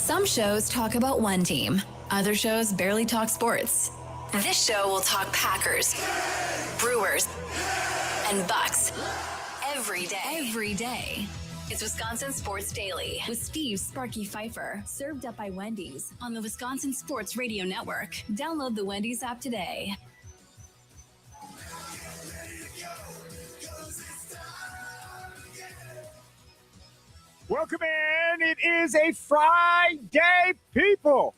Some shows talk about one team. Other shows barely talk sports. This show will talk Packers, Brewers, and Bucks every day. It's Wisconsin Sports Daily with Steve Sparky Pfeiffer, served up by Wendy's on the Wisconsin Sports Radio Network. Download the Wendy's app today. Welcome in. It is a Friday, people.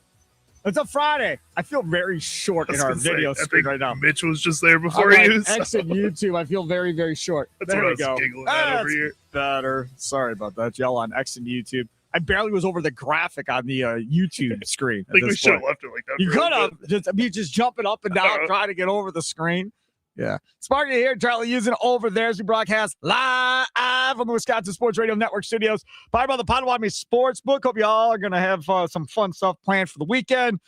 It's a Friday. I feel very short in our video screen right now. Mitch was just there before you. Exit YouTube. I feel very, very short. That's there what we I was go. giggling at over here. Better. Sorry about that. Y'all on exit YouTube. I barely was over the graphic on the YouTube screen. I think we should have left it like that. You could have. Just jumping up and down, trying to get over the screen. Yeah. Sparky here, Charlie using over there as we broadcast live from the Wisconsin Sports Radio Network studios. Powered by the Potawatomi Sportsbook. Hope y'all are going to have some fun stuff planned for the weekend.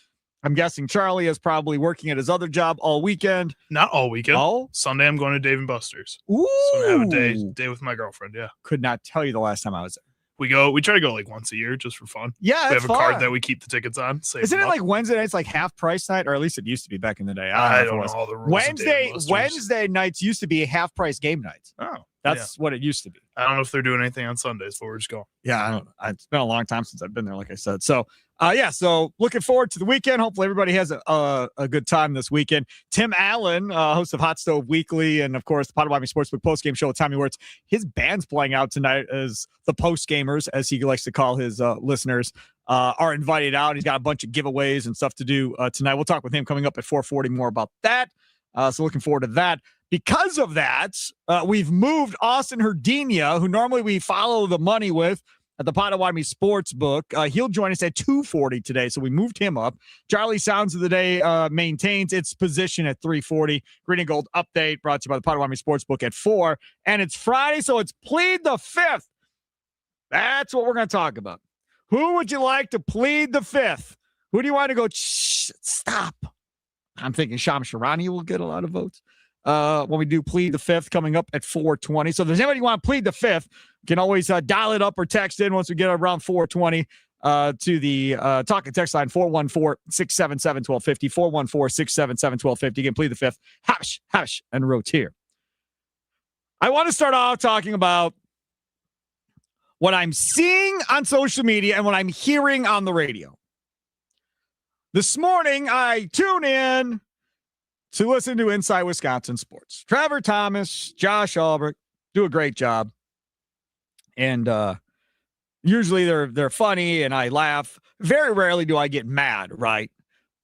I'm guessing Charlie is probably working at his other job all weekend. Not all weekend. Oh? Sunday I'm going to Dave & Buster's. Ooh. So I have a day with my girlfriend, yeah. Could not tell you the last time I was there. We try to go like once a year just for fun. Yeah, we have have a card that we keep the tickets on. Isn't it like Wednesday nights like half price night? Or at least it used to be back in the day. I don't know all the rules. Wednesday nights used to be half price game nights. Oh. That's what it used to be. I don't know if they're doing anything on Sundays, but we're just going. Yeah, I don't know. It's been a long time since I've been there, like I said. So, so looking forward to the weekend. Hopefully everybody has a good time this weekend. Tim Allen, host of Hot Stove Weekly, and, of course, the Potawatomi Sportsbook postgame show with Tommy Wirtz. His band's playing out tonight as the postgamers, as he likes to call his listeners, are invited out. He's got a bunch of giveaways and stuff to do tonight. We'll talk with him coming up at 4:40 more about that. So looking forward to that. Because of that, we've moved Austin Herdenia, who normally we follow the money with at the Potawatomi Sportsbook. He'll join us at 2:40 today, so we moved him up. Charlie Sounds of the Day maintains its position at 3:40. Green and Gold update brought to you by the Potawatomi Sportsbook at 4. And it's Friday, so it's Plead the Fifth. That's what we're going to talk about. Who would you like to plead the fifth? Who do you want to go, stop? I'm thinking Shams Charania will get a lot of votes. When we do Plead the Fifth coming up at 4:20. So if there's anybody who want to plead the fifth, you can always dial it up or text in once we get around 4:20 to the talk and text line 414-677-1250, 414-677-1250. You can plead the fifth. Hash, and Rotier. I want to start off talking about what I'm seeing on social media and what I'm hearing on the radio. This morning, I tune in to listen to Inside Wisconsin Sports. Trevor Thomas, Josh Albrecht do a great job. And usually they're funny and I laugh. Very rarely do I get mad, right?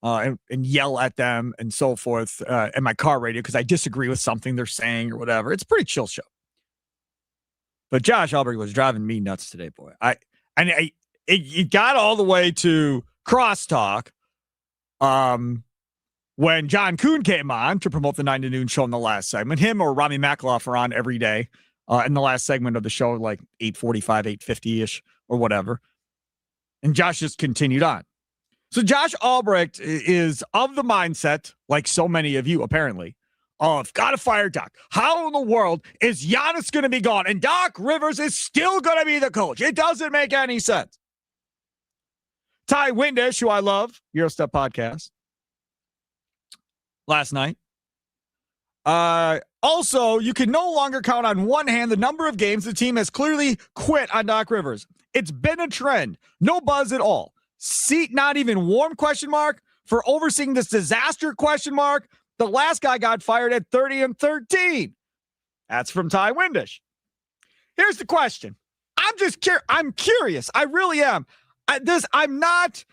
And yell at them and so forth in my car radio because I disagree with something they're saying or whatever. It's a pretty chill show. But Josh Albrecht was driving me nuts today, boy. It got all the way to crosstalk. When John Kuhn came on to promote the 9 to noon show in the last segment, him or Rami Makloff are on every day in the last segment of the show, like 8:45, 8:50-ish or whatever. And Josh just continued on. So Josh Albrecht is of the mindset, like so many of you apparently, of gotta fire Doc. How in the world is Giannis going to be gone and Doc Rivers is still going to be the coach? It doesn't make any sense. Ty Windish, who I love, Eurostep podcast, last night. Also, you can no longer count on one hand the number of games the team has clearly quit on Doc Rivers. It's been a trend. No buzz at all. Seat not even warm, question mark, for overseeing this disaster, question mark. The last guy got fired at 30-13. That's from Ty Windish. Here's the question. I'm curious. I really am. I'm not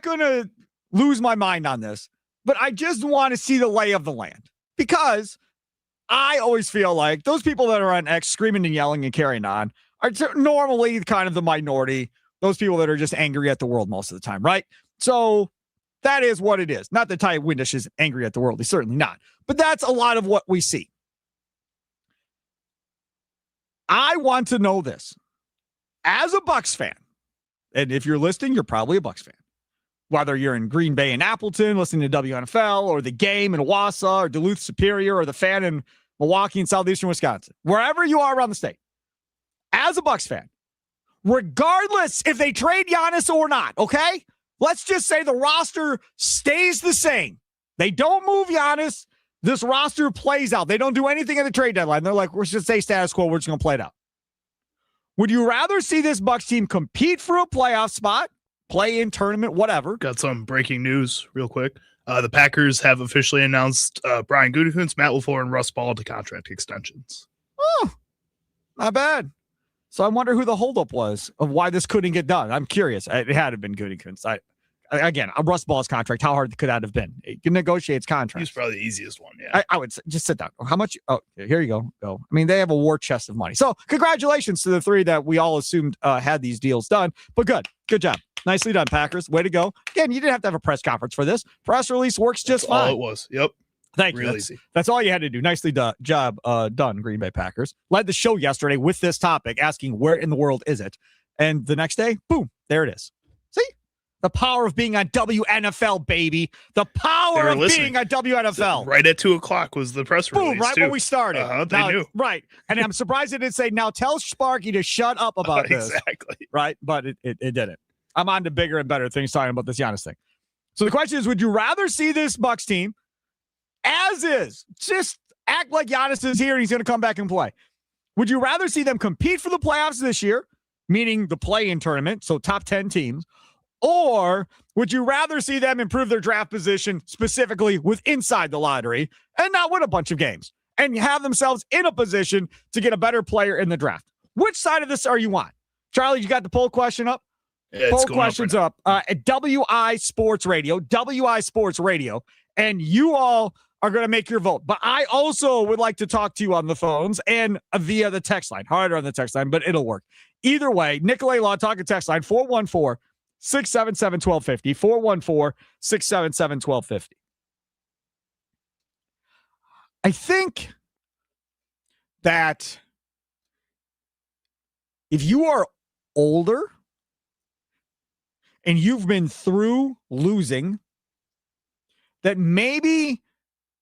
going to lose my mind on this, but I just want to see the lay of the land because I always feel like those people that are on X screaming and yelling and carrying on are normally kind of the minority, those people that are just angry at the world most of the time, right? So that is what it is. Not that Ty Windish is angry at the world. He's certainly not. But that's a lot of what we see. I want to know this. As a Bucks fan, and if you're listening, you're probably a Bucks fan. Whether you're in Green Bay and Appleton listening to WNFL or the game in Wausau or Duluth Superior or the fan in Milwaukee and southeastern Wisconsin, wherever you are around the state, as a Bucks fan, regardless if they trade Giannis or not, okay? Let's just say the roster stays the same. They don't move Giannis. This roster plays out. They don't do anything at the trade deadline. They're like, we're just stay status quo. We're just going to play it out. Would you rather see this Bucks team compete for a playoff spot, play in tournament, whatever? Got some breaking news real quick. The Packers have officially announced Brian Gutekunst, Matt LaFleur, and Russ Ball to contract extensions. Oh, not bad. So I wonder who the holdup was of why this couldn't get done. I'm curious. It had to have been Gutekunst. Again, a Russ Ball's contract, how hard could that have been? He negotiates contracts. He's probably the easiest one, yeah. I would say, just sit down. How much? Oh, here you go. Go. I mean, they have a war chest of money. So congratulations to the three that we all assumed had these deals done. But good job. Nicely done, Packers. Way to go. Again, you didn't have to have a press conference for this. Press release works just fine. All it was. Yep. Thank you. Real easy. That's all you had to do. Nicely job done, Green Bay Packers. Led the show yesterday with this topic, asking where in the world is it? And the next day, boom, there it is. See? The power of being on WNFL, baby. The power of being on WNFL. Right at 2:00 was the press release. Boom, right too. when we started. They knew. Right. And I'm surprised it didn't say, now tell Sparky to shut up about this. Exactly. Right? But it didn't. I'm on to bigger and better things talking about this Giannis thing. So the question is, would you rather see this Bucks team as is, just act like Giannis is here and he's going to come back and play? Would you rather see them compete for the playoffs this year, meaning the play-in tournament, so top 10 teams, or would you rather see them improve their draft position specifically with inside the lottery and not win a bunch of games and have themselves in a position to get a better player in the draft? Which side of this are you on? Charlie, you got the poll question up? Yeah, poll questions up at WI Sports Radio, and you all are going to make your vote. But I also would like to talk to you on the phones and via the text line. Harder on the text line, but it'll work. Either way, Nicolay Law talking text line 414-677-1250, 414-677-1250. I think that if you are older and you've been through losing, that maybe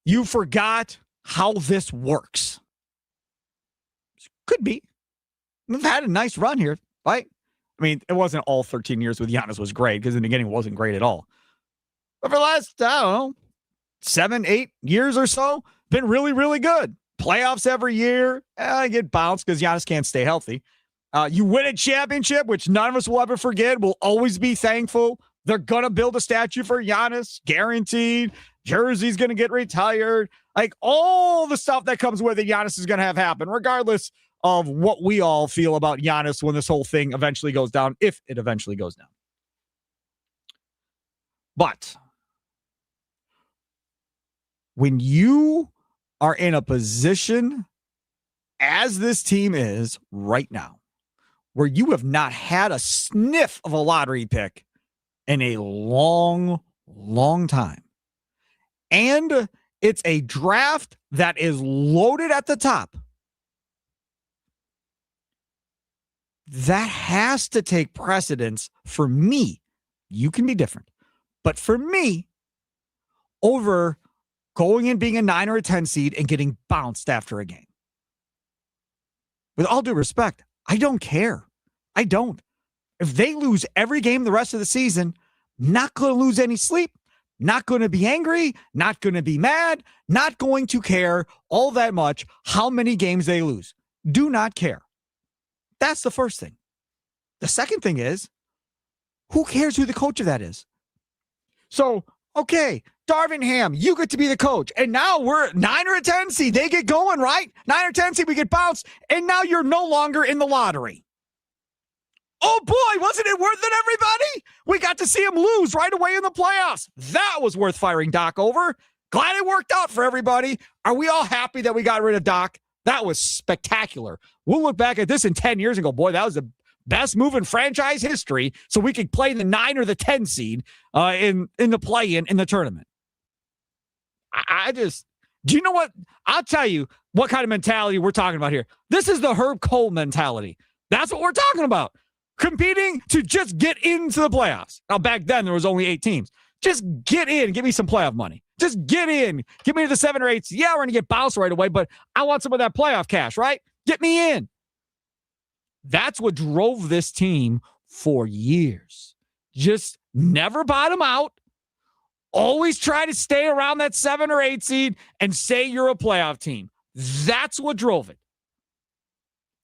you forgot how this works. Could be. We've had a nice run here, right? I mean, it wasn't all 13 years with Giannis was great, because in the beginning it wasn't great at all. But for the last, 7, 8 years or so, been really, really good. Playoffs every year. I get bounced because Giannis can't stay healthy. You win a championship, which none of us will ever forget. We'll always be thankful. They're going to build a statue for Giannis, guaranteed. Jersey's going to get retired. Like all the stuff that comes with it, Giannis is going to have happen, regardless of what we all feel about Giannis when this whole thing eventually goes down, if it eventually goes down. But when you are in a position as this team is right now, where you have not had a sniff of a lottery pick in a long, long time, and it's a draft that is loaded at the top, that has to take precedence for me. You can be different, but for me, over going and being a 9 or a 10 seed and getting bounced after a game. With all due respect, I don't care. I don't. If they lose every game the rest of the season, not going to lose any sleep, not going to be angry, not going to be mad, not going to care all that much how many games they lose. Do not care. That's the first thing. The second thing is, who cares who the coach of that is? So, okay, Darvin Ham, you get to be the coach. And now we're 9 or a 10 seed. They get going, right? 9 or 10 seed, we get bounced. And now you're no longer in the lottery. Oh boy, wasn't it worth it, everybody? We got to see him lose right away in the playoffs. That was worth firing Doc over. Glad it worked out for everybody. Are we all happy that we got rid of Doc? That was spectacular. We'll look back at this in 10 years and go, boy, that was the best move in franchise history, so we could play the 9 or the 10 seed in the play-in in the tournament. I just, do you know what? I'll tell you what kind of mentality we're talking about here. This is the Herb Cole mentality. That's what we're talking about. Competing to just get into the playoffs. Now, back then, there was only 8 teams. Just get in. Give me some playoff money. Just get in. Get me to the 7 or 8. Yeah, we're going to get bounced right away, but I want some of that playoff cash, right? Get me in. That's what drove this team for years. Just never bottom out. Always try to stay around that 7 or 8 seed and say you're a playoff team. That's what drove it.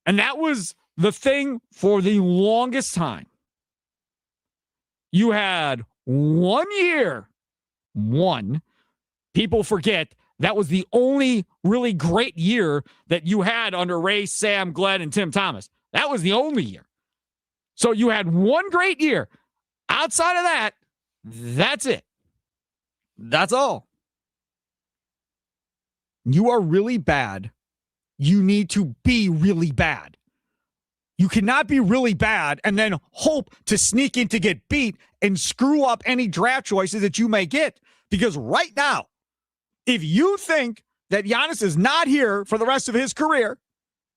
And that was the thing for the longest time. You had 1 year. People forget that was the only really great year that you had under Ray, Sam, Glenn, and Tim Thomas. That was the only year. So you had one great year. Outside of that, that's it. That's all. You are really bad. You need to be really bad. You cannot be really bad and then hope to sneak in to get beat and screw up any draft choices that you may get. Because right now, if you think that Giannis is not here for the rest of his career,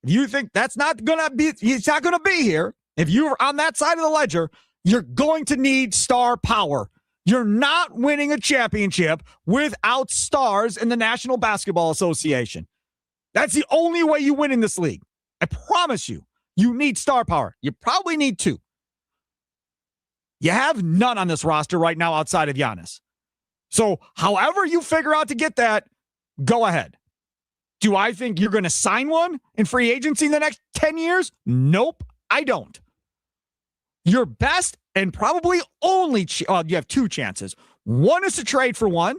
if you think that's not going to be, he's not going to be here, if you're on that side of the ledger, you're going to need star power. You're not winning a championship without stars in the National Basketball Association. That's the only way you win in this league. I promise you, you need star power. You probably need 2. You have none on this roster right now outside of Giannis. So however you figure out to get that, go ahead. Do I think you're going to sign one in free agency in the next 10 years? Nope, I don't. Your best and probably only, you have 2 chances. One is to trade for one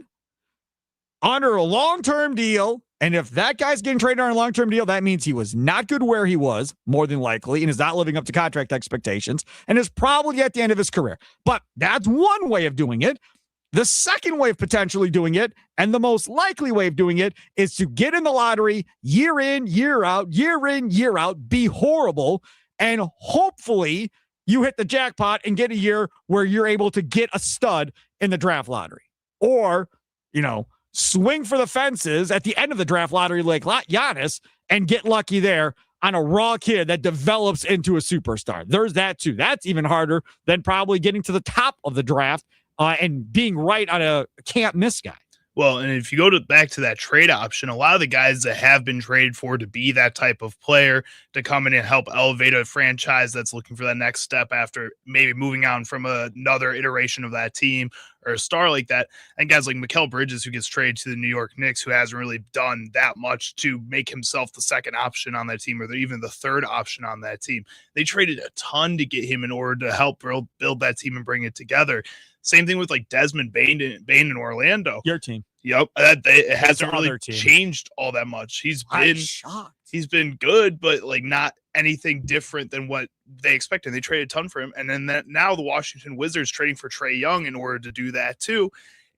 under a long-term deal. And if that guy's getting traded on a long-term deal, that means he was not good where he was, more than likely, and is not living up to contract expectations, and is probably at the end of his career. But that's one way of doing it. The second way of potentially doing it, and the most likely way of doing it, is to get in the lottery year in, year out, be horrible, and hopefully you hit the jackpot and get a year where you're able to get a stud in the draft lottery. Or, swing for the fences at the end of the draft lottery like Giannis and get lucky there on a raw kid that develops into a superstar. There's that too. That's even harder than probably getting to the top of the draft and being right on a can't miss guy. Well, and if you go back to that trade option, a lot of the guys that have been traded for to be that type of player to come in and help elevate a franchise that's looking for that next step after maybe moving on from another iteration of that team or a star like that. And guys like Mikal Bridges, who gets traded to the New York Knicks, who hasn't really done that much to make himself the second option on that team or even the third option on that team. They traded a ton to get him in order to help build that team and bring it together. Same thing with like Desmond Bane in Orlando. Your team. Yep. It hasn't really changed all that much. He's been good, but like not anything different than what they expected. They traded a ton for him. And then now the Washington Wizards trading for Trae Young in order to do that too.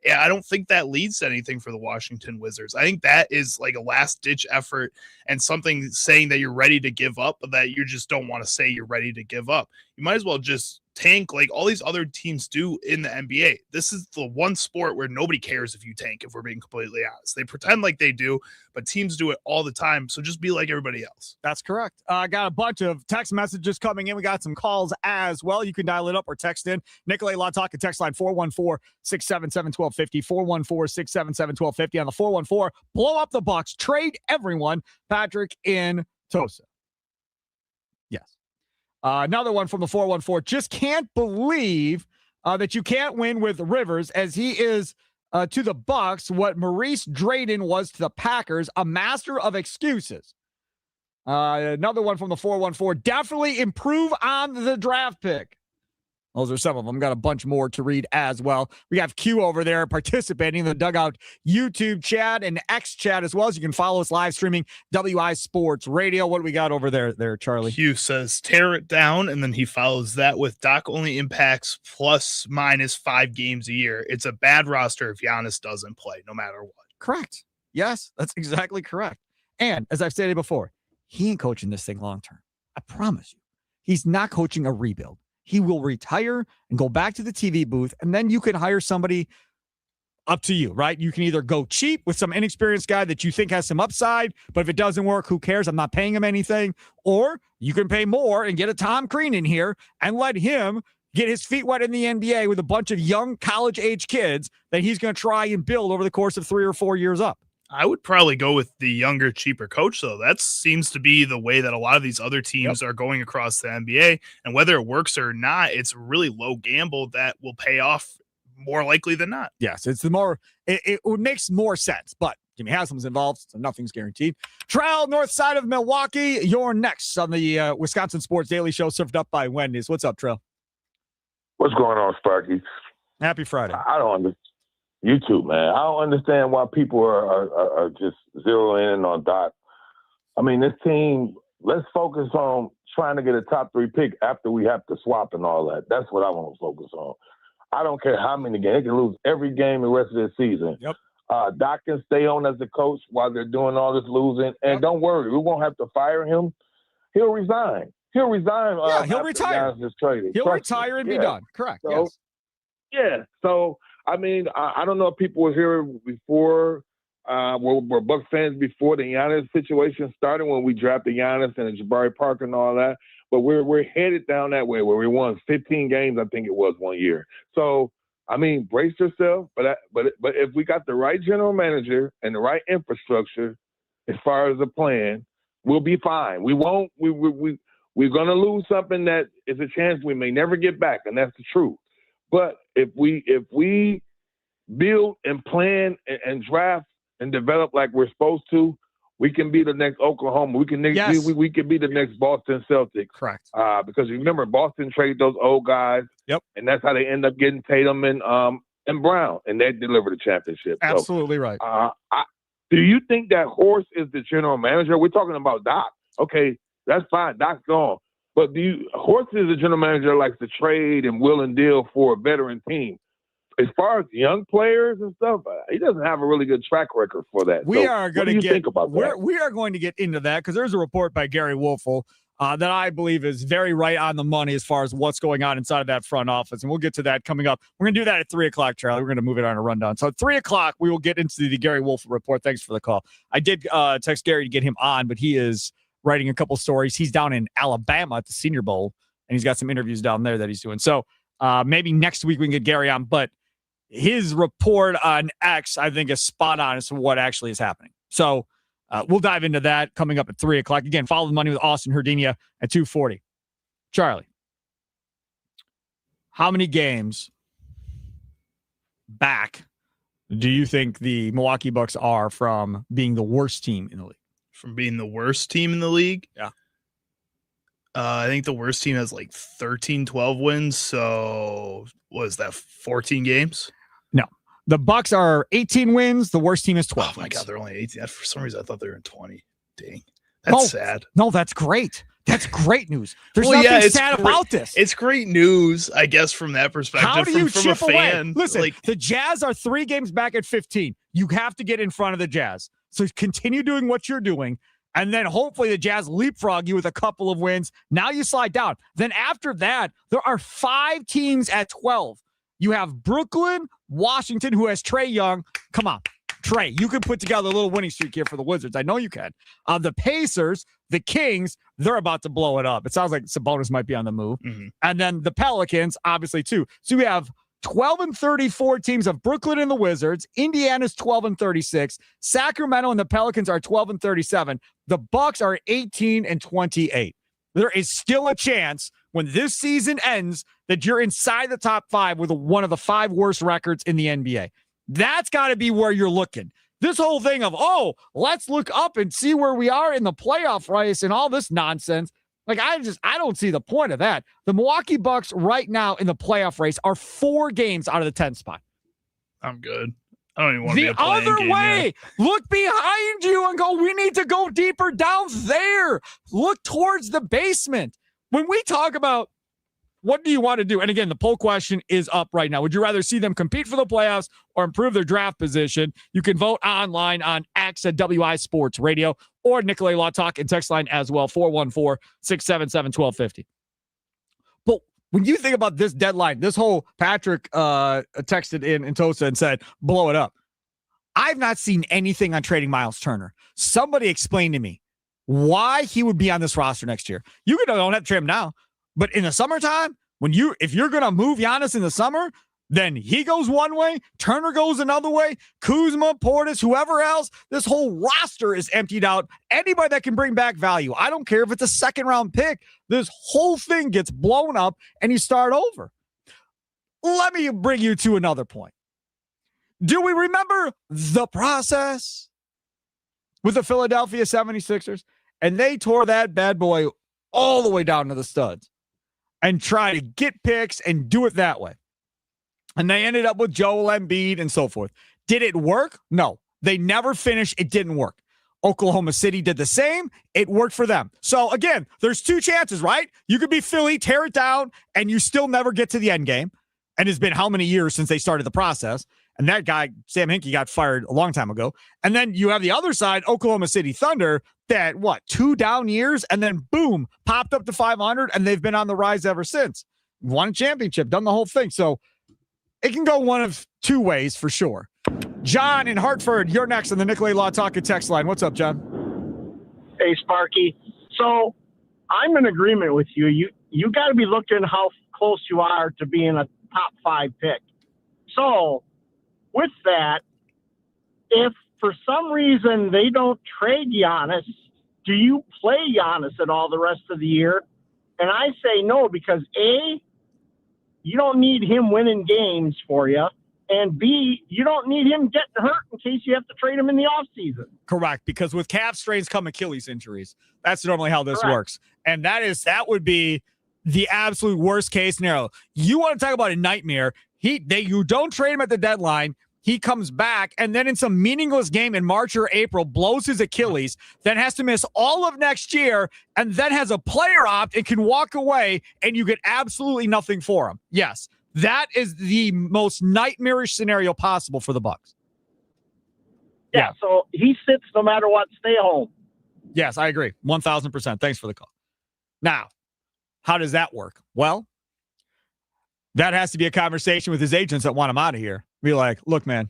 Yeah, I don't think that leads to anything for the Washington Wizards. I think that is like a last-ditch effort and something saying that you're ready to give up, but that you just don't want to say you're ready to give up. You might as well just tank like all these other teams do in the NBA. This is the one sport where nobody cares if you tank, if we're being completely honest. They pretend like they do, but teams do it all the time. So just be like everybody else. That's correct. I got a bunch of text messages coming in. We got some calls as well. You can dial it up or text in. Nicolay Law Talk and text line 414-677-1250, 414-677-1250 on the 414. Blow up the Bucks. Trade everyone. Patrick in Tosa. Yes. Another one from the 414. Just can't believe that you can't win with Rivers, as he is to the Bucks what Maurice Drayden was to the Packers, a master of excuses. Another one from the 414. Definitely improve on the draft pick. Those are some of them. Got a bunch more to read as well. We have Q over there participating in the Dugout YouTube chat and X chat as well, as you can follow us live streaming WI Sports Radio. What do we got over there, Charlie? Q says, tear it down, and then he follows that with Doc only impacts plus minus 5 games a year. It's a bad roster if Giannis doesn't play, no matter what. Correct. Yes, that's exactly correct. And as I've stated before, he ain't coaching this thing long term. I promise you. He's not coaching a rebuild. He will retire and go back to the TV booth, and then you can hire somebody. Up to you, right? You can either go cheap with some inexperienced guy that you think has some upside, but if it doesn't work, who cares? I'm not paying him anything. Or you can pay more and get a Tom Crean in here and let him get his feet wet in the NBA with a bunch of young college-age kids that he's going to try and build over the course of 3 or 4 years up. I would probably go with the younger, cheaper coach, though. That seems to be the way that a lot of these other teams are going across the NBA. And whether it works or not, it's a really low gamble that will pay off more likely than not. Yes, it's the more it makes more sense, but Jimmy Haslam's involved, so nothing's guaranteed. Trell, north side of Milwaukee, you're next on the Wisconsin Sports Daily Show, served up by Wendy's. What's up, Trell? What's going on, Sparky? Happy Friday. I don't understand. You too, man. I don't understand why people are just zeroing in on Doc. I mean, this team, let's focus on trying to get a top 3 pick after we have to swap and all that. That's what I want to focus on. I don't care how many games. They can lose every game the rest of the season. Yep. Doc can stay on as the coach while they're doing all this losing. And don't worry, we won't have to fire him. He'll resign. He'll resign. He'll retire. He'll retire and be done. Correct. So, yes. Yeah. So, I mean, I don't know if people were here before, were Buck fans before the Giannis situation started when we drafted Giannis and Jabari Parker and all that. But we're headed down that way where we won 15 games, I think it was, one year. So, I mean, brace yourself. But if we got the right general manager and the right infrastructure as far as the plan, we'll be fine. We won't. We're going to lose something that is a chance we may never get back, and that's the truth. But if we build and plan and draft and develop like we're supposed to, we can be the next Oklahoma. We can we can be the next Boston Celtics. Correct. Because remember, Boston traded those old guys. Yep. And that's how they end up getting Tatum and Brown, and they delivered the championship. Absolutely right. Do you think that Horst is the general manager? We're talking about Doc. Okay, that's fine. Doc's gone. But Horst is the general manager, likes to trade and will and deal for a veteran team. As far as young players and stuff, he doesn't have a really good track record for that. We are going to think about that? We are going to get into that because there's a report by Gary Wolfel that I believe is very right on the money as far as what's going on inside of that front office. And we'll get to that coming up. We're going to do that at 3 o'clock, Charlie. We're going to move it on a rundown. So at 3 o'clock, we will get into the Gary Wolfel report. Thanks for the call. I did text Gary to get him on, but he is writing a couple stories. He's down in Alabama at the Senior Bowl, and he's got some interviews down there that he's doing. So maybe next week we can get Gary on, but his report on X, I think, is spot on as to what actually is happening. So we'll dive into that coming up at 3 o'clock. Again, follow the money with Austin Herdenia at 2:40. Charlie, how many games back do you think the Milwaukee Bucks are from being the worst team in the league? From being the worst team in the league? Yeah. I think the worst team has like 13, 12 wins. So what is that, 14 games? No. The Bucks are 18 wins. The worst team is 12 Oh, my wins. God, they're only 18. For some reason, I thought they were in 20. Dang. That's sad. No, that's great. That's great news. There's nothing sad about this. It's great news, I guess, from that perspective. How do you from chip a fan. away? Listen, the Jazz are 3 games back at 15. You have to get in front of the Jazz. So continue doing what you're doing. And then hopefully the Jazz leapfrog you with a couple of wins. Now you slide down. Then after that, there are 5 teams at 12. You have Brooklyn, Washington, who has Trae Young. Come on, Trae, you can put together a little winning streak here for the Wizards. I know you can. The Pacers, the Kings, they're about to blow it up. It sounds like Sabonis might be on the move. Mm-hmm. And then the Pelicans, obviously, too. So we have 12-34 teams of Brooklyn and the Wizards. Indiana's 12-36. Sacramento and the Pelicans are 12-37. The Bucks are 18-28. There is still a chance when this season ends that you're inside the top 5 with one of the 5 worst records in the NBA. That's got to be where you're looking. This whole thing of, let's look up and see where we are in the playoff race and all this nonsense. Like, I don't see the point of that. The Milwaukee Bucks right now in the playoff race are 4 games out of the 10th spot. I'm good. I don't even want to be a The other way, look behind you and go, we need to go deeper down there. Look towards the basement. When we talk about what do you want to do? And again, the poll question is up right now. Would you rather see them compete for the playoffs or improve their draft position? You can vote online on X at WI Sports Radio or Nicolay Law Talk and text line as well, 414-677-1250. But when you think about this deadline, this whole Patrick texted in Tosa and said, blow it up. I've not seen anything on trading Miles Turner. Somebody explain to me why he would be on this roster next year. You don't have to trade him now. But in the summertime, if you're going to move Giannis in the summer, Then he goes one way, Turner goes another way, Kuzma, Portis, whoever else, this whole roster is emptied out. Anybody that can bring back value, I don't care if it's a second-round pick, this whole thing gets blown up and you start over. Let me bring you to another point. Do we remember the process with the Philadelphia 76ers? And they tore that bad boy all the way down to the studs and try to get picks and do it that way. And they ended up with Joel Embiid and so forth. Did it work? No. They never finished. It didn't work. Oklahoma City did the same. It worked for them. So, again, there's two chances, right? You could be Philly, tear it down, and you still never get to the end game. And it's been how many years since they started the process? And that guy, Sam Hinkie, got fired a long time ago. And then you have the other side, Oklahoma City Thunder, that, 2 down years, and then, boom, popped up to 500, and they've been on the rise ever since. Won a championship, done the whole thing. So, it can go one of two ways for sure. John in Hartford, you're next on the Nicolay Law Talk and Text line. What's up, John? Hey, Sparky. So I'm in agreement with you. You got to be looking how close you are to being a top 5 pick. So with that, if for some reason they don't trade Giannis, do you play Giannis at all the rest of the year? And I say no, because A, you don't need him winning games for you. And B, you don't need him getting hurt in case you have to trade him in the offseason. Correct, because with calf strains come Achilles injuries. That's normally how this works. And that would be the absolute worst case scenario. You want to talk about a nightmare. You don't trade him at the deadline. He comes back, and then in some meaningless game in March or April, blows his Achilles, then has to miss all of next year, and then has a player opt and can walk away, and you get absolutely nothing for him. Yes, that is the most nightmarish scenario possible for the Bucks. Yeah, so he sits no matter what. Stay home. Yes, I agree. 1,000%. Thanks for the call. Now, how does that work? Well, that has to be a conversation with his agents that want him out of here. Be like, look, man,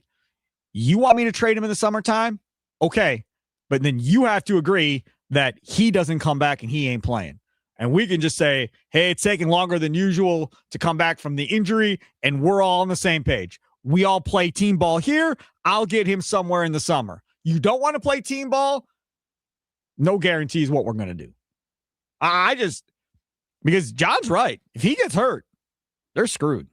you want me to trade him in the summertime? Okay. But then you have to agree that he doesn't come back and he ain't playing. And we can just say, hey, it's taking longer than usual to come back from the injury, and we're all on the same page. We all play team ball here. I'll get him somewhere in the summer. You don't want to play team ball? No guarantees what we're going to do. Because John's right. If he gets hurt, they're screwed.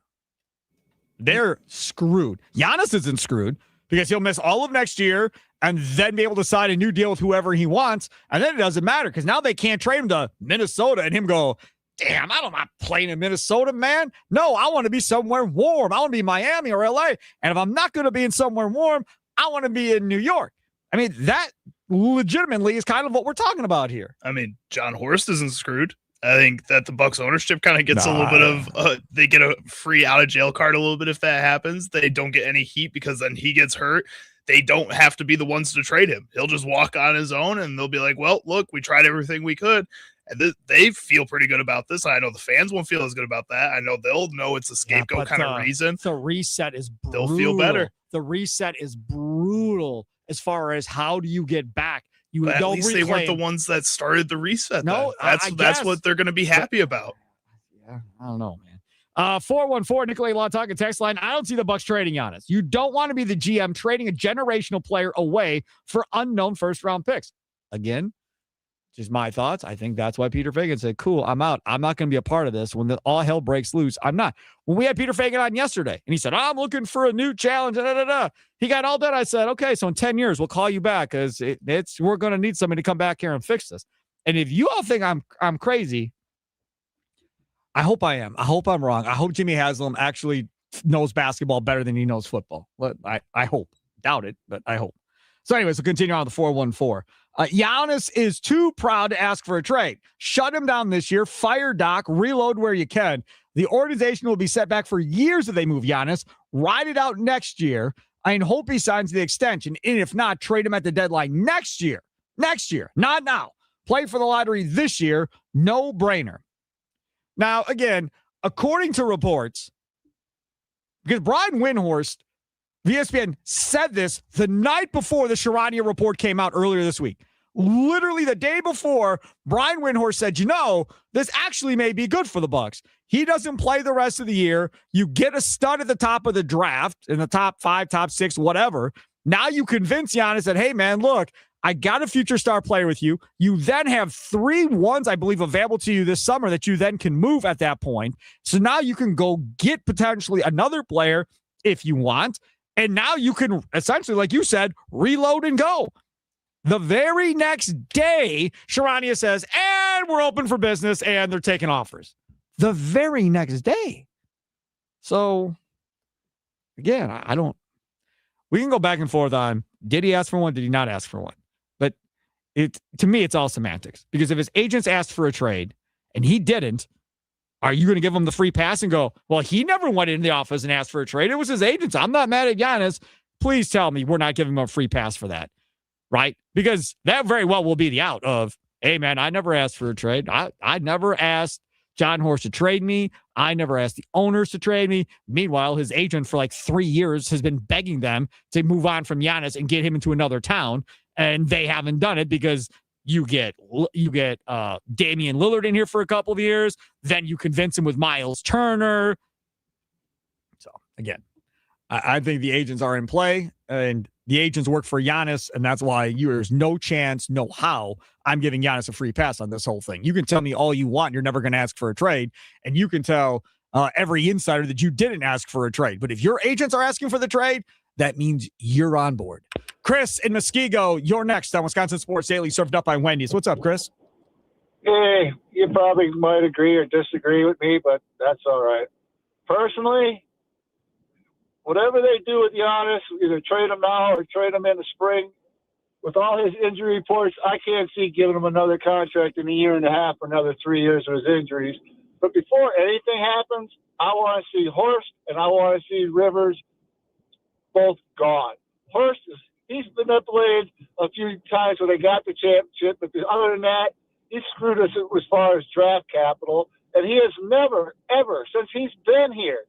They're screwed. Giannis isn't screwed because he'll miss all of next year and then be able to sign a new deal with whoever he wants. And then it doesn't matter because now they can't trade him to Minnesota and him go, damn, I don't want playing in Minnesota, man. No, I want to be somewhere warm. I want to be Miami or LA. And if I'm not going to be in somewhere warm, I want to be in New York. I mean, that legitimately is kind of what we're talking about here. I mean, John Horst isn't screwed. I think that the Bucks ownership kind of gets a little bit of they get a free out of jail card a little bit if that happens. They don't get any heat because then he gets hurt. They don't have to be the ones to trade him. He'll just walk on his own and they'll be like, well, look, we tried everything we could. And they feel pretty good about this. I know the fans won't feel as good about that. I know they'll know it's a scapegoat kind of reason. The reset is brutal. They'll feel better. The reset is brutal as far as how do you get back. But at least they weren't the ones that started the reset. No, that's what they're going to be happy about. Yeah, I don't know, man. 414 Nicolay Law Talk and Text line. I don't see the Bucks trading Giannis. You don't want to be the GM trading a generational player away for unknown first-round picks. Again, just my thoughts. I think that's why Peter Feigin said, cool, I'm out. I'm not going to be a part of this. When all hell breaks loose, I'm not. When we had Peter Feigin on yesterday, and he said, I'm looking for a new challenge, he got all done. I said, okay, so in 10 years, we'll call you back because we're going to need somebody to come back here and fix this. And if you all think I'm crazy, I hope I am. I hope I'm wrong. I hope Jimmy Haslam actually knows basketball better than he knows football. I hope. Doubt it, but I hope. So anyways, we'll continue on the 414. Giannis is too proud to ask for a trade. Shut him down this year. Fire Doc. Reload where you can. The organization will be set back for years if they move Giannis. Ride it out next year. I hope he signs the extension. And if not, trade him at the deadline next year. Next year. Not now. Play for the lottery this year. No brainer. Now, again, according to reports, because Brian Windhorst, ESPN, said this the night before the Charania report came out earlier this week. literally the day before, Brian Windhorst said, this actually may be good for the Bucks. He doesn't play the rest of the year. You get a stud at the top of the draft, in the top 5, top 6, whatever. Now you convince Giannis that, hey, man, look, I got a future star player with you. You then have 3 ones, I believe, available to you this summer that you then can move at that point. So now you can go get potentially another player if you want. And now you can essentially, like you said, reload and go. The very next day, Charania says, and we're open for business, and they're taking offers. The very next day. So, again, I don't. We can go back and forth on, did he ask for one? Did he not ask for one? But to me, it's all semantics. Because if his agents asked for a trade and he didn't, are you going to give him the free pass and go, well, he never went into the office and asked for a trade. It was his agents. I'm not mad at Giannis. Please tell me we're not giving him a free pass for that. Right? Because that very well will be the out of, hey, man, I never asked for a trade. I never asked John Horst to trade me. I never asked the owners to trade me. Meanwhile, his agent for like 3 years has been begging them to move on from Giannis and get him into another town. And they haven't done it because you get Damian Lillard in here for a couple of years. Then you convince him with Miles Turner. So, again, I think the agents are in play, and the agents work for Giannis, and that's why there's no chance, no how I'm giving Giannis a free pass on this whole thing. You can tell me all you want. You're never going to ask for a trade, and you can tell every insider that you didn't ask for a trade. But if your agents are asking for the trade, that means you're on board. Chris in Muskego, you're next on Wisconsin Sports Daily, served up by Wendy's. What's up, Chris? Hey, you probably might agree or disagree with me, but that's all right. Personally, whatever they do with Giannis, either trade him now or trade him in the spring, with all his injury reports, I can't see giving him another contract in a year and a half or another 3 years of his injuries. But before anything happens, I want to see Horst and I want to see Rivers both gone. Horst, he's manipulated a few times when they got the championship, but other than that, he screwed us as far as draft capital. And he has never, ever, since he's been here,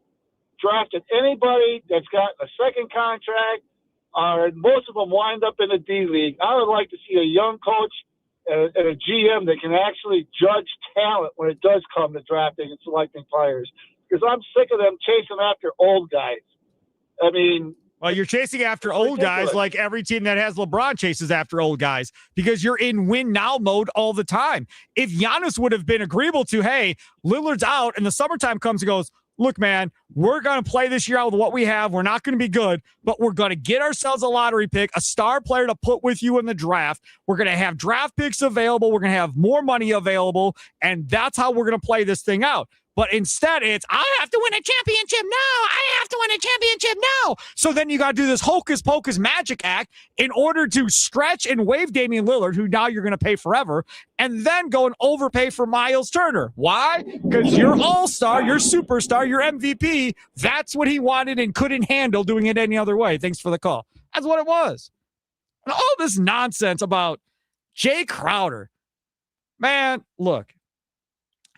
drafted anybody that's got a second contract, or most of them wind up in the D League. I would like to see a young coach and a GM that can actually judge talent when it does come to drafting and selecting players. Because I'm sick of them chasing after old guys. I mean, well, you're chasing after old guys like every team that has LeBron chases after old guys because you're in win now mode all the time. If Giannis would have been agreeable to, hey, Lillard's out and the summertime comes and goes, look, man, we're going to play this year out with what we have. We're not going to be good, but we're going to get ourselves a lottery pick, a star player to put with you in the draft. We're going to have draft picks available. We're going to have more money available, and that's how we're going to play this thing out. But instead, it's, I have to win a championship now. I have to win a championship now. So then you got to do this hocus pocus magic act in order to stretch and waive Damian Lillard, who now you're going to pay forever, and then go and overpay for Miles Turner. Why? Because you're all-star, you're superstar, you're MVP. That's what he wanted and couldn't handle doing it any other way. Thanks for the call. That's what it was. And all this nonsense about Jay Crowder. Man, look,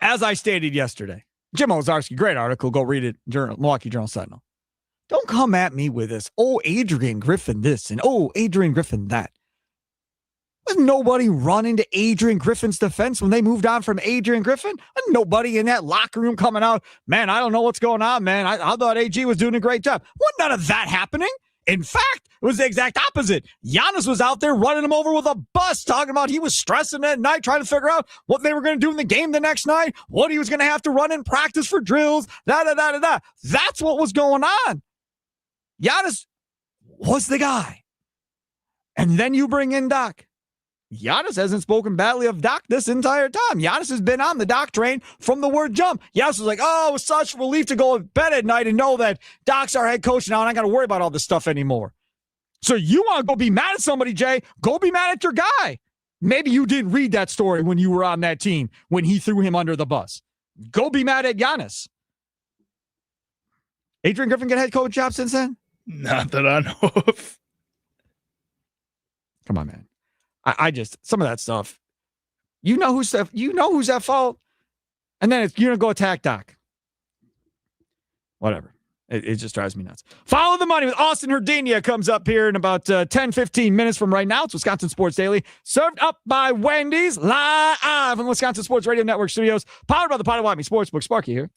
as I stated yesterday, Jim Ozarski, great article. Go read it. Milwaukee Journal Sentinel. Don't come at me with this. Oh, Adrian Griffin this and oh, Adrian Griffin that. Was nobody running to Adrian Griffin's defense when they moved on from Adrian Griffin? Nobody in that locker room coming out, man, I don't know what's going on, man. I thought AG was doing a great job. Wasn't none of that happening. In fact, it was the exact opposite. Giannis was out there running him over with a bus, talking about he was stressing that night, trying to figure out what they were going to do in the game the next night, what he was going to have to run in practice for drills, da-da-da-da-da. That's what was going on. Giannis was the guy. And then you bring in Doc. Giannis hasn't spoken badly of Doc this entire time. Giannis has been on the Doc train from the word jump. Giannis was like, oh, it was such a relief to go to bed at night and know that Doc's our head coach now and I got to worry about all this stuff anymore. So you want to go be mad at somebody, Jay? Go be mad at your guy. Maybe you didn't read that story when you were on that team, when he threw him under the bus. Go be mad at Giannis. Adrian Griffin get a head coach job since then? Not that I know of. Come on, man. I just, some of that stuff, you know who's at fault, and then you're going to go attack Doc. Whatever. It just drives me nuts. Follow the money with Austin Herdenia comes up here in about 10, 15 minutes from right now. It's Wisconsin Sports Daily, served up by Wendy's, live from Wisconsin Sports Radio Network studios, powered by the Potawatomi Sportsbook. Sparky here.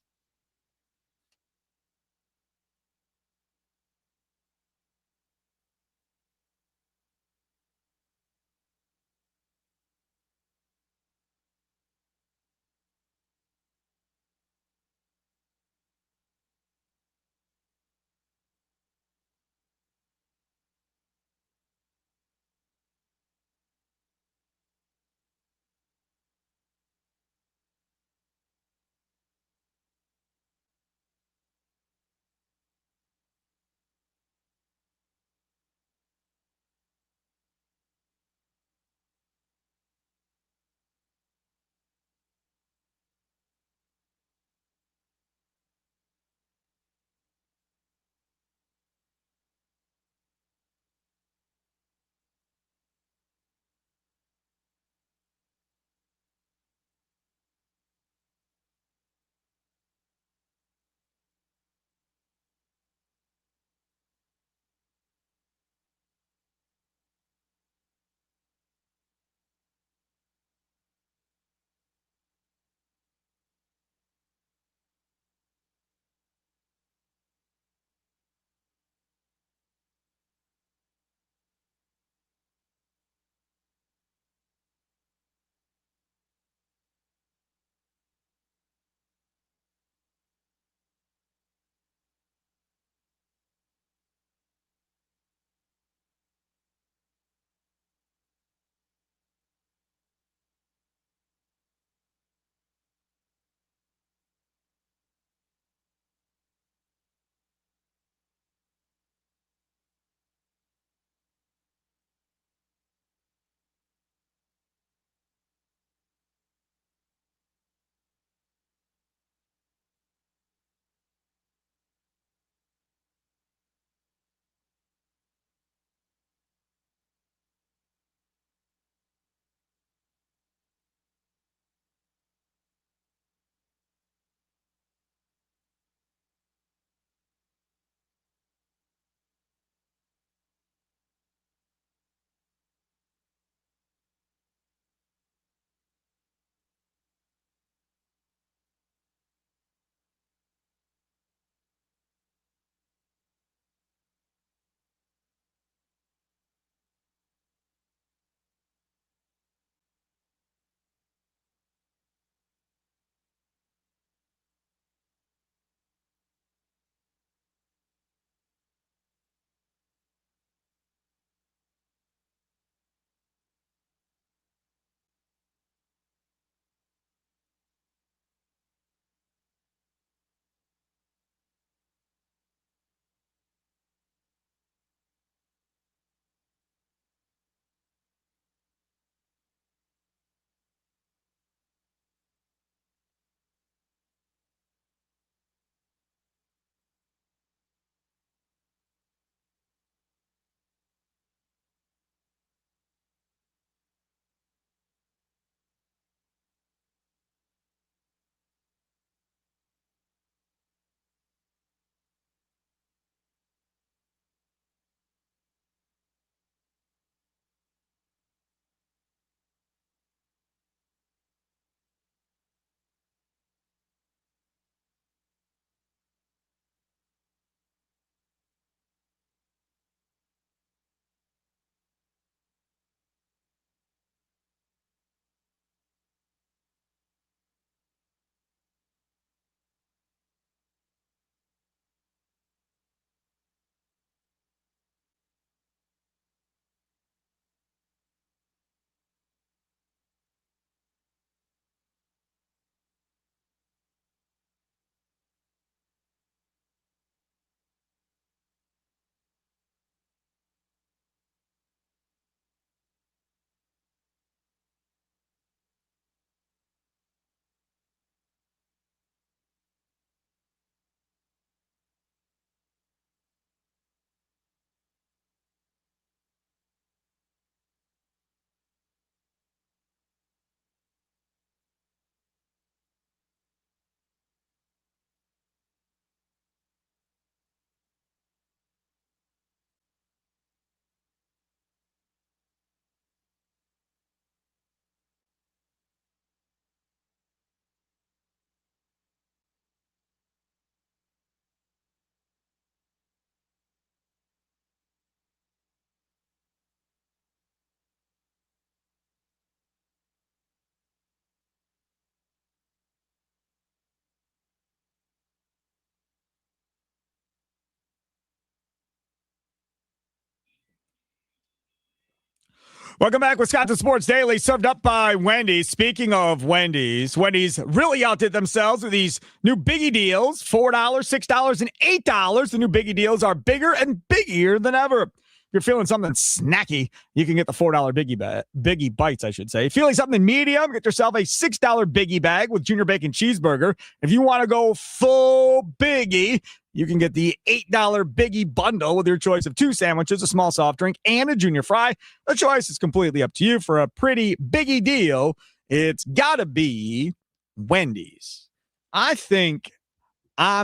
Welcome back, Wisconsin Sports Daily, served up by Wendy's. Speaking of Wendy's really outdid themselves with these new biggie deals, $4, $6, and $8. The new biggie deals are bigger and biggier than ever. If you're feeling something snacky, you can get the $4 biggie bites, I should say. Feeling something medium, get yourself a $6 biggie bag with junior bacon cheeseburger. If you want to go full biggie, you can get the $8 biggie bundle with your choice of 2 sandwiches, a small soft drink, and a junior fry. The choice is completely up to you. For a pretty biggie deal, it's got to be Wendy's. I'm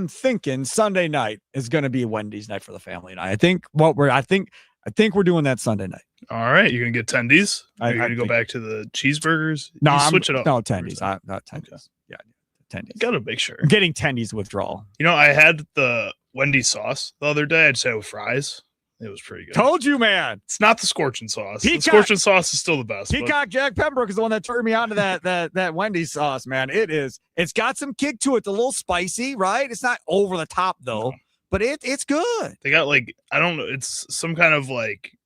thinking Sunday night is going to be Wendy's night for the family, and I think we're doing that Sunday night. All right, you're gonna get tendies. You're gonna go back to the cheeseburgers. No, switch it up. No tendies. Not tendies. Okay. Yeah, tendies. Gotta make sure. I'm getting tendies withdrawal. You know, I had the Wendy's sauce the other day. I'd say with fries. It was pretty good. Told you, man. It's not the scorching sauce. The scorching sauce is still the best. Peacock Jack Pembroke is the one that turned me on to that Wendy's sauce, man. It's got some kick to it. A little spicy, right? It's not over the top though, but it's good. They got I don't know. It's some kind of like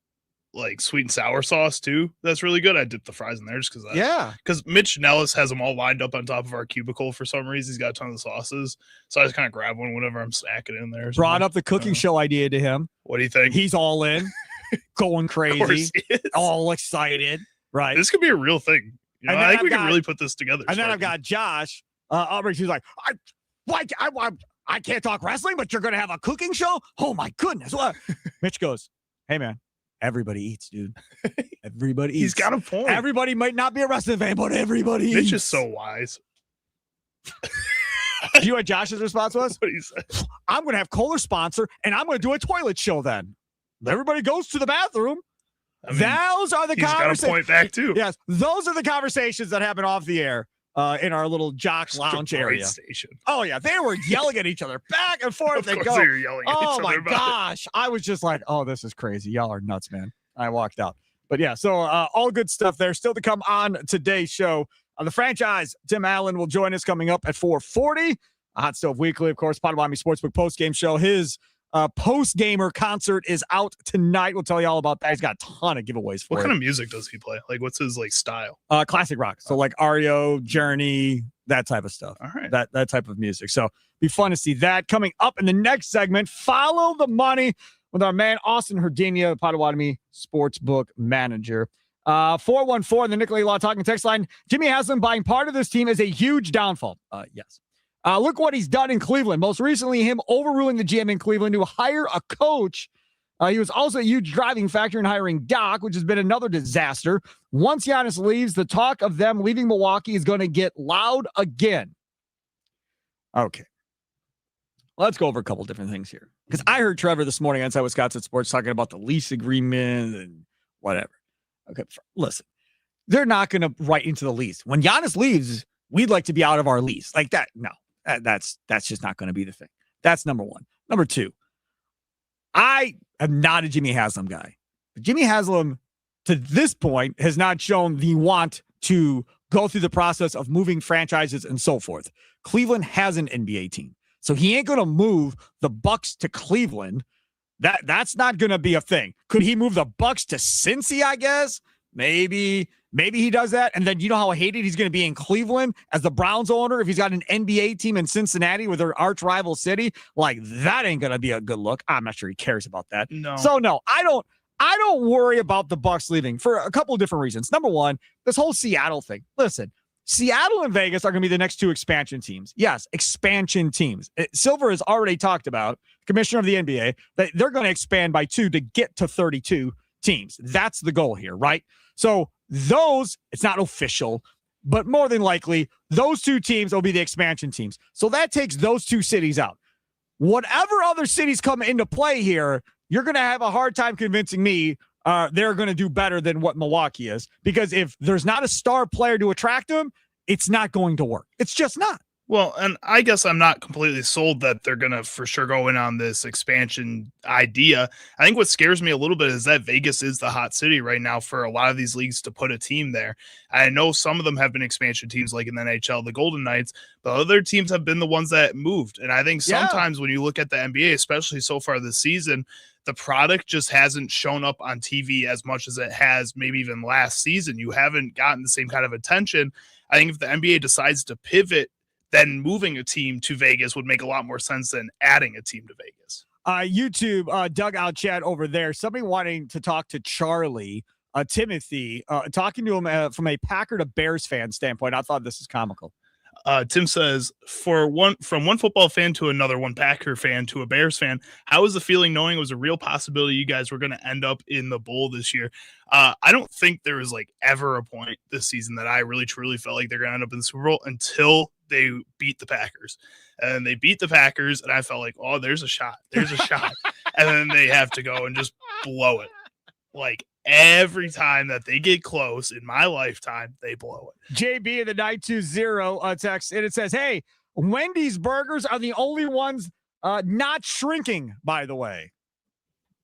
sweet and sour sauce too. That's really good. I dipped the fries in there just because. Yeah. Because Mitch Nellis has them all lined up on top of our cubicle for some reason. He's got a ton of sauces, so I just kind of grab one whenever I'm snacking in there. Brought up the cooking show idea to him. What do you think? He's all in, going crazy, all excited. Right. This could be a real thing. You know, I think we can really put this together. And then I've got Josh Albrecht, who's like, I can't talk wrestling, but you're going to have a cooking show? Oh, my goodness. What? Mitch goes, hey, man, everybody eats, dude. Everybody eats. He's got a point. Everybody might not be a wrestling fan, but everybody eats. Mitch is so wise. Do you know what Josh's response was? What he said? I'm going to have Kohler sponsor, and I'm going to do a toilet show then. Everybody goes to the bathroom. I mean, those are the conversations. He's got a point back, too. Yes, those are the conversations that happen off the air. In our little jock lounge area. Station. Oh, yeah. They were yelling at each other back and forth. Of course they were yelling at each other. Oh, my gosh. I was just like, oh, this is crazy. Y'all are nuts, man. I walked out. But, yeah, so all good stuff there. Still to come on today's show. The franchise, Tim Allen, will join us coming up at 4:40. Hot Stove Weekly, of course, Potawatomi Sportsbook post-game show. His post-gamer concert is out tonight. We'll tell you all about that. He's got a ton of giveaways for What kind of music does he play? What's his style? Classic rock. So REO, Journey, that type of stuff. All right. That type of music. So be fun to see that. Coming up in the next segment, Follow the Money with our man Austin Herdenia, Potawatomi Sportsbook manager. 414, the Nicolay Law Talking text line. Jimmy Haslam buying part of this team is a huge downfall. Yes. Look what he's done in Cleveland. Most recently, him overruling the GM in Cleveland to hire a coach. He was also a huge driving factor in hiring Doc, which has been another disaster. Once Giannis leaves, the talk of them leaving Milwaukee is going to get loud again. Okay. Let's go over a couple different things here. Because I heard Trevor this morning on Inside Wisconsin Sports talking about the lease agreement and whatever. Okay, listen. They're not going to write into the lease. When Giannis leaves, we'd like to be out of our lease. Like that, no. That's just not going to be the thing. That's number one. Number two, I am not a Jimmy Haslam guy. But Jimmy Haslam, to this point, has not shown the want to go through the process of moving franchises and so forth. Cleveland has an NBA team. So he ain't going to move the Bucks to Cleveland. That's not going to be a thing. Could he move the Bucks to Cincy, I guess? Maybe he does that. And then you know how hated he's going to be in Cleveland as the Browns owner if he's got an NBA team in Cincinnati with their arch rival city? That ain't going to be a good look. I'm not sure he cares about that. No. So no, I don't worry about the Bucks leaving for a couple of different reasons. Number one, this whole Seattle thing. Listen, Seattle and Vegas are going to be the next two expansion teams. Yes, expansion teams. Silver has already talked about, commissioner of the NBA, that they're going to expand by 2 to get to 32 teams. That's the goal here, right? So those, it's not official, but more than likely, those 2 teams will be the expansion teams. So that takes those 2 cities out. Whatever other cities come into play here, you're going to have a hard time convincing me they're going to do better than what Milwaukee is. Because if there's not a star player to attract them, it's not going to work. It's just not. Well, and I guess I'm not completely sold that they're going to for sure go in on this expansion idea. I think what scares me a little bit is that Vegas is the hot city right now for a lot of these leagues to put a team there. I know some of them have been expansion teams like in the NHL, the Golden Knights, but other teams have been the ones that moved. And I think sometimes when you look at the NBA, especially so far this season, the product just hasn't shown up on TV as much as it has maybe even last season. You haven't gotten the same kind of attention. I think if the NBA decides to pivot, then moving a team to Vegas would make a lot more sense than adding a team to Vegas. YouTube dugout chat over there. Somebody wanting to talk to Charlie, Timothy, talking to him from a Packer to Bears fan standpoint. I thought this is comical. Tim says, from one football fan to another, one Packer fan to a Bears fan, how was the feeling knowing it was a real possibility you guys were going to end up in the bowl this year? I don't think there was like ever a point this season that I really truly felt like they're going to end up in the Super Bowl until they beat the Packers. And they beat the Packers, and I felt like, oh, there's a shot. There's a shot. And then they have to go and just blow it. Like, every time that they get close in my lifetime, they blow it. JB in the 920 text, and it says, hey, Wendy's burgers are the only ones not shrinking, by the way.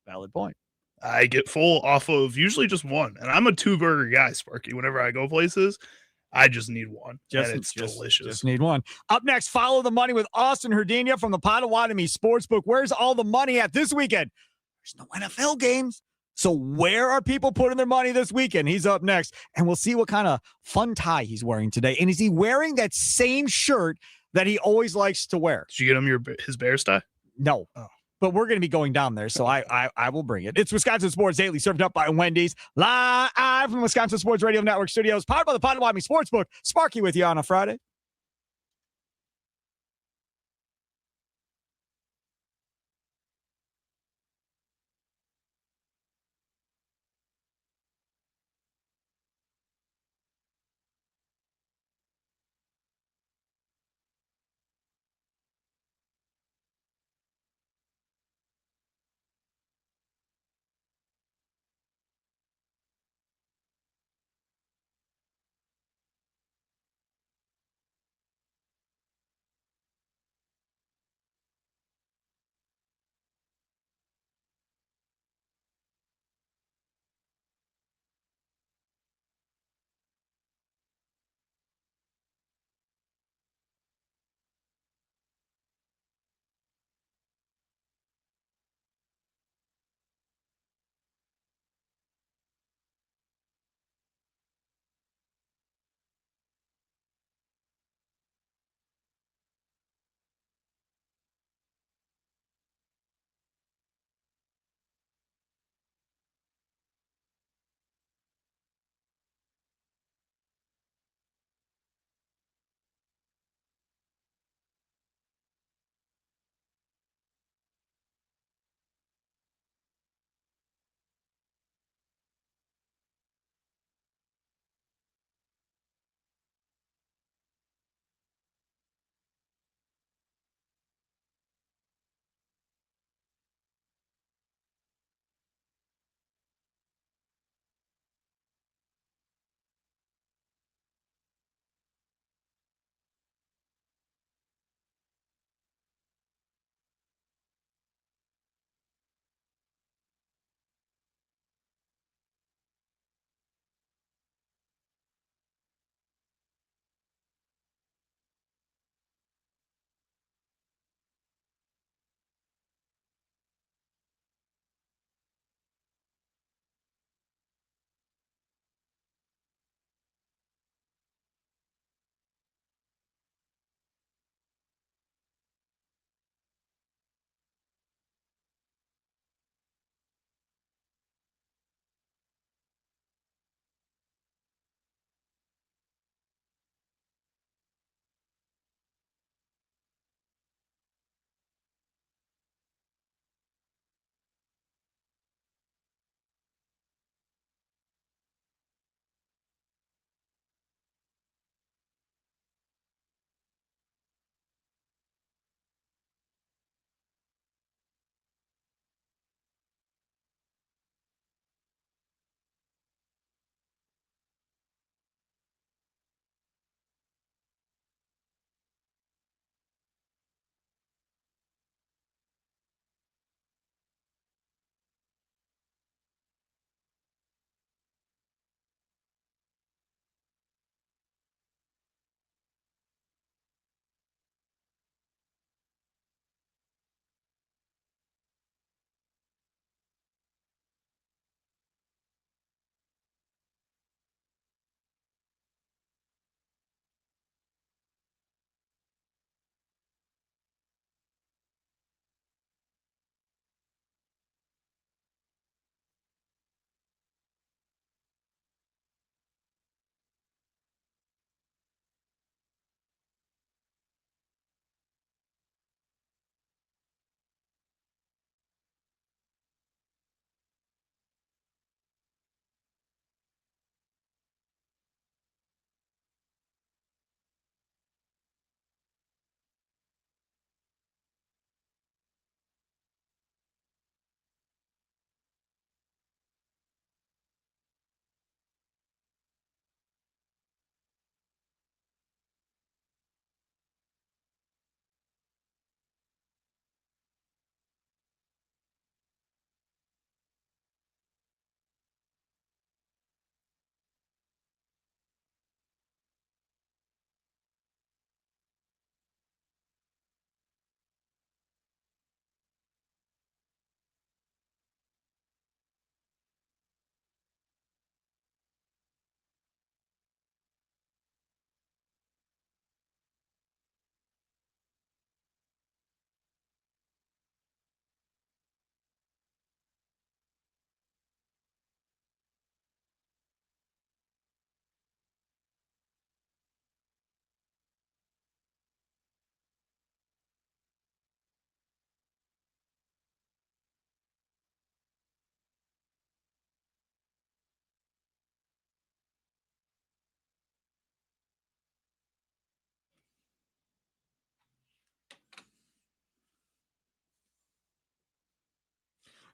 Valid point. I get full off of usually just one, and I'm a 2-burger guy, Sparky. Whenever I go places, I just need one, and it's delicious. Just need one. Up next, follow the money with Austin Herdina from the Potawatomi Sportsbook. Where's all the money at this weekend? There's no NFL games. So where are people putting their money this weekend? He's up next, and we'll see what kind of fun tie he's wearing today. And is he wearing that same shirt that he always likes to wear? Did you get him his Bears tie? No. Oh. But we're going to be going down there, so I will bring it. It's Wisconsin Sports Daily, served up by Wendy's, live from Wisconsin Sports Radio Network studios, powered by the Potawatomi Sportsbook. Sparky with you on a Friday.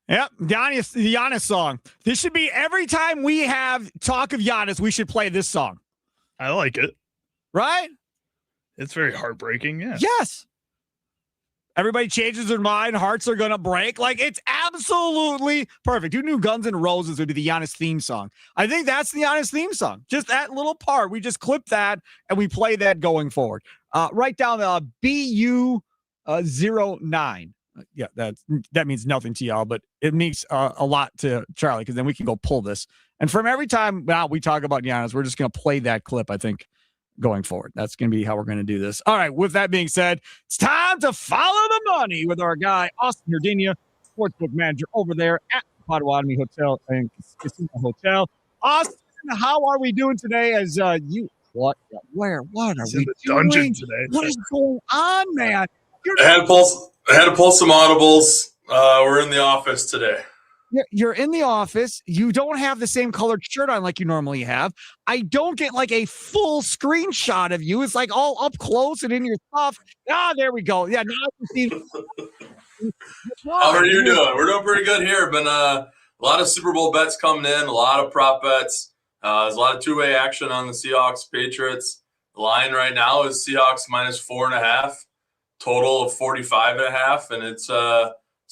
Yep, the Giannis song. This should be every time we have talk of Giannis, we should play this song. I like it. Right? It's very heartbreaking. Yeah. Yes. Everybody changes their mind. Hearts are going to break. Like, it's absolutely perfect. Who knew Guns N' Roses would be the Giannis theme song? I think that's the Giannis theme song. Just that little part. We just clip that and we play that going forward. Write down BU09. Yeah, that means nothing to y'all, but it means a lot to Charlie, because then we can go pull this. And from every time now we talk about Giannis, we're just going to play that clip, I think, going forward. That's going to be how we're going to do this. All right, with that being said, it's time to follow the money with our guy, Austin Herdenia, sportsbook manager over there at the Potawatomi Hotel and Casino Hotel. Austin, how are we doing today as what are we doing? Dungeon today. What is going on, man? I had to pull some audibles. We're in the office today. You're in the office. You don't have the same colored shirt on like you normally have. I don't get like a full screenshot of you. It's like all up close and in your stuff. There we go. Yeah, now I see. How are you doing? We're doing pretty good here. Been a lot of Super Bowl bets coming in, a lot of prop bets. There's a lot of two-way action on the Seahawks Patriots. The line right now is Seahawks -4.5, total of 45.5, and it's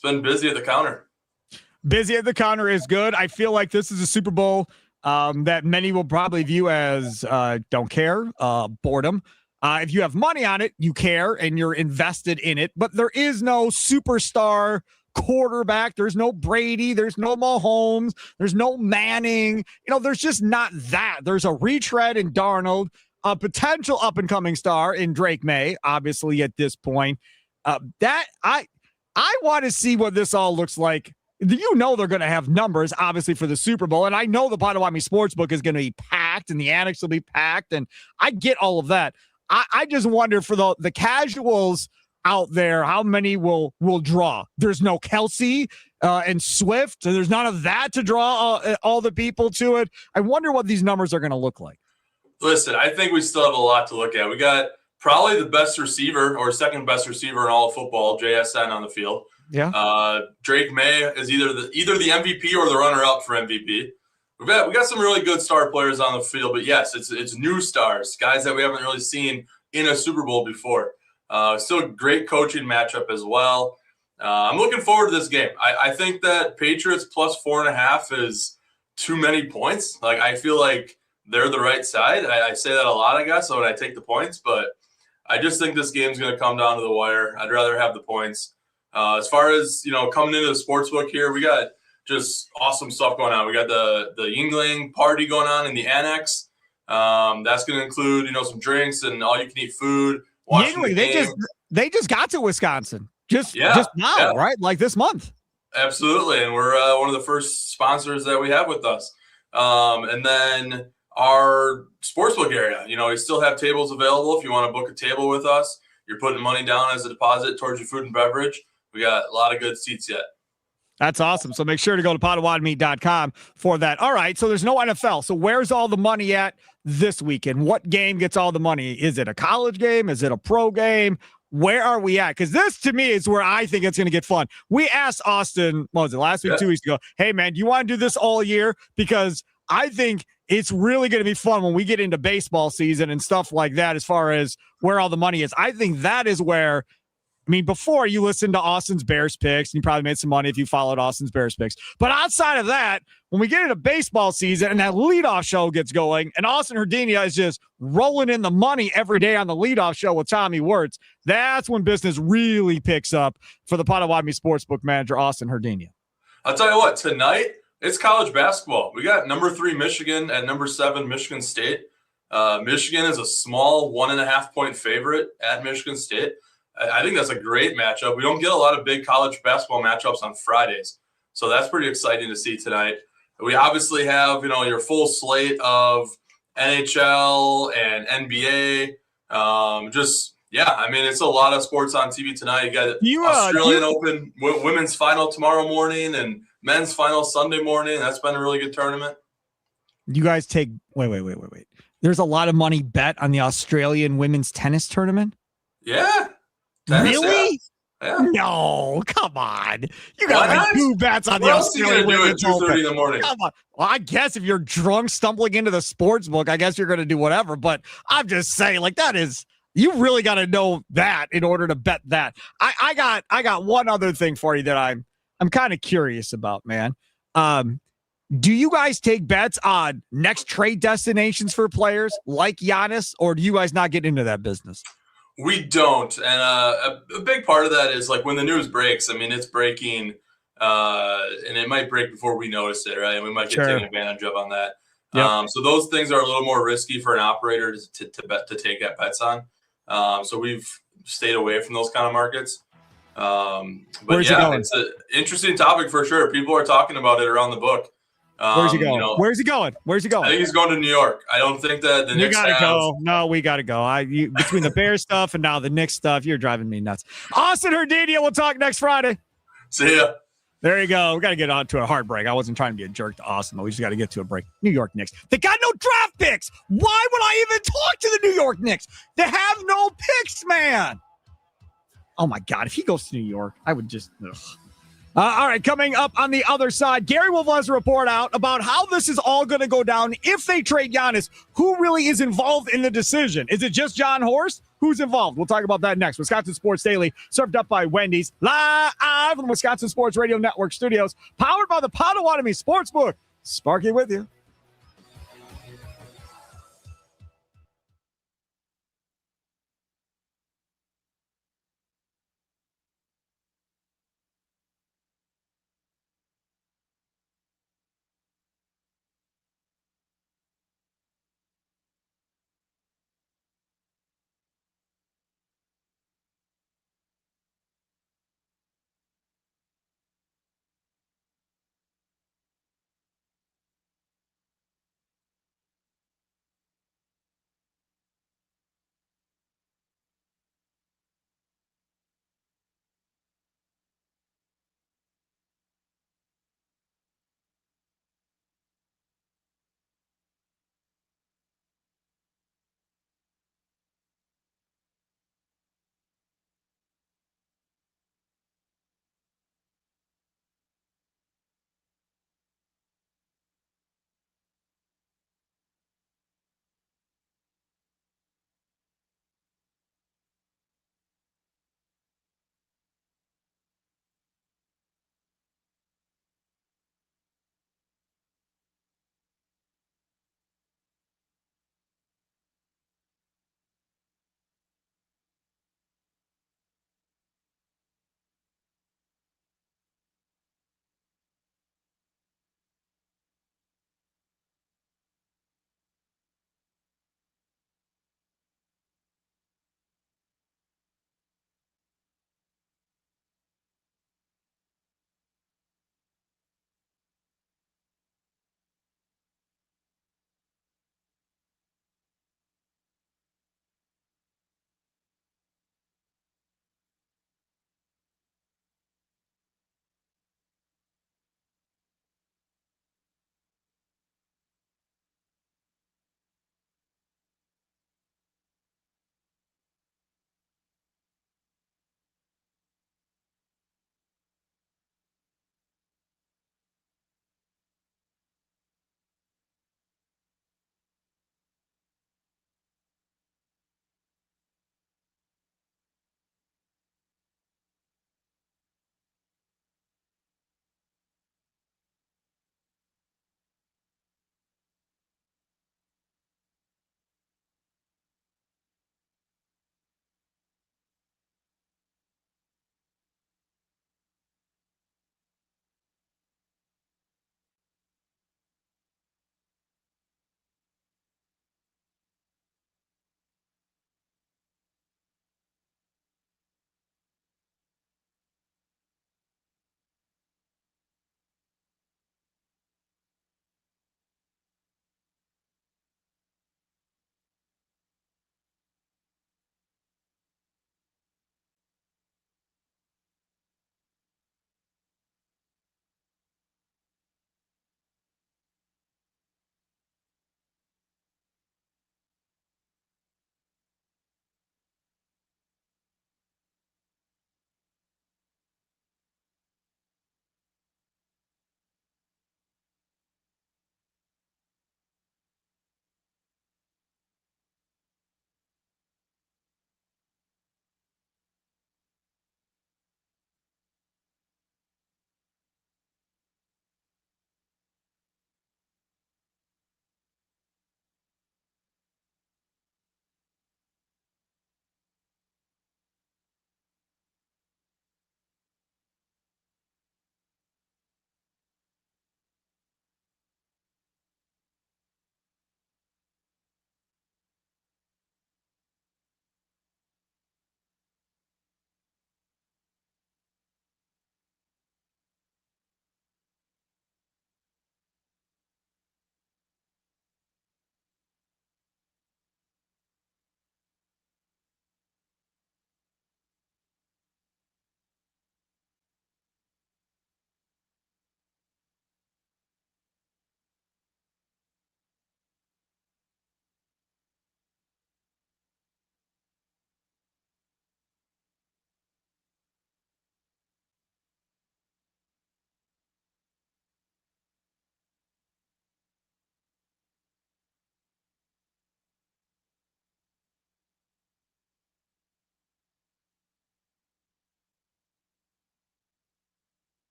been busy at the counter. Busy at the counter is good. I feel like this is a Super Bowl that many will probably view as don't care, boredom. If you have money on it, you care and you're invested in it. But there is no superstar quarterback. There's no Brady. There's no Mahomes. There's no Manning. There's just not that. There's a retread in Darnold, a potential up-and-coming star in Drake May, obviously at this point. That I want to see what this all looks like. They're going to have numbers, obviously, for the Super Bowl. And I know the Potawatomi Sportsbook is going to be packed and the annex will be packed. And I get all of that. I just wonder for the casuals out there, how many will draw. There's no Kelsey and Swift. So there's none of that to draw all the people to it. I wonder what these numbers are going to look like. Listen, I think we still have a lot to look at. We got probably the best receiver or second best receiver in all of football, JSN, on the field. Yeah. Drake May is either the MVP or the runner-up for MVP. We got some really good star players on the field, but yes, it's new stars, guys that we haven't really seen in a Super Bowl before. Still a great coaching matchup as well. I'm looking forward to this game. I think that Patriots +4.5 is too many points. Like, I feel like they're the right side. I say that a lot, I guess, when I take the points, but I just think this game's going to come down to the wire. I'd rather have the points. As far as, coming into the sportsbook here, we got just awesome stuff going on. We got the Yingling party going on in the annex. That's going to include, some drinks and all-you-can-eat food. Yingling, they just got to Wisconsin just now, right? Like this month. Absolutely, and we're one of the first sponsors that we have with us. And then our sportsbook area, we still have tables available if you want to book a table with us. You're putting money down as a deposit towards your food and beverage. We got a lot of good seats yet. That's awesome. So make sure to go to Potawatomi.com for that. All right. So there's no NFL. So where's all the money at this weekend? What game gets all the money? Is it a college game? Is it a pro game? Where are we at? Because this, to me, is where I think it's going to get fun. We asked Austin, what was it, last week, 2 weeks ago, hey, man, do you want to do this all year? Because I think it's really going to be fun when we get into baseball season and stuff like that as far as where all the money is. I think that is where, before you listened to Austin's Bears picks, and you probably made some money if you followed Austin's Bears picks. But outside of that, when we get into baseball season and that leadoff show gets going, and Austin Herdenia is just rolling in the money every day on the leadoff show with Tommy Wirtz, that's when business really picks up for the Potawatomi Sportsbook manager, Austin Herdenia. I'll tell you what, tonight, it's college basketball. We got number 3 Michigan and number 7 Michigan State. Michigan is a small 1.5-point favorite at Michigan State. I think that's a great matchup. We don't get a lot of big college basketball matchups on Fridays, so that's pretty exciting to see tonight. We obviously have, your full slate of NHL and NBA. It's a lot of sports on TV tonight. You got Australian Open women's final tomorrow morning and men's final Sunday morning. That's been a really good tournament. You guys take wait. There's a lot of money bet on the Australian women's tennis tournament. Yeah. Tennis, really? Yeah. No, come on. You got like 2 bets on what the else are you Australian gonna do at Women's Open. 2:30 in the morning? Come on. Well, I guess if you're drunk stumbling into the sports book, I guess you're going to do whatever. But I'm just saying, like, that is, you really got to know that in order to bet that. I got one other thing for you that I'm kind of curious about, man. Do you guys take bets on next trade destinations for players like Giannis, or do you guys not get into that business? We don't, and a big part of that is like when the news breaks. I mean, it's breaking, and it might break before we notice it, right? And we might get taken advantage of on that. Yep. So those things are a little more risky for an operator to take bets on. So we've stayed away from those kind of markets. But Where's it's an interesting topic for sure. People are talking about it around the book. Where's he going? Where's he going? I think he's going to New York. I don't think that the Knicks gotta go. No, we gotta go. Between the Bears stuff and now the Knicks stuff, you're driving me nuts. Austin Herdania, we'll talk next Friday. See ya. There you go. We got to get on to a hard break. I wasn't trying to be a jerk to Austin, but we just got to get to a break. New York Knicks. They got no draft picks. Why would I even talk to the New York Knicks? They have no picks, man. Oh, my God. If he goes to New York, I would just... all right, coming up on the other side, Gary Wolf has a report out about how this is all going to go down if they trade Giannis. Who really is involved in the decision? Is it just John Horst? Who's involved? We'll talk about that next. Wisconsin Sports Daily, served up by Wendy's, live from the Wisconsin Sports Radio Network studios, powered by the Potawatomi Sportsbook. Sparky with you.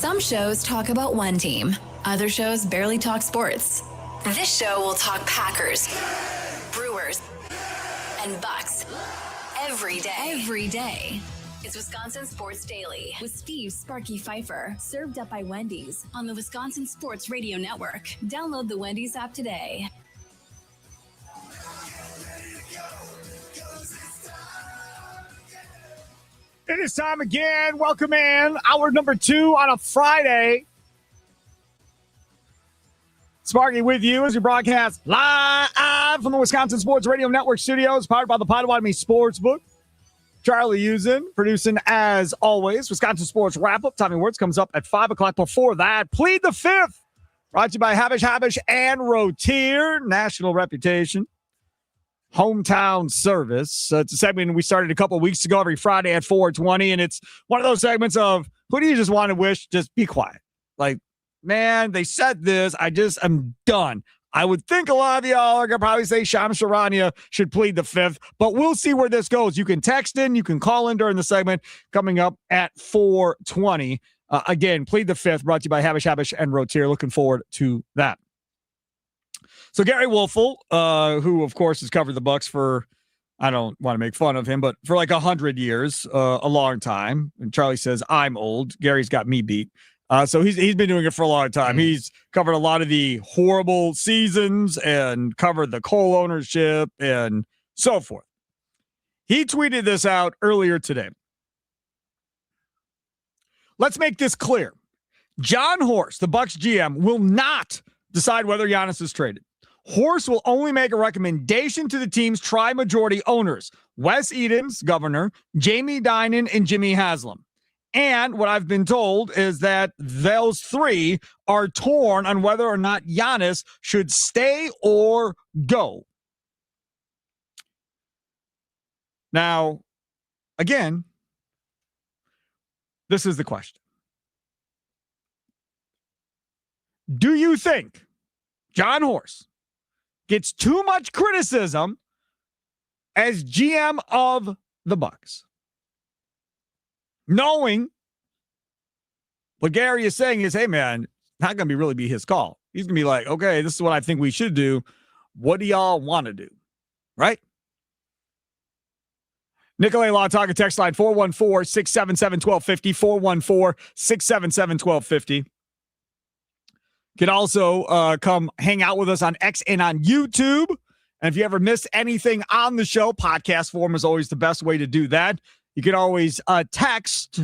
Some shows talk about one team. Other shows barely talk sports. This show will talk Packers, Brewers, and Bucks every day. Every day. It's Wisconsin Sports Daily with Steve Sparky Pfeiffer, served up by Wendy's on the Wisconsin Sports Radio Network. Download the Wendy's app today. It is time again. Welcome in. Hour number 2 on a Friday. Sparky with you as you broadcast live from the Wisconsin Sports Radio Network studios, powered by the Potawatomi Sportsbook. Charlie Usen producing as always. Wisconsin Sports Wrap-Up. Tommy Wirtz comes up at 5 o'clock. Before that, Plead the Fifth. Brought to you by Habish and Rotier. National reputation. Hometown service. It's a segment we started a couple weeks ago every Friday at 4:20, and it's one of those segments of who do you just want to wish? Just be quiet. Like, man, they said this. I'm done. I would think a lot of y'all are going to probably say Shams Charania should plead the fifth, but we'll see where this goes. You can text in. You can call in during the segment coming up at 4:20. Again, plead the fifth, brought to you by Habish and Rotier. Looking forward to that. So Gary Woelfel, who, of course, has covered the Bucks for, I don't want to make fun of him, but for like 100 years, a long time. And Charlie says, I'm old. Gary's got me beat. So he's been doing it for a long time. He's covered a lot of the horrible seasons and covered the Cole ownership and so forth. He tweeted this out earlier today. Let's make this clear. John Horst, the Bucks GM, will not decide whether Giannis is traded. Horst will only make a recommendation to the team's tri-majority owners, Wes Edens, governor, Jamie Dinan, and Jimmy Haslam. And what I've been told is that those three are torn on whether or not Giannis should stay or go. Now, again, this is the question. Do you think John Horst gets too much criticism as GM of the Bucks? Knowing what Gary is saying is, hey, man, not going to really be his call. He's going to be like, okay, this is what I think we should do. What do y'all want to do? Right? Nicolay Law Talk text line 414-677-1250, 414-677-1250. Can also come hang out with us on X and on YouTube. And if you ever missed anything on the show, podcast form is always the best way to do that. You can always text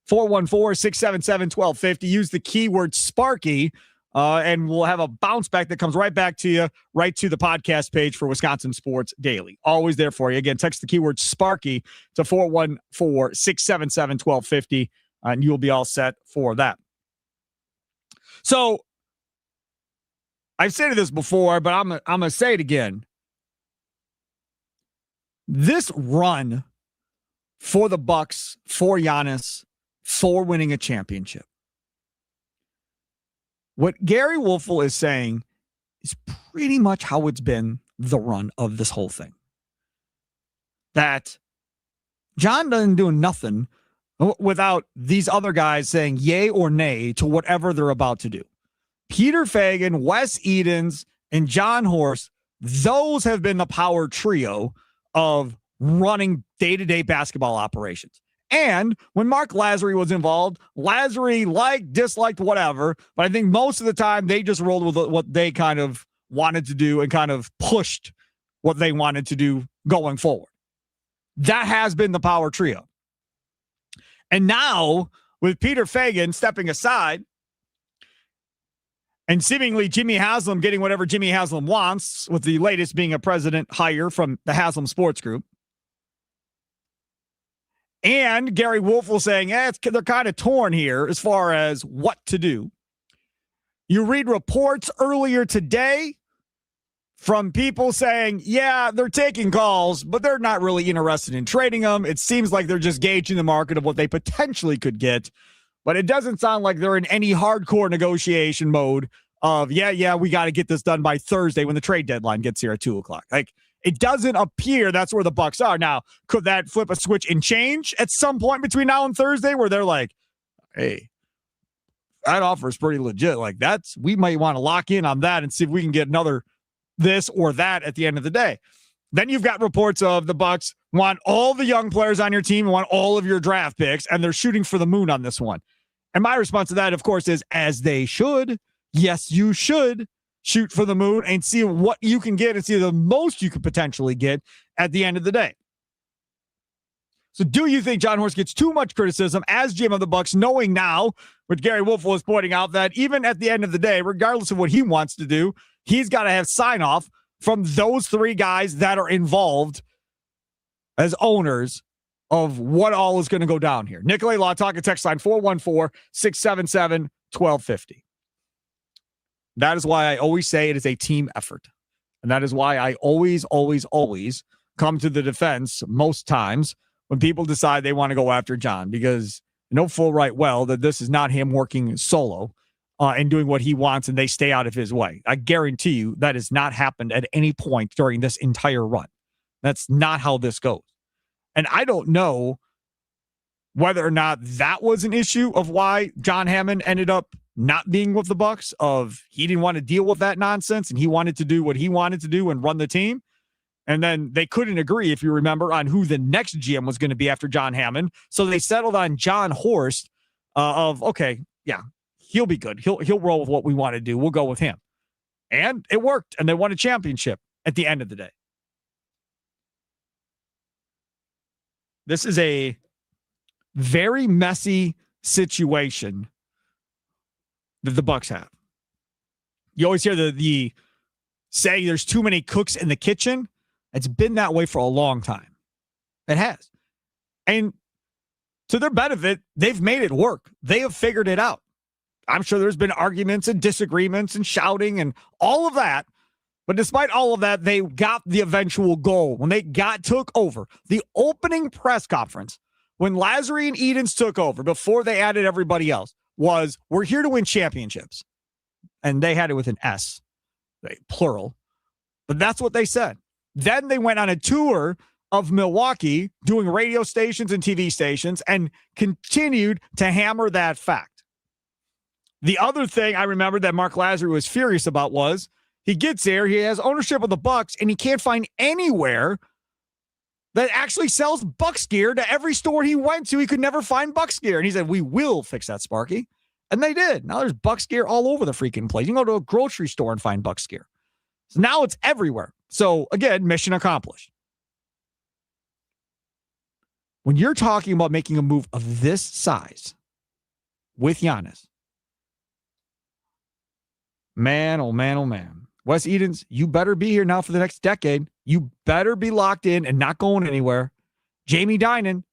414-677-1250. Use the keyword Sparky, and we'll have a bounce back that comes right back to you, right to the podcast page for Wisconsin Sports Daily. Always there for you. Again, text the keyword Sparky to 414-677-1250, and you'll be all set for that. So I've said this before, but I'm going to say it again. This run for the Bucks, for Giannis, for winning a championship. What Gary Woelfel is saying is pretty much how it's been the run of this whole thing. That John doesn't do nothing without these other guys saying yay or nay to whatever they're about to do. Peter Feigin, Wes Edens, and John Horst, those have been the power trio of running day-to-day basketball operations. And when Mark Lasry was involved, Lasry liked, disliked, whatever, but I think most of the time they just rolled with what they kind of wanted to do and kind of pushed what they wanted to do going forward. That has been the power trio. And now, with Peter Feigin stepping aside, and seemingly Jimmy Haslam getting whatever Jimmy Haslam wants, with the latest being a president hire from the Haslam Sports Group, and Gary Woelfel saying, they're kind of torn here as far as what to do. You read reports earlier today from people saying, yeah, they're taking calls, but they're not really interested in trading them. It seems like they're just gauging the market of what they potentially could get. But it doesn't sound like they're in any hardcore negotiation mode of, we got to get this done by Thursday when the trade deadline gets here at 2:00. Like, it doesn't appear that's where the Bucks are. Now, could that flip a switch and change at some point between now and Thursday where they're like, hey, that offer is pretty legit. Like we might want to lock in on that and see if we can get another this or that at the end of the day. Then you've got reports of the Bucks want all the young players on your team, want all of your draft picks, and they're shooting for the moon on this one. And my response to that, of course, is as they should. Yes, you should shoot for the moon and see what you can get and see the most you could potentially get at the end of the day. So do you think Jon Horst gets too much criticism as GM of the Bucks, knowing now, which Gary Wolf was pointing out, that even at the end of the day, regardless of what he wants to do, he's got to have sign-off from those three guys that are involved as owners of what all is going to go down here. Nikolai Law, talking text line 414-677-1250. That is why I always say it is a team effort. And that is why I always come to the defense most times when people decide they want to go after John, because you know full right well that this is not him working solo and doing what he wants and they stay out of his way. I guarantee you that has not happened at any point during this entire run. That's not how this goes. And I don't know whether or not that was an issue of why John Hammond ended up not being with the Bucks, of he didn't want to deal with that nonsense and he wanted to do what he wanted to do and run the team. And then they couldn't agree, if you remember, on who the next GM was going to be after John Hammond. So they settled on Jon Horst okay, yeah, he'll be good. He'll roll with what we want to do. We'll go with him. And it worked. And they won a championship at the end of the day. This is a very messy situation that the Bucks have. You always hear the saying there's too many cooks in the kitchen. It's been that way for a long time. It has. And to their benefit, they've made it work. They have figured it out. I'm sure there's been arguments and disagreements and shouting and all of that. But despite all of that, they got the eventual goal. When they took over, the opening press conference, when Lazary and Edens took over, before they added everybody else, was, we're here to win championships. And they had it with an S, plural. But that's what they said. Then they went on a tour of Milwaukee, doing radio stations and TV stations, and continued to hammer that fact. The other thing I remember that Mark Lazary was furious about was, he gets there, he has ownership of the Bucks, and he can't find anywhere that actually sells Bucks gear. To every store he went to, he could never find Bucks gear. And he said, we will fix that, Sparky. And they did. Now there's Bucks gear all over the freaking place. You can go to a grocery store and find Bucks gear. So now it's everywhere. So again, mission accomplished. When you're talking about making a move of this size with Giannis, man, oh man, oh man. Wes Edens, you better be here now for the next decade. You better be locked in and not going anywhere. Jamie Dinan,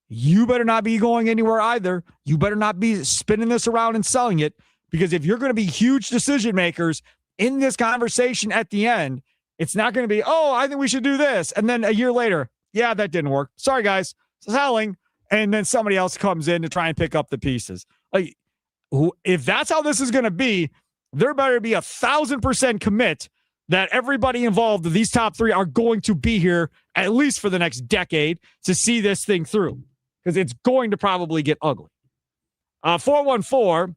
you better not be going anywhere either. You better not be spinning this around and selling it, because if you're going to be huge decision makers in this conversation at the end, it's not going to be, oh, I think we should do this. And then a year later, yeah, that didn't work. Sorry, guys, selling. And then somebody else comes in to try and pick up the pieces. Like, if that's how this is going to be, there better be 1,000% commit that everybody involved, these top three, are going to be here at least for the next decade to see this thing through, because it's going to probably get ugly. 414,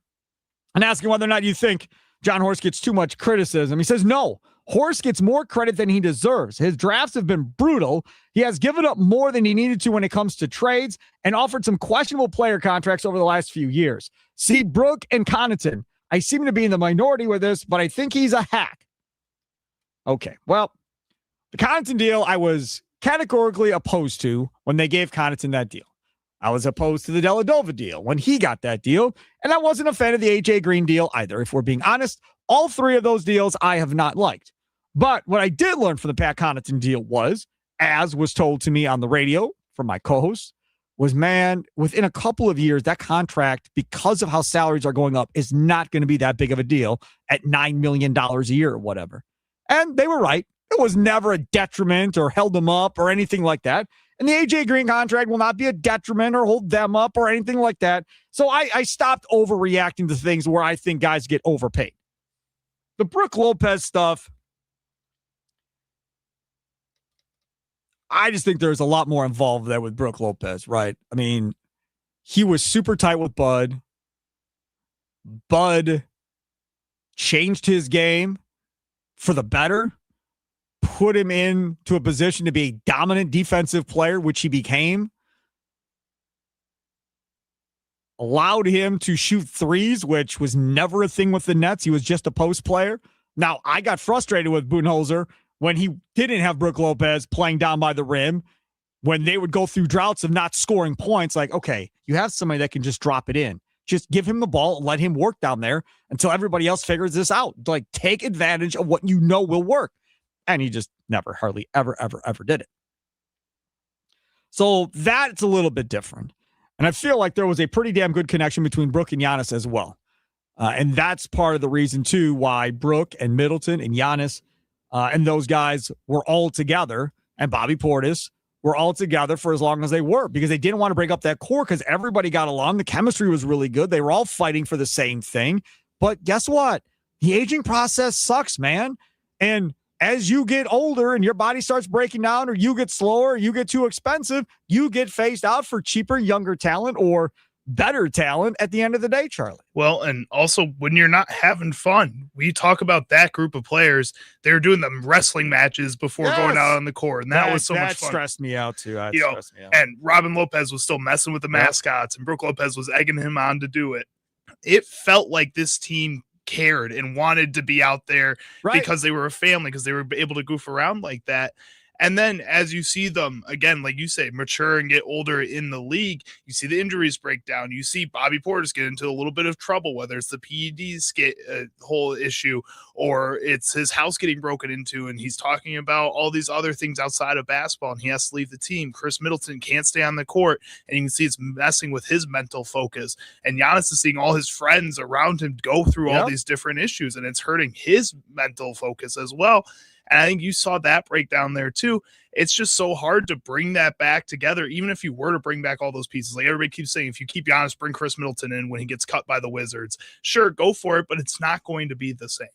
and asking whether or not you think Jon Horst gets too much criticism. He says, no, Horst gets more credit than he deserves. His drafts have been brutal. He has given up more than he needed to when it comes to trades and offered some questionable player contracts over the last few years. See Brooke and Connaughton. I seem to be in the minority with this, but I think he's a hack. Okay, well, the Connaughton deal I was categorically opposed to when they gave Connaughton that deal. I was opposed to the Dellavedova deal when he got that deal, and I wasn't a fan of the A.J. Green deal either. If we're being honest, all three of those deals I have not liked. But what I did learn from the Pat Connaughton deal was, as was told to me on the radio from my co-host, was, man, within a couple of years, that contract, because of how salaries are going up, is not going to be that big of a deal at $9 million a year or whatever. And they were right. It was never a detriment or held them up or anything like that. And the A.J. Green contract will not be a detriment or hold them up or anything like that. So I stopped overreacting to things where I think guys get overpaid. The Brook Lopez stuff, I just think there's a lot more involved there with Brook Lopez, right? I mean, he was super tight with Bud. Bud changed his game for the better, put him into a position to be a dominant defensive player, which he became, allowed him to shoot threes, which was never a thing with the Nets. He was just a post player. Now, I got frustrated with Budenholzer when he didn't have Brook Lopez playing down by the rim, when they would go through droughts of not scoring points. Like, okay, you have somebody that can just drop it in. Just give him the ball and let him work down there until everybody else figures this out. Like, take advantage of what you know will work. And he just never, hardly ever did it. So that's a little bit different. And I feel like there was a pretty damn good connection between Brook and Giannis as well. And that's part of the reason, too, why Brook and Middleton and Giannis and those guys were all together, and Bobby Portis were all together for as long as they were, because they didn't want to break up that core because everybody got along. The chemistry was really good. They were all fighting for the same thing. But guess what? The aging process sucks, man. And as you get older and your body starts breaking down, or you get slower, you get too expensive, you get phased out for cheaper, younger talent or better talent at the end of the day, Charlie. Well, and also when you're not having fun, we talk about that group of players. They were doing them wrestling matches before going out on the court, and that was so much fun. That stressed me out too. And Robin Lopez was still messing with the mascots, and Brook Lopez was egging him on to do it. It felt like this team cared and wanted to be out there because they were a family, because they were able to goof around like that. And then as you see them, again, like you say, mature and get older in the league, you see the injuries break down. You see Bobby Portis get into a little bit of trouble, whether it's the PEDs whole issue or it's his house getting broken into, and he's talking about all these other things outside of basketball, and he has to leave the team. Chris Middleton can't stay on the court, and you can see it's messing with his mental focus. And Giannis is seeing all his friends around him go through all these different issues, and it's hurting his mental focus as well. And I think you saw that breakdown there too. It's just so hard to bring that back together, even if you were to bring back all those pieces. Like everybody keeps saying, if you keep Giannis, bring Chris Middleton in when he gets cut by the Wizards. Sure, go for it, but it's not going to be the same.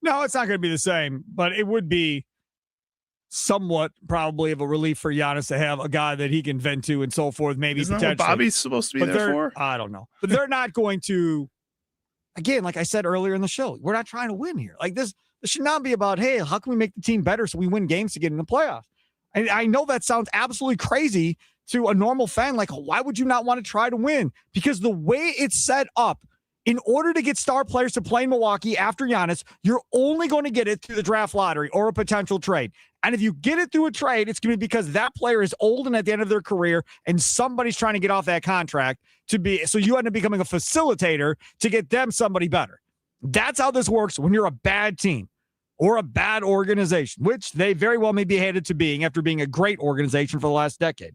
No, it's not going to be the same, but it would be somewhat probably of a relief for Giannis to have a guy that he can vent to and so forth. Maybe Isn't that what Bobby's supposed to be there for? I don't know. But they're not going to, again, like I said earlier in the show, we're not trying to win here. Like this should not be about, hey, how can we make the team better so we win games to get in the playoffs? And I know that sounds absolutely crazy to a normal fan. Like, why would you not want to try to win? Because the way it's set up, in order to get star players to play in Milwaukee after Giannis, you're only going to get it through the draft lottery or a potential trade. And if you get it through a trade, it's going to be because that player is old and at the end of their career, and somebody's trying to get off that contract so you end up becoming a facilitator to get them somebody better. That's how this works when you're a bad team or a bad organization, which they very well may be headed to being after being a great organization for the last decade.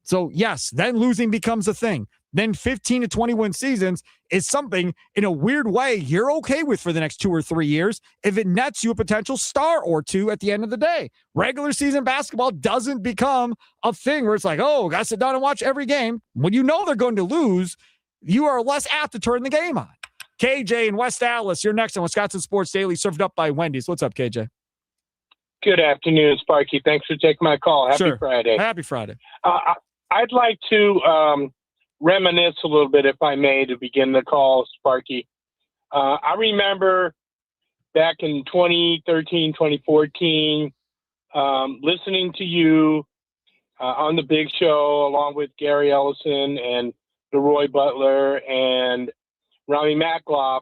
So yes, then losing becomes a thing. Then 15 to 21 seasons is something in a weird way you're okay with for the next 2 or 3 years if it nets you a potential star or two at the end of the day. Regular season basketball doesn't become a thing where it's like, oh, gotta sit down and watch every game. When you know they're going to lose, you are less apt to turn the game on. KJ in West Allis, you're next on Wisconsin Sports Daily, served up by Wendy's. What's up, KJ? Good afternoon, Sparky. Thanks for taking my call. Happy Friday. Happy Friday. I'd like to reminisce a little bit, if I may, to begin the call, Sparky. I remember back in 2013, 2014, listening to you on the Big Show, along with Gary Ellison and Leroy Butler and Rami Makloff,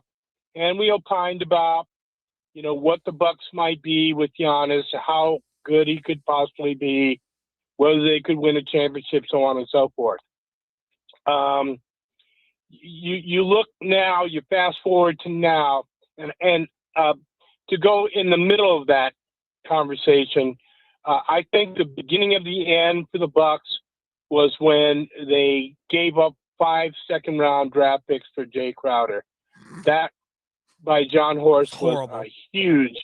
and we opined about, what the Bucks might be with Giannis, how good he could possibly be, whether they could win a championship, so on and so forth. You look now, you fast forward to now, and to go in the middle of that conversation, I think the beginning of the end for the Bucks was when they gave up 5 second-round draft picks for Jay Crowder. That, by John Horst, was a huge,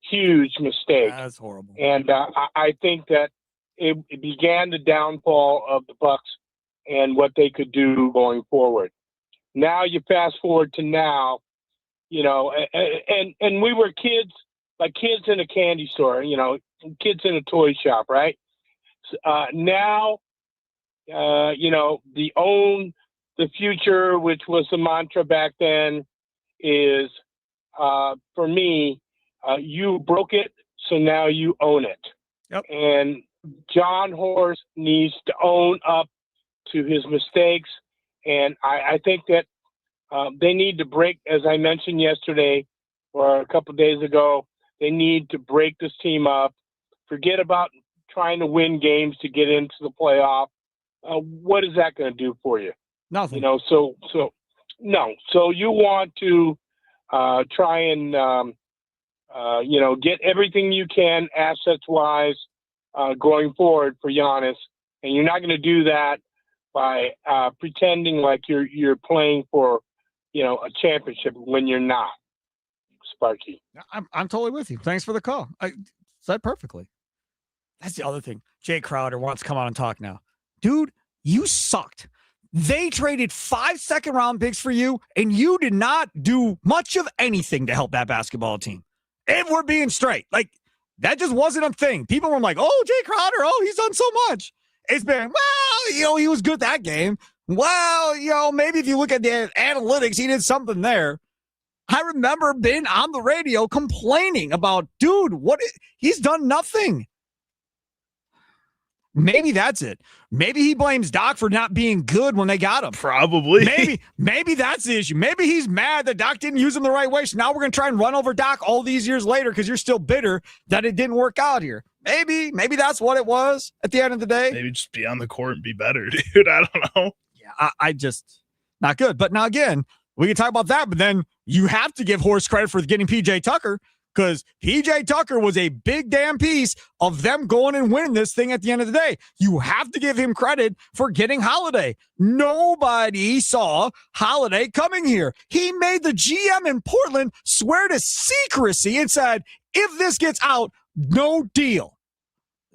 huge mistake. That's horrible. And I think that it began the downfall of the Bucks and what they could do going forward. Now you fast forward to now, and we were kids, like kids in a candy store, kids in a toy shop, right? Now, the own the future, which was the mantra back then, is, for me, you broke it, so now you own it. Yep. And John Horst needs to own up to his mistakes. And I think that they need to break, as I mentioned yesterday or a couple of days ago, they need to break this team up. Forget about trying to win games to get into the playoff. What is that going to do for you? Nothing. You know, so no. So you want to try and get everything you can assets wise going forward for Giannis, and you're not going to do that by pretending like you're playing for a championship when you're not. Sparky, I'm totally with you. Thanks for the call. I said perfectly. That's the other thing. Jay Crowder wants to come on and talk now. Dude, you sucked. They traded 5 second-round picks for you, and you did not do much of anything to help that basketball team. If we're being straight, like, that just wasn't a thing. People were like, oh, Jay Crowder, he's done so much. It's been, well, he was good that game. Well, maybe if you look at the analytics, he did something there. I remember being on the radio complaining about, dude, he's done nothing. Maybe that's it. Maybe he blames Doc for not being good when they got him. Probably. Maybe that's the issue. Maybe he's mad that Doc didn't use him the right way. So now we're going to try and run over Doc all these years later because you're still bitter that it didn't work out here. Maybe that's what it was at the end of the day. Maybe just be on the court and be better, dude. I don't know. Yeah, I just not good. But now again, we can talk about that, but then you have to give Horst credit for getting PJ Tucker, because PJ Tucker was a big damn piece of them going and winning this thing at the end of the day. You have to give him credit for getting Holiday. Nobody saw Holiday coming here. He made the GM in Portland swear to secrecy and said, if this gets out, no deal.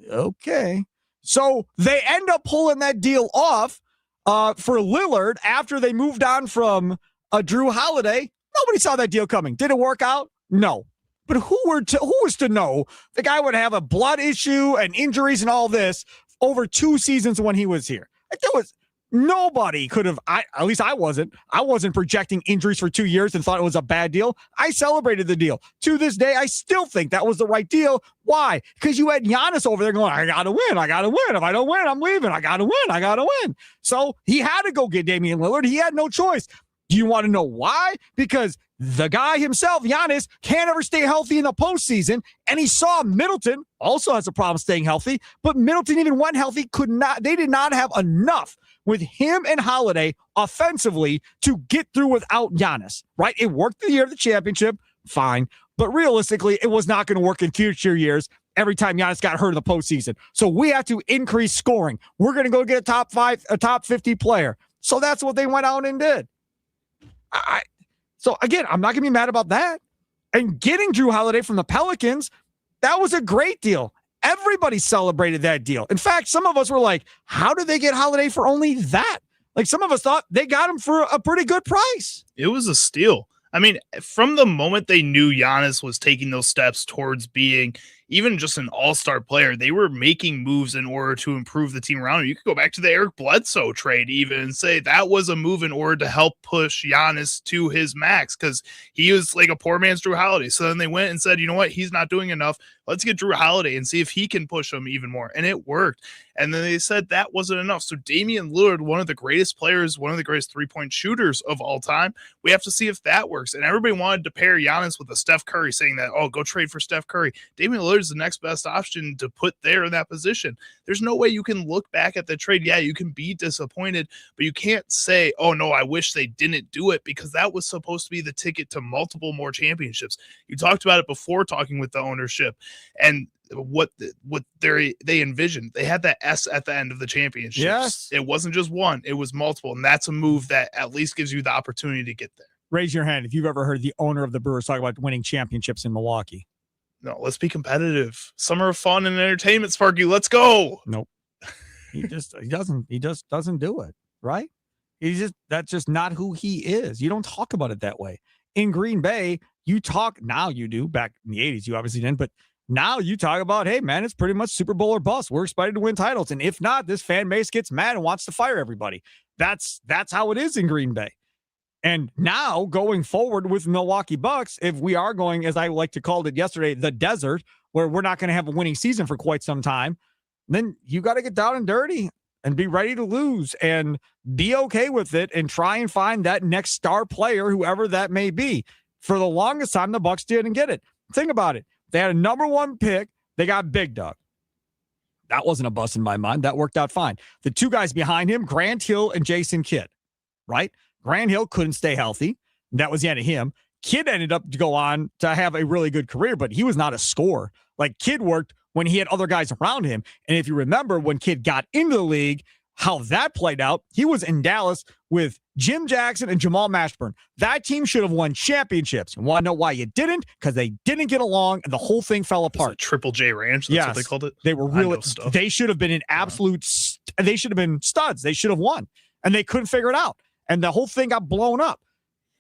Okay. So they end up pulling that deal off for Lillard after they moved on from Drew Holiday. Nobody saw that deal coming. Did it work out? No. But who was to know the guy would have a blood issue and injuries and all this over 2 seasons when he was here? There was nobody could have. At least I wasn't. I wasn't projecting injuries for 2 years and thought it was a bad deal. I celebrated the deal. To this day, I still think that was the right deal. Why? Because you had Giannis over there going, I gotta win. I gotta win. If I don't win, I'm leaving. I gotta win. I gotta win. So he had to go get Damian Lillard. He had no choice. Do you want to know why? Because the guy himself, Giannis, can't ever stay healthy in the postseason. And he saw Middleton also has a problem staying healthy, but Middleton, even when healthy, they did not have enough with him and Holiday offensively to get through without Giannis, right? It worked the year of the championship, fine. But realistically, it was not going to work in future years every time Giannis got hurt in the postseason. So we have to increase scoring. We're going to go get a top 50 player. So that's what they went out and did. So again, I'm not going to be mad about that. And getting Drew Holiday from the Pelicans, that was a great deal. Everybody celebrated that deal. In fact, some of us were like, how did they get Holiday for only that? Like, some of us thought they got him for a pretty good price. It was a steal. I mean, from the moment they knew Giannis was taking those steps towards being even just an all-star player, they were making moves in order to improve the team around him. You could go back to the Eric Bledsoe trade even and say that was a move in order to help push Giannis to his max, because he was like a poor man's Drew Holiday. So then they went and said, you know what, he's not doing enough. Let's get Drew Holiday and see if he can push him even more. And it worked. And then they said that wasn't enough. So Damian Lillard, one of the greatest players, one of the greatest three-point shooters of all time, we have to see if that works. And everybody wanted to pair Giannis with a Steph Curry, saying that, oh, go trade for Steph Curry. Damian Lillard is the next best option to put there in that position. There's no way you can look back at the trade. Yeah, you can be disappointed, but you can't say, oh, no, I wish they didn't do it, because that was supposed to be the ticket to multiple more championships. You talked about it before talking with the ownership. And what they envisioned, they had that S at the end of the championship. Yes, it wasn't just one, it was multiple, and that's a move that at least gives you the opportunity to get there. Raise your hand if you've ever heard the owner of the Brewers talk about winning championships in Milwaukee. No, let's be competitive. Summer of fun and entertainment, Sparky. Let's go. Nope. He just doesn't do it, right? That's just not who he is. You don't talk about it that way. In Green Bay, you talk, now you do, back in the 80s, you obviously didn't, but now you talk about, hey, man, it's pretty much Super Bowl or bust. We're excited to win titles. And if not, this fan base gets mad and wants to fire everybody. That's how it is in Green Bay. And now going forward with Milwaukee Bucks, if we are going, as I like to call it yesterday, the desert, where we're not going to have a winning season for quite some time, then you got to get down and dirty and be ready to lose and be okay with it and try and find that next star player, whoever that may be. For the longest time, the Bucks didn't get it. Think about it. They had a number 1 pick. They got Big Dog. That wasn't a bust in my mind. That worked out fine. The 2 guys behind him, Grant Hill and Jason Kidd, right? Grant Hill couldn't stay healthy. That was the end of him. Kidd ended up to go on to have a really good career, but he was not a scorer. Like, Kidd worked when he had other guys around him. And if you remember when Kidd got into the league, how that played out, he was in Dallas with Jim Jackson and Jamal Mashburn. That team should have won championships. You want to know why you didn't? Because they didn't get along and the whole thing fell apart. Triple J Ranch, that's what they called it? They were really, they should have been an absolute, they should have been studs. They should have won. And they couldn't figure it out. And the whole thing got blown up.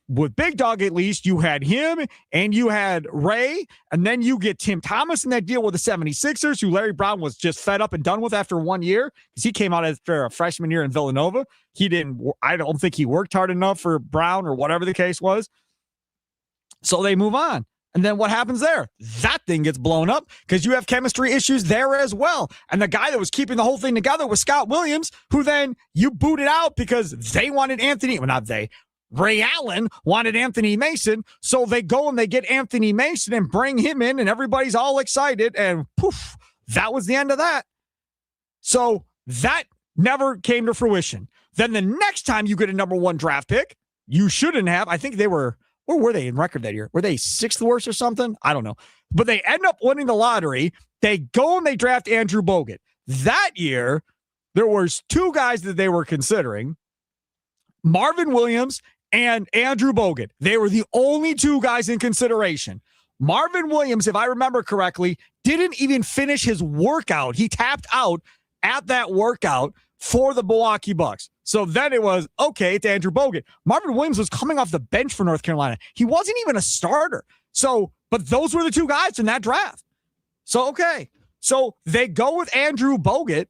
With Big Dog, at least, you had him and you had Ray, and then you get Tim Thomas in that deal with the 76ers, who Larry Brown was just fed up and done with after 1 year because he came out after a freshman year in Villanova. I don't think he worked hard enough for Brown or whatever the case was. So they move on. And then what happens there? That thing gets blown up because you have chemistry issues there as well. And the guy that was keeping the whole thing together was Scott Williams, who then you booted out because they wanted Ray Allen wanted Anthony Mason, so they go and they get Anthony Mason and bring him in, and everybody's all excited, and poof, that was the end of that. So that never came to fruition. Then the next time you get a number 1 draft pick, you shouldn't have. I think they were, where were they in record that year? Were they 6th worst or something? I don't know. But they end up winning the lottery. They go and they draft Andrew Bogut. That year, there was 2 guys that they were considering, Marvin Williams and Andrew Bogut. They were the only 2 guys in consideration. Marvin Williams, if I remember correctly, didn't even finish his workout. He tapped out at that workout for the Milwaukee Bucks. So then it was, okay, it's Andrew Bogut. Marvin Williams was coming off the bench for North Carolina. He wasn't even a starter. So, but those were the 2 guys in that draft. So, okay. So they go with Andrew Bogut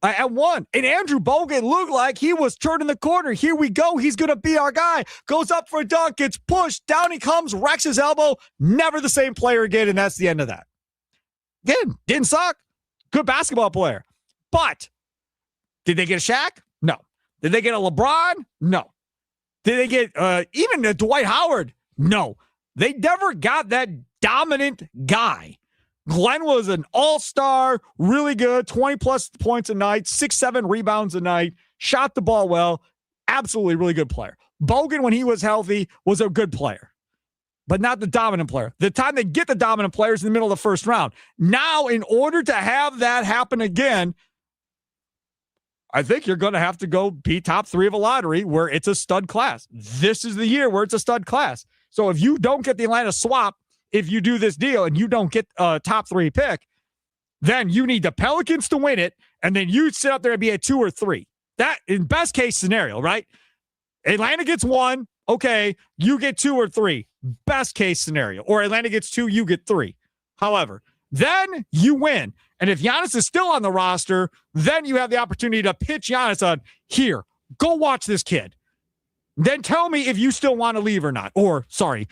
at 1. And Andrew Bogut looked like he was turning the corner. Here we go. He's going to be our guy. Goes up for a dunk. Gets pushed. Down he comes. Wrecks his elbow. Never the same player again. And that's the end of that. Again, didn't suck. Good basketball player. But did they get a Shaq? No. Did they get a LeBron? No. Did they get even a Dwight Howard? No. They never got that dominant guy. Glenn was an all-star, really good, 20-plus points a night, 6-7 rebounds a night, shot the ball well, absolutely really good player. Bogut, when he was healthy, was a good player, but not the dominant player. The time they get the dominant players in the middle of the first round. Now, in order to have that happen again, I think you're going to have to go be top 3 of a lottery where it's a stud class. This is the year where it's a stud class. So if you don't get the Atlanta swap, if you do this deal and you don't get a top 3 pick, then you need the Pelicans to win it, and then you sit up there and be a 2 or 3. That in best case scenario, right? Atlanta gets 1, okay, you get 2 or 3. Best case scenario. Or Atlanta gets 2, you get 3. However, then you win. And if Giannis is still on the roster, then you have the opportunity to pitch Giannis on, here, go watch this kid. Then tell me if you still want to leave or not. Or, sorry,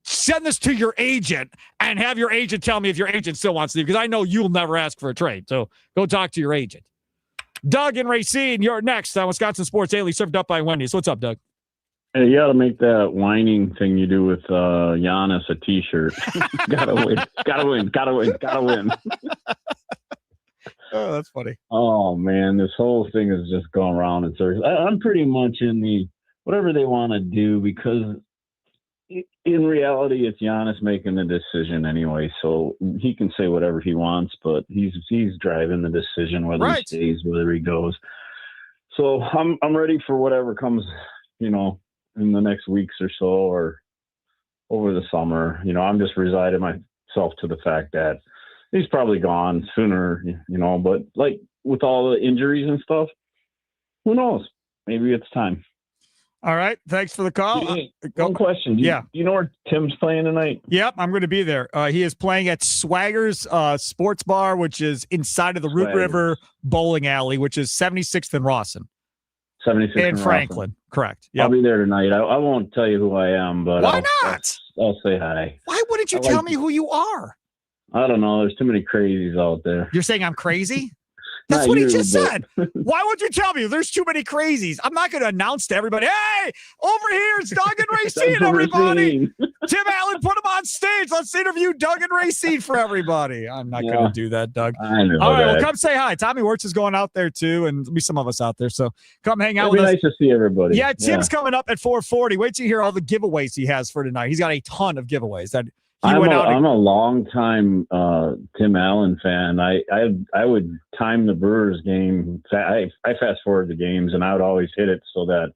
send this to your agent and have your agent tell me if your agent still wants to leave, because I know you'll never ask for a trade. So go talk to your agent. Doug and Racine, you're next on Wisconsin Sports Daily, served up by Wendy's. What's up, Doug? Hey, you got to make that whining thing you do with Giannis a T-shirt. Gotta win. Gotta win. Gotta win. Gotta win. Oh, that's funny. Oh, man, this whole thing is just going around in circles. I'm pretty much in the whatever they want to do, because in reality, it's Giannis making the decision anyway, so he can say whatever he wants, but he's driving the decision, whether he stays, whether he goes. So I'm ready for whatever comes, in the next weeks or so, or over the summer. I'm just resigning myself to the fact that he's probably gone sooner, but like with all the injuries and stuff, who knows? Maybe it's time. All right. Thanks for the call. One question. Do you know where Tim's playing tonight? Yep. I'm going to be there. He is playing at Swagger's Sports Bar, which is inside of the Root River Bowling Alley, which is 76th and Rawson. 76 in Franklin. Correct. Yep. I'll be there tonight. I won't tell you who I am, but why not? I'll say hi. Why wouldn't you tell me who you are? I don't know. There's too many crazies out there. You're saying I'm crazy? That's what he just said. Why would you tell me there's too many crazies? I'm not going to announce to everybody, hey, over here, it's Doug and Racine, everybody. Tim Allen, put him on stage. Let's interview Doug and Racine for everybody. I'm not going to do that, Doug. I know. All right, well, come say hi. Tommy Wirtz is going out there, too, and there'll be some of us out there. So come hang out with us. Nice to see everybody. Yeah, Tim's coming up at 4:40. Wait till you hear all the giveaways he has for tonight. He's got a ton of giveaways that I'm a long time Tim Allen fan. I would time the Brewers game. I fast forward the games, and I would always hit it so that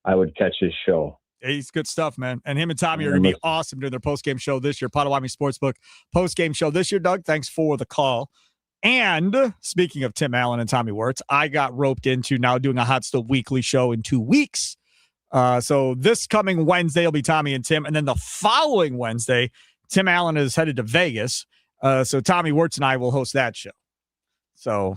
I would catch his show. He's good stuff, man. And him and Tommy are going to be awesome doing their post-game show this year. Potawatomi Sportsbook post-game show this year, Doug. Thanks for the call. And speaking of Tim Allen and Tommy Wirtz, I got roped into now doing a Hot Stove Weekly show in 2 weeks. So this coming Wednesday will be Tommy and Tim. And then the following Wednesday, Tim Allen is headed to Vegas. So Tommy Wirtz and I will host that show. So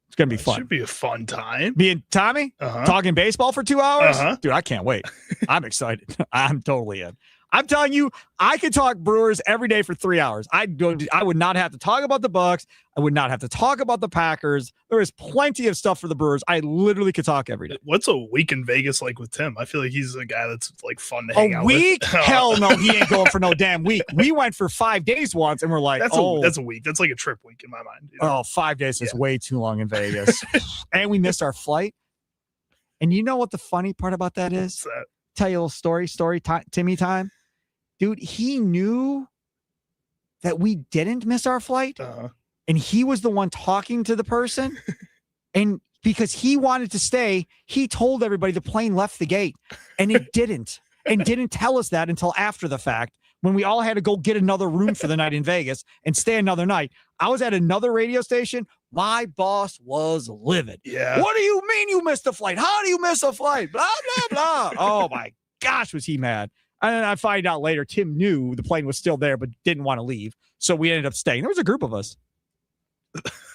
it's going to be fun. Should be a fun time. Me and Tommy talking baseball for 2 hours? Dude, I can't wait. I'm excited. I'm totally in. I'm telling you, I could talk Brewers every day for 3 hours. I would not have to talk about the Bucks. I would not have to talk about the Packers. There is plenty of stuff for the Brewers. I literally could talk every day. What's a week in Vegas like with Tim? I feel like he's a guy that's like fun to hang out with. A week? Hell no, he ain't going for no damn week. We went for 5 days once, and we're like, that's a week. That's like a trip week in my mind. You know? 5 days is way too long in Vegas. And we missed our flight. And you know what the funny part about that is? What's that? Tell you a little story time, Timmy time. Dude, he knew that we didn't miss our flight, and he was the one talking to the person. And because he wanted to stay, he told everybody the plane left the gate, and it didn't, and didn't tell us that until after the fact when we all had to go get another room for the night in Vegas and stay another night. I was at another radio station. My boss was livid. Yeah. What do you mean you missed the flight? How do you miss a flight? Blah, blah, blah. Oh, my gosh, was he mad. And I find out later, Tim knew the plane was still there, but didn't want to leave. So we ended up staying. There was a group of us.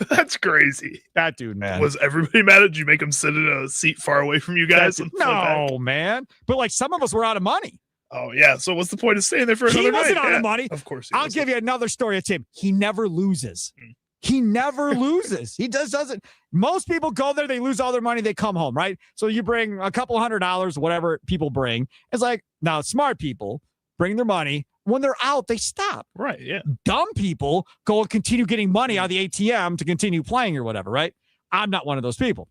That's crazy. That dude, man. Was everybody mad? Did you make him sit in a seat far away from you guys? No, man. But like some of us were out of money. Oh, yeah. So what's the point of staying there for another night? He wasn't out of money. Of course. I'll give you another story of Tim. He never loses. He never loses. He doesn't. Most people go there, they lose all their money, they come home, right? So you bring a couple $100, whatever people bring. It's like, now smart people bring their money. When they're out, they stop. Right, yeah. Dumb people go and continue getting money out of the ATM to continue playing or whatever, right? I'm not one of those people.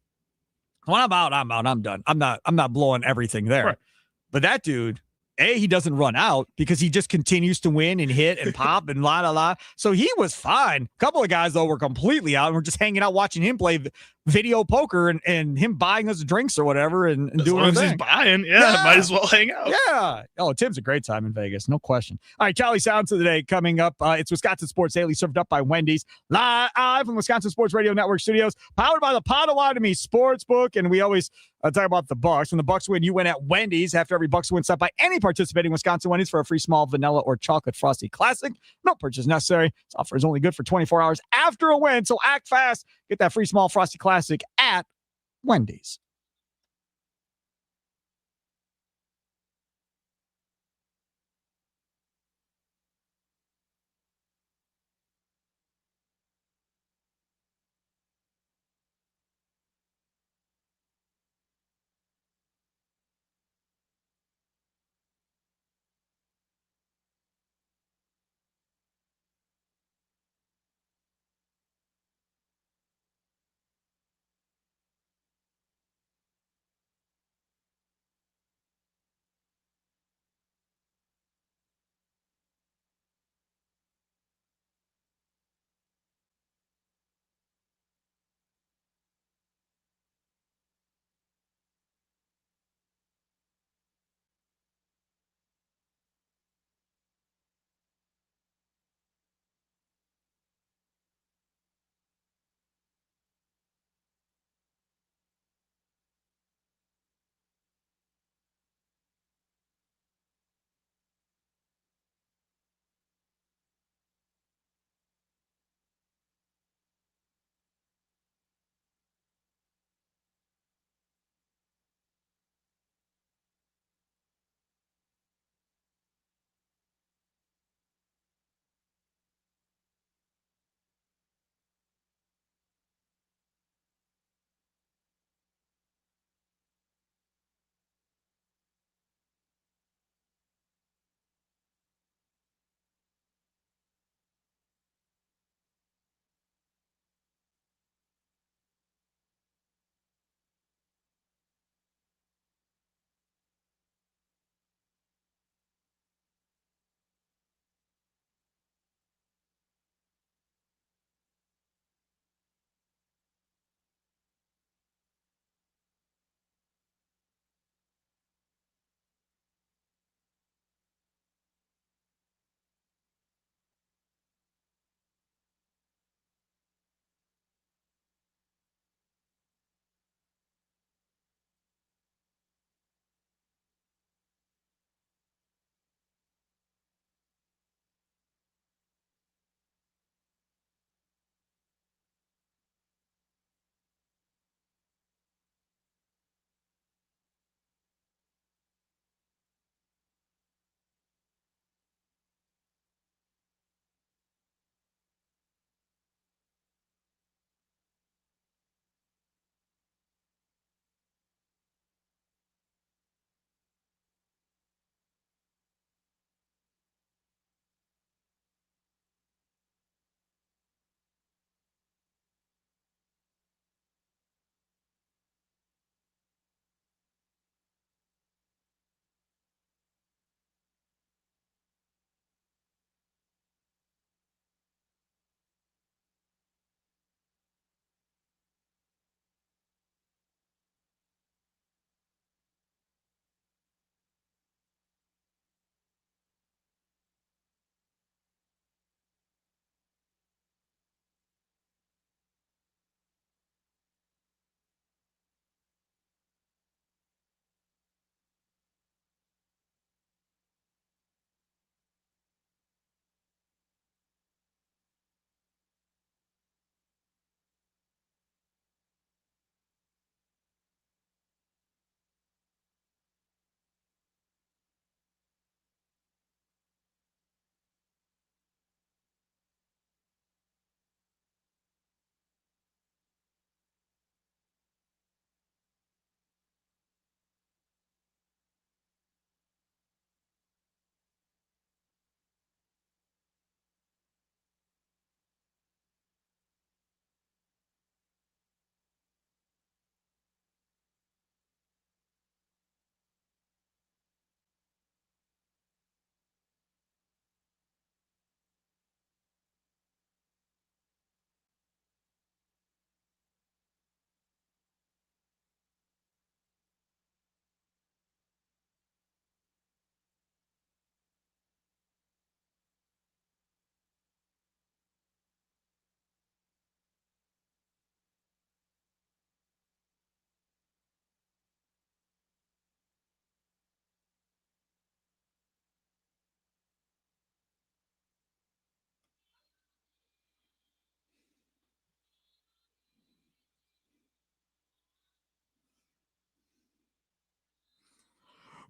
When I'm out, I'm out. I'm done. I'm not blowing everything there. Right. But that dude, he doesn't run out because he just continues to win and hit and pop and la. So he was fine. A couple of guys, though, were completely out and we're just hanging out watching him play video poker and him buying us drinks or whatever and doing his thing. He's buying, might as well hang out. Yeah. Oh, Tim's a great time in Vegas. No question. All right, Charlie Sounds of the day coming up. It's Wisconsin Sports Daily served up by Wendy's live from Wisconsin Sports Radio Network studios, powered by the Potawatomi Sportsbook. And we always talk about the Bucks. When the Bucks win, you win at Wendy's. After every Bucks win, stop by any participating Wisconsin Wendy's for a free small vanilla or chocolate frosty classic. No purchase necessary. This offer is only good for 24 hours after a win, so act fast. Get that free small frosty classic at Wendy's.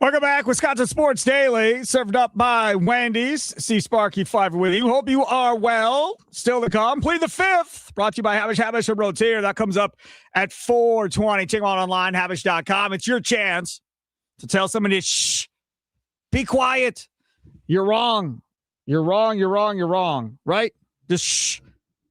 Welcome back, Wisconsin Sports Daily, served up by Wendy's. See Sparky Five with you. Hope you are well. Still to come. Plead the Fifth, brought to you by Havish and Rotier. That comes up at 4:20. Check out online, Havish.com. It's your chance to tell somebody, shh, be quiet. You're wrong. You're wrong. You're wrong. You're wrong. Right? Just shh.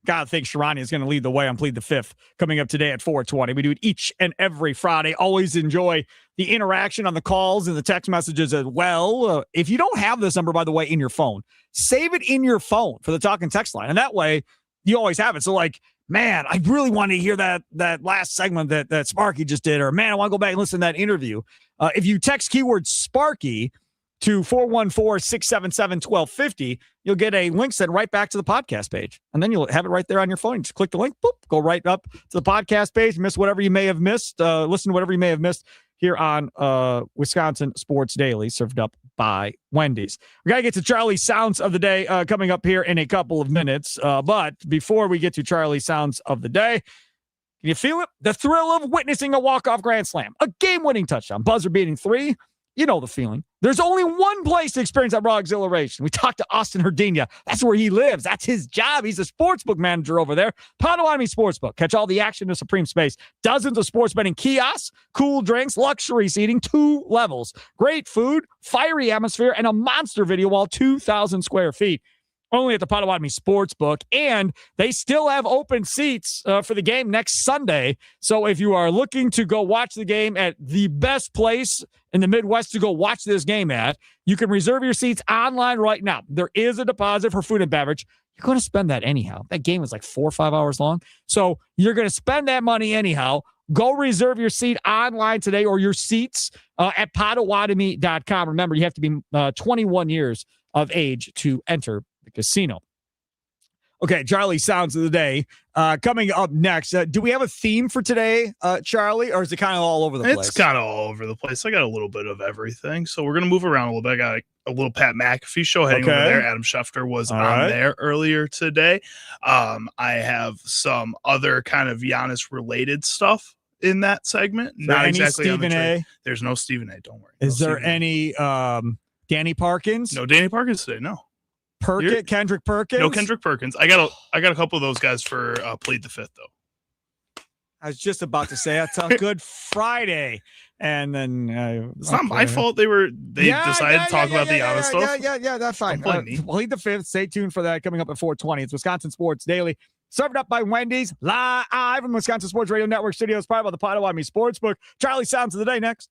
God, I think Sharani is going to lead the way on Plead the Fifth coming up today at 4:20. We do it each and every Friday. Always enjoy the interaction on the calls and the text messages as well. If you don't have this number, by the way, in your phone, save it in your phone for the talk and text line. And that way, you always have it. So, like, man, I really want to hear that last segment that Sparky just did. Or, man, I want to go back and listen to that interview. If you text keyword Sparky to 414-677-1250, you'll get a link sent right back to the podcast page. And then you'll have it right there on your phone. You just click the link, boop, go right up to the podcast page, miss whatever you may have missed, listen to whatever you may have missed here on Wisconsin Sports Daily, served up by Wendy's. We got to get to Charlie's Sounds of the Day coming up here in a couple of minutes. But before we get to Charlie's Sounds of the Day, can you feel it? The thrill of witnessing a walk-off grand slam, a game-winning touchdown, buzzer-beating three. You know the feeling. There's only one place to experience that raw exhilaration. We talked to Austin Herdina. That's where he lives. That's his job. He's a sportsbook manager over there. Potawatomi Sportsbook. Catch all the action in Supreme Space. Dozens of sports betting kiosks, cool drinks, luxury seating, 2 levels. Great food, fiery atmosphere, and a monster video wall, 2,000 square feet. Only at the Potawatomi Sportsbook, and they still have open seats for the game next Sunday. So if you are looking to go watch the game at the best place in the Midwest to go watch this game at, you can reserve your seats online right now. There is a deposit for food and beverage. You're going to spend that anyhow. That game is like 4 or 5 hours long. So you're going to spend that money anyhow. Go reserve your seat online today or your seats at Potawatomi.com. Remember, you have to be 21 years of age to enter the casino. Okay, Charlie Sounds of the Day. Coming up next, do we have a theme for today, Charlie, or is it kind of all over the place? It's kind of all over the place. I got a little bit of everything, so we're going to move around a little bit. I got a little Pat McAfee show heading over there. Adam Schefter was on there earlier today. I have some other kind of Giannis-related stuff in that segment. Not exactly Stephen A. There's no Stephen A. Don't worry. Is there any Danny Parkins? No Danny Parkins today. No. Kendrick Perkins? No Kendrick Perkins. I got a couple of those guys for Plead the Fifth, though. I was just about to say that's a Good Friday, and then it's not my fault. They decided to talk about the Giannis stuff. Yeah, that's fine. Plead the Fifth. Stay tuned for that coming up at 4:20. It's Wisconsin Sports Daily, served up by Wendy's, live from Wisconsin Sports Radio Network studios, powered by the Potawatomi Sportsbook. Charlie Sounds of the Day next.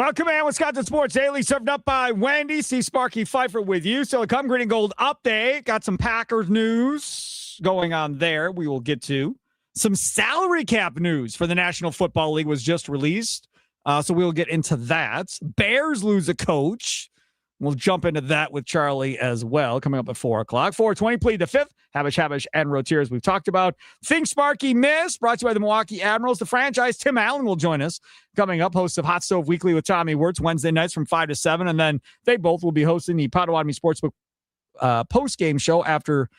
Welcome in, Wisconsin Sports Daily, served up by Wendy. See Sparky Pfeiffer with you. So, come Green and Gold update. Got some Packers news going on there. We will get to some salary cap news for the National Football League was just released. So we will get into that. Bears lose a coach. We'll jump into that with Charlie as well, coming up at 4 o'clock. 420, plead the fifth. Habish, and Rotier, as we've talked about. Think Sparky missed, brought to you by the Milwaukee Admirals. The franchise, Tim Allen will join us coming up, host of Hot Stove Weekly with Tommy Wirtz, Wednesday nights from 5 to 7. And then they both will be hosting the Potawatomi Sportsbook post-game show after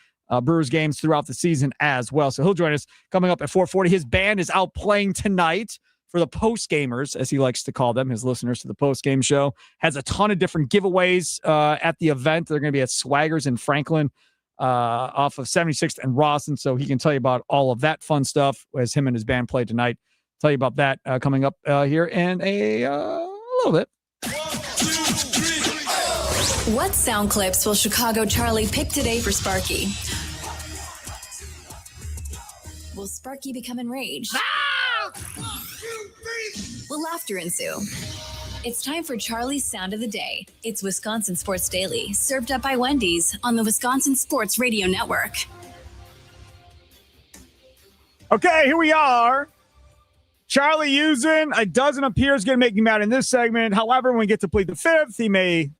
Brewers games throughout the season as well. So he'll join us coming up at 4:40. His band is out playing tonight for the post-gamers, as he likes to call them, his listeners to the post-game show. Has a ton of different giveaways at the event. They're going to be at Swaggers in Franklin off of 76th and Rawson, so he can tell you about all of that fun stuff as him and his band play tonight. Tell you about that coming up here in a little bit. What sound clips will Chicago Charlie pick today for Sparky? Will Sparky become enraged? Will laughter ensue? It's time for Charlie's Sound of the Day. It's Wisconsin Sports Daily, served up by Wendy's on the Wisconsin Sports Radio Network. Okay, here we are. Charlie using a dozen appears going to make me mad in this segment. However, when we get to plead the fifth, he might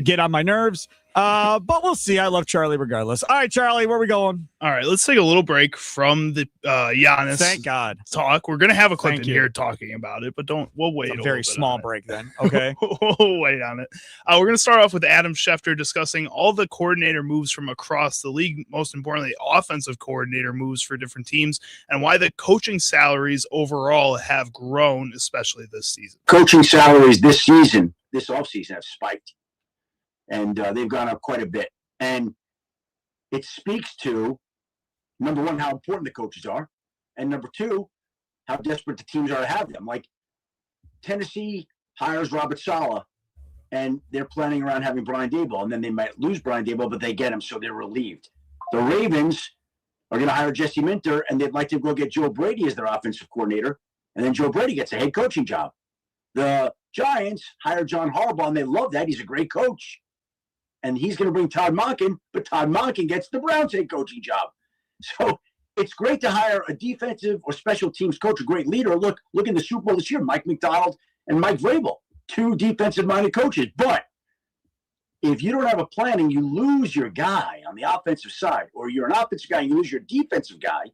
get on my nerves. But we'll see. I love Charlie regardless. All right, Charlie, where are we going? All right, let's take a little break from the Giannis. Thank God. Talk. We're gonna have a clip in here talking about it, but we'll wait. It's a very small break then. Okay. We'll wait on it. We're gonna start off with Adam Schefter discussing all the coordinator moves from across the league. Most importantly, offensive coordinator moves for different teams, and why the coaching salaries overall have grown, especially this season. Coaching salaries this offseason have spiked. And they've gone up quite a bit. And it speaks to, number one, how important the coaches are. And number two, how desperate the teams are to have them. Like Tennessee hires Robert Saleh, and they're planning around having Brian Daboll. And then they might lose Brian Daboll, but they get him, so they're relieved. The Ravens are going to hire Jesse Minter, and they'd like to go get Joe Brady as their offensive coordinator. And then Joe Brady gets a head coaching job. The Giants hire John Harbaugh, and they love that. He's a great coach. And he's going to bring Todd Monken, but Todd Monken gets the Browns head coaching job. So it's great to hire a defensive or special teams coach, a great leader. Look in the Super Bowl this year, Mike McDonald and Mike Vrabel, two defensive-minded coaches. But if you don't have a plan and you lose your guy on the offensive side, or you're an offensive guy and you lose your defensive guy,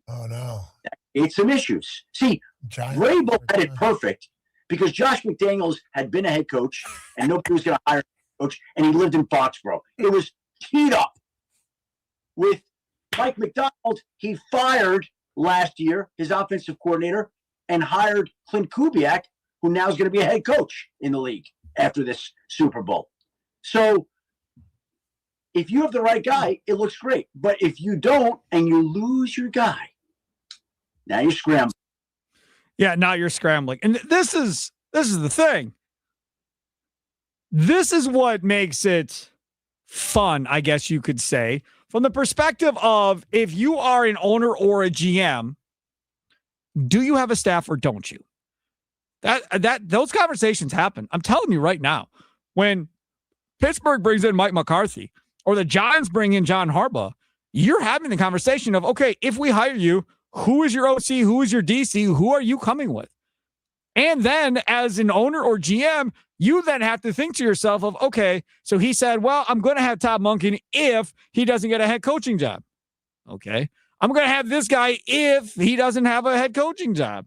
it's some issues. See, Vrabel had it perfect because Josh McDaniels had been a head coach and nobody was going to hire coach, and he lived in Foxborough. It was teed up. With Mike McDonald, he fired last year his offensive coordinator and hired Clint Kubiak, who now is going to be a head coach in the league after this Super Bowl. So if you have the right guy, it looks great. But if you don't and you lose your guy, now you're scrambling. Yeah, now you're scrambling. And this is the thing. This is what makes it fun, I guess you could say, from the perspective of if you are an owner or a GM, do you have a staff or don't you? Those conversations happen. I'm telling you right now, when Pittsburgh brings in Mike McCarthy or the Giants bring in John Harbaugh, you're having the conversation of, okay, if we hire you, who is your OC? Who is your DC? Who are you coming with? And then as an owner or GM, you then have to think to yourself of, okay, so he said, well, I'm going to have Todd Monken if he doesn't get a head coaching job. Okay. I'm going to have this guy if he doesn't have a head coaching job.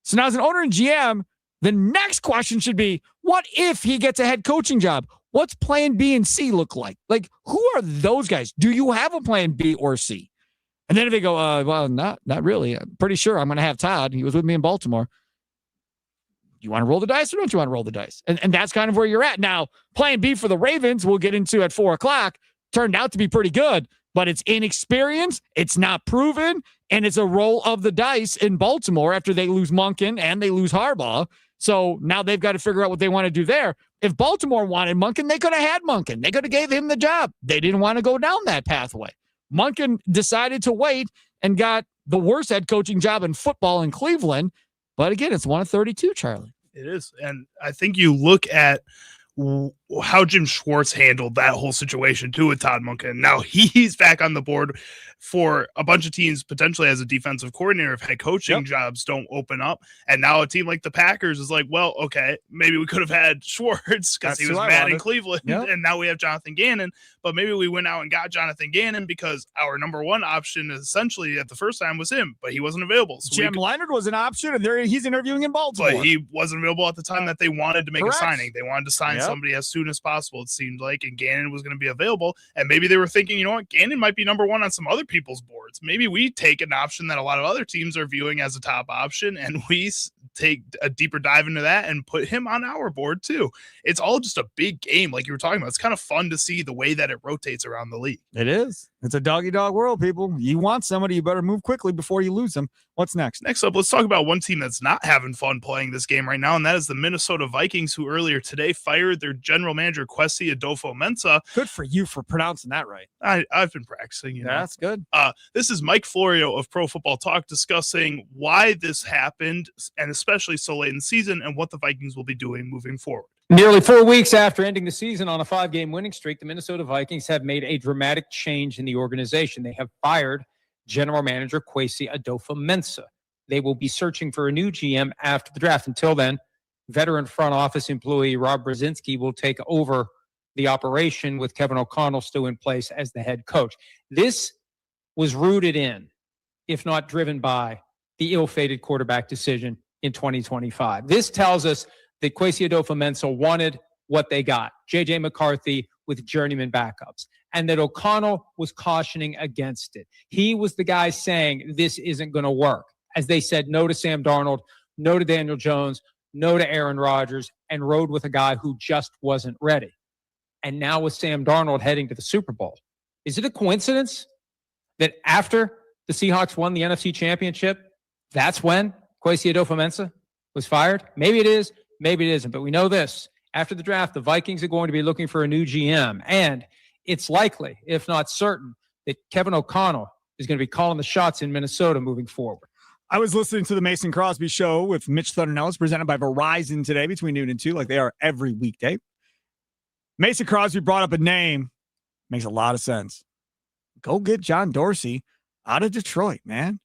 So now as an owner and GM, the next question should be, what if he gets a head coaching job? What's plan B and C look like? Like, who are those guys? Do you have a plan B or C? And then if they go, well, not really. I'm pretty sure I'm going to have Todd. He was with me in Baltimore. You want to roll the dice or don't you want to roll the dice? And that's kind of where you're at. Now, plan B for the Ravens, we'll get into at 4 o'clock, turned out to be pretty good, but it's inexperience, it's not proven, and it's a roll of the dice in Baltimore after they lose Monken and they lose Harbaugh. So now they've got to figure out what they want to do there. If Baltimore wanted Monken, they could have had Monken. They could have gave him the job. They didn't want to go down that pathway. Monken decided to wait and got the worst head coaching job in football in Cleveland. But again, it's 1 of 32, Charlie. It is. And I think you look at how Jim Schwartz handled that whole situation too with Todd Monken. Now he's back on the board for a bunch of teams potentially as a defensive coordinator if head coaching jobs don't open up. And now a team like the Packers is like, well, okay, maybe we could have had Schwartz because he was mad in Cleveland, and now we have Jonathan Gannon. But maybe we went out and got Jonathan Gannon because our number one option essentially at the first time was him, but he wasn't available. So Jim Leonard was an option, and he's interviewing in Baltimore. But he wasn't available at the time that they wanted to make a signing. They wanted to sign somebody as soon as possible, it seemed like, and Gannon was going to be available. And maybe they were thinking, you know what, Gannon might be number one on some other people's boards. Maybe we take an option that a lot of other teams are viewing as a top option, and we take a deeper dive into that and put him on our board too. It's all just a big game, like you were talking about. It's kind of fun to see the way that it rotates around the league. It is. It's a dog-eat-dog world, people. You want somebody, you better move quickly before you lose them. What's next? Next up, let's talk about one team that's not having fun playing this game right now, and that is the Minnesota Vikings, who earlier today fired their general manager, Kwesi Adofo-Mensah. Good for you for pronouncing that right. I've been practicing. That's good. This is Mike Florio of Pro Football Talk discussing why this happened, and especially so late in the season, and what the Vikings will be doing moving forward. Nearly 4 weeks after ending the season on a 5-game winning streak, the Minnesota Vikings have made a dramatic change in the organization. They have fired general manager Kwesi Adofo-Mensah. They will be searching for a new GM after the draft. Until then, veteran front office employee Rob Brzezinski will take over the operation with Kevin O'Connell still in place as the head coach. This was rooted in, if not driven by, the ill-fated quarterback decision in 2025. This tells us that Kwesi Adofo-Mensah wanted what they got, J.J. McCarthy with journeyman backups, and that O'Connell was cautioning against it. He was the guy saying this isn't going to work, as they said no to Sam Darnold, no to Daniel Jones, no to Aaron Rodgers, and rode with a guy who just wasn't ready. And now with Sam Darnold heading to the Super Bowl, is it a coincidence that after the Seahawks won the NFC Championship, that's when Kwesi Adofo-Mensah was fired? Maybe it is. Maybe it isn't, but we know this. After the draft, the Vikings are going to be looking for a new GM, and it's likely, if not certain, that Kevin O'Connell is going to be calling the shots in Minnesota moving forward. I was listening to the Mason Crosby Show with Mitch Thundernellis, presented by Verizon today between noon and 2, like they are every weekday. Mason Crosby brought up a name. Makes a lot of sense. Go get John Dorsey out of Detroit, man.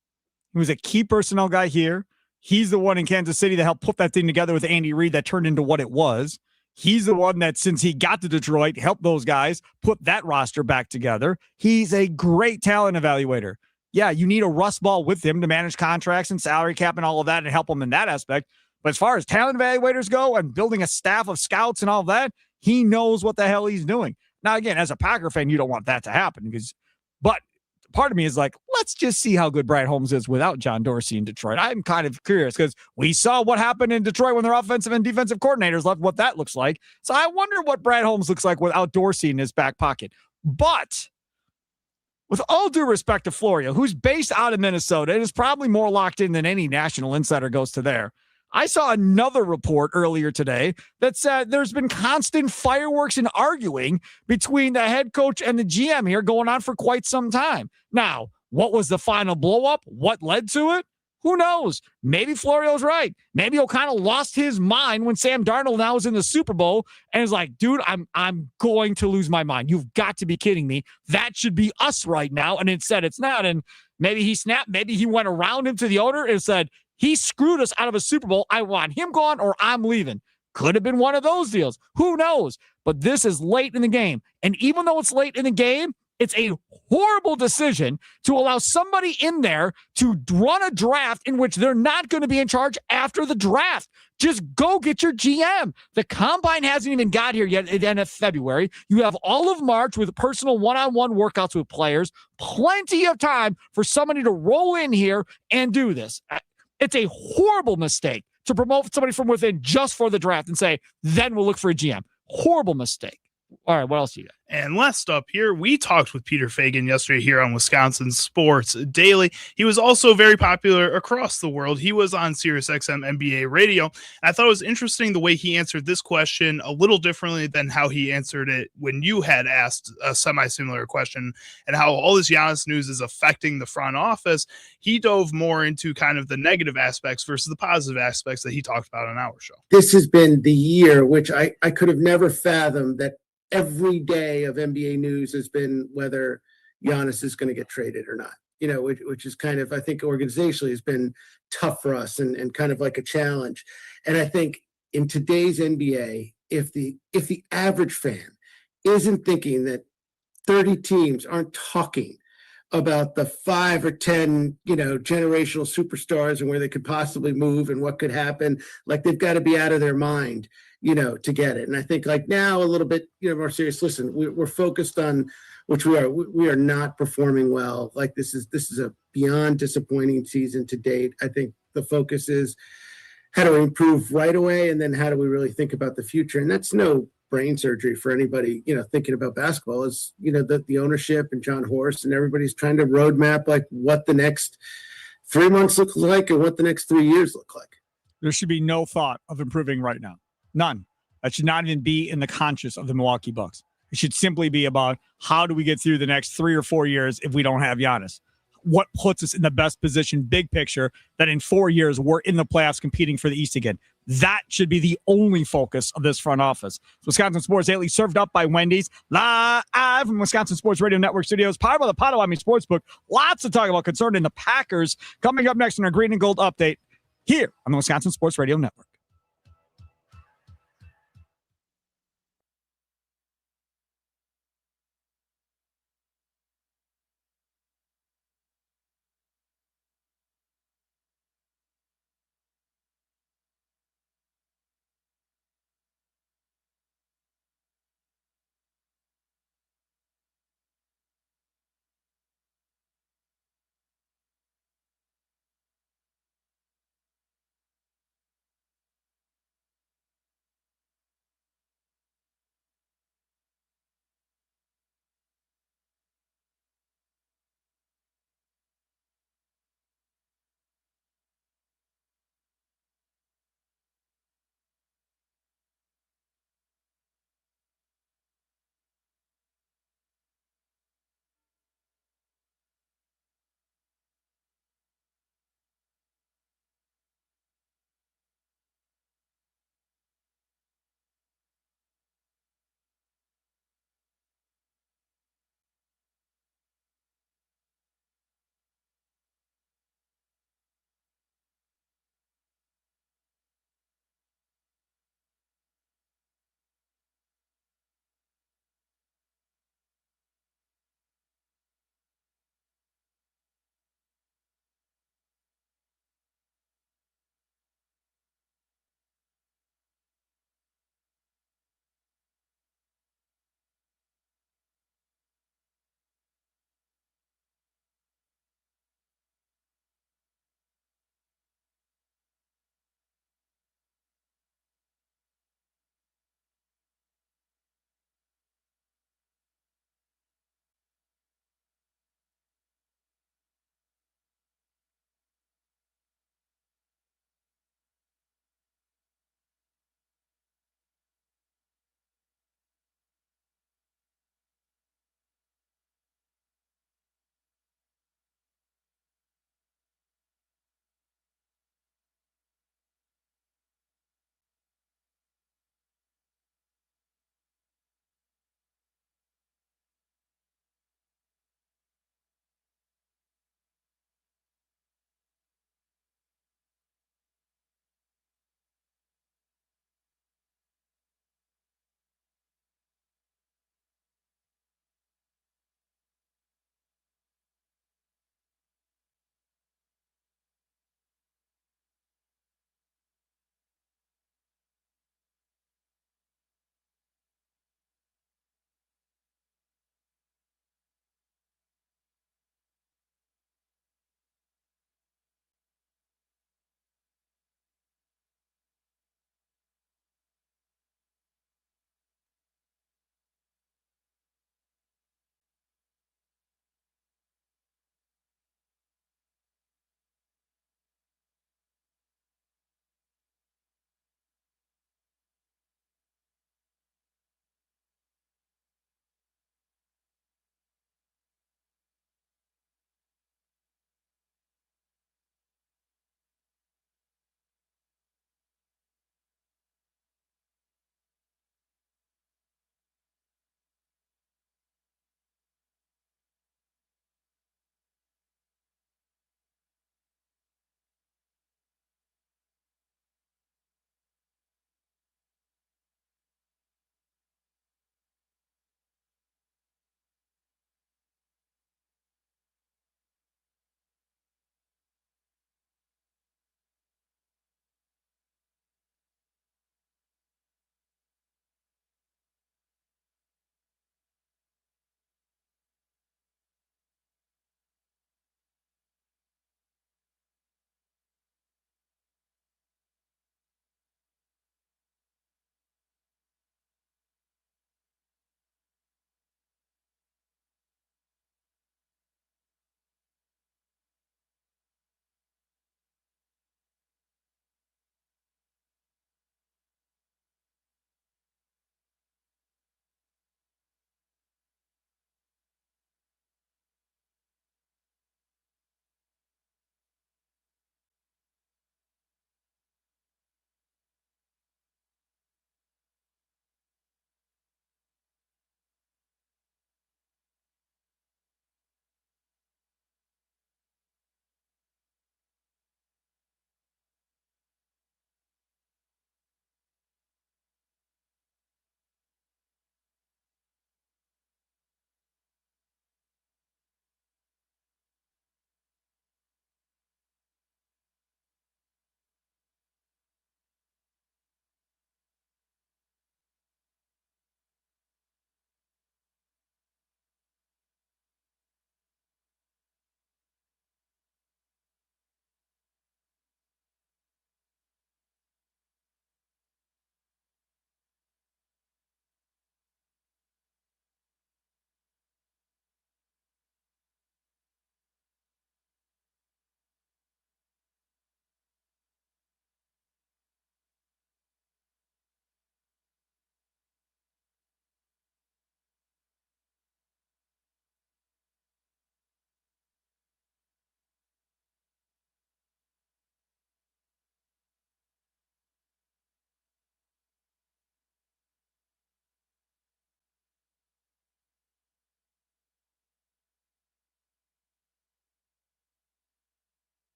He was a key personnel guy here. He's the one in Kansas City that helped put that thing together with Andy Reid that turned into what it was. He's the one that, since he got to Detroit, helped those guys put that roster back together. He's a great talent evaluator. Yeah, you need a rust ball with him to manage contracts and salary cap and all of that and help him in that aspect. But as far as talent evaluators go and building a staff of scouts and all of that, he knows what the hell he's doing. Now, again, as a Packer fan, you don't want that to happen, but part of me is like, let's just see how good Brad Holmes is without John Dorsey in Detroit. I'm kind of curious because we saw what happened in Detroit when their offensive and defensive coordinators left, what that looks like. So I wonder what Brad Holmes looks like without Dorsey in his back pocket. But with all due respect to Florio, who's based out of Minnesota and is probably more locked in than any national insider goes to there, I saw another report earlier today that said there's been constant fireworks and arguing between the head coach and the GM here going on for quite some time. Now, what was the final blow up? What led to it? Who knows? Maybe Florio's right. Maybe O'Connell lost his mind when Sam Darnold now is in the Super Bowl and is like, dude, I'm going to lose my mind. You've got to be kidding me. That should be us right now. And instead it's not. And maybe he snapped. Maybe he went around him to the owner and said, he screwed us out of a Super Bowl. I want him gone or I'm leaving. Could have been one of those deals. Who knows? But this is late in the game. And even though it's late in the game, it's a horrible decision to allow somebody in there to run a draft in which they're not going to be in charge after the draft. Just go get your GM. The combine hasn't even got here yet at the end of February. You have all of March with personal one-on-one workouts with players. Plenty of time for somebody to roll in here and do this. It's a horrible mistake to promote somebody from within just for the draft and say, then we'll look for a GM. Horrible mistake. All right, what else you got? And last up here, we talked with Peter Fagan yesterday here on Wisconsin Sports Daily. He was also very popular across the world. He was on SiriusXM NBA radio. I thought it was interesting the way he answered this question a little differently than how he answered it when you had asked a semi-similar question, and how all this Giannis news is affecting the front office. He dove more into kind of the negative aspects versus the positive aspects that he talked about on our show. This has been the year which I could have never fathomed that every day of NBA news has been whether Giannis is going to get traded or not, which is kind of, I think organizationally has been tough for us and kind of like a challenge. And I think in today's NBA, if the average fan isn't thinking that 30 teams aren't talking about the 5 or 10, generational superstars and where they could possibly move and what could happen, like they've got to be out of their mind, to get it. And I think like now a little bit, more serious, listen, we're focused on, which we are not performing well. Like this is a beyond disappointing season to date. I think the focus is how do we improve right away? And then how do we really think about the future? And that's no brain surgery for anybody, thinking about basketball. Is, the ownership and John Horst and everybody's trying to roadmap like what the next 3 months look like and what the next 3 years look like. There should be no thought of improving right now. None. That should not even be in the conscience of the Milwaukee Bucks. It should simply be about how do we get through the next 3 or 4 years if we don't have Giannis? What puts us in the best position, big picture, that in 4 years we're in the playoffs competing for the East again? That should be the only focus of this front office. Wisconsin Sports Daily, served up by Wendy's, live from Wisconsin Sports Radio Network studios, powered by the Potawatomi Sportsbook. Lots to talk about concerning the Packers. Coming up next in our Green and Gold update here on the Wisconsin Sports Radio Network.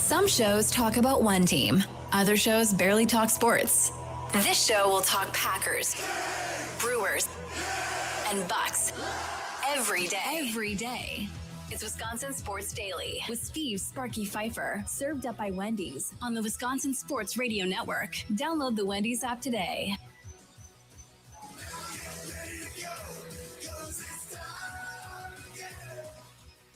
Some shows talk about one team. Other shows barely talk sports. This show will talk Packers, Brewers, and Bucks every day. It's Wisconsin Sports Daily with Steve Sparky Pfeiffer, served up by Wendy's on the Wisconsin Sports Radio Network. Download the Wendy's app today.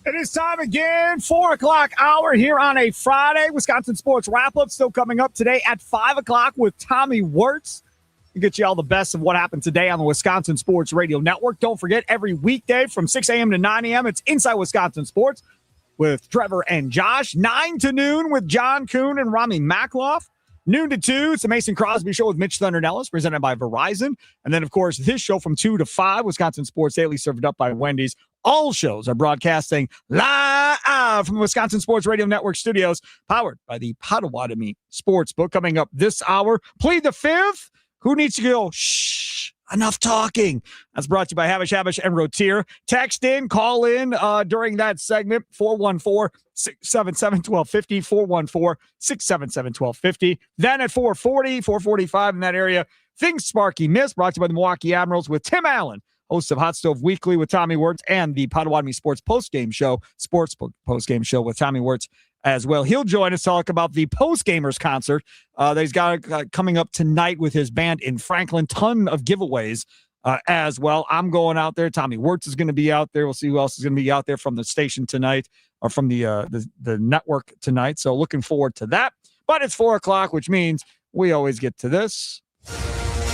It is time again, 4 o'clock hour here on a Friday. Wisconsin Sports Wrap-Up still coming up today at 5 o'clock with Tommy Wirtz. We get you all the best of what happened today on the Wisconsin Sports Radio Network. Don't forget, every weekday from 6 a.m. to 9 a.m., it's Inside Wisconsin Sports with Trevor and Josh. 9 to noon with John Kuhn and Rami Makloff. Noon to 2, it's the Mason Crosby Show with Mitch Thundernellis, presented by Verizon. And then, of course, this show from 2 to 5, Wisconsin Sports Daily, served up by Wendy's. All shows are broadcasting live from the Wisconsin Sports Radio Network studios, powered by the Potawatomi Sportsbook. Coming up this hour, Plead the Fifth. Who needs to go? Shh, enough talking. That's brought to you by Havish and Rotier. Text in, call in during that segment, 414-677-1250, 414-677-1250. Then at 440, 445 in that area, Things Sparky Miss, brought to you by the Milwaukee Admirals with Tim Allen, host of Hot Stove Weekly with Tommy Wirtz, and the Potawatomi Sports Postgame Show, Sportsbook Postgame Show with Tommy Wirtz as well. He'll join us to talk about the Postgamers concert that he's got coming up tonight with his band in Franklin. Ton of giveaways as well. I'm going out there. Tommy Wirtz is going to be out there. We'll see who else is going to be out there from the station tonight, or from the network tonight. So looking forward to that. But it's 4 o'clock, which means we always get to this.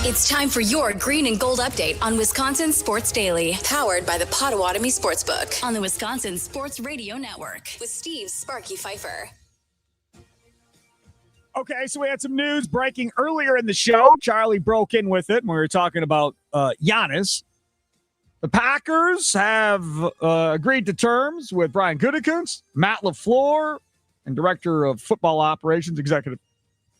It's time for your green and gold update on Wisconsin Sports Daily, powered by the Potawatomi Sportsbook on the Wisconsin Sports Radio Network with Steve Sparky Pfeiffer. Okay, so we had some news breaking earlier in the show. Charlie broke in with it when we were talking about Giannis. The Packers have agreed to terms with Brian Gutekunst, Matt LaFleur, and Director of Football Operations, Executive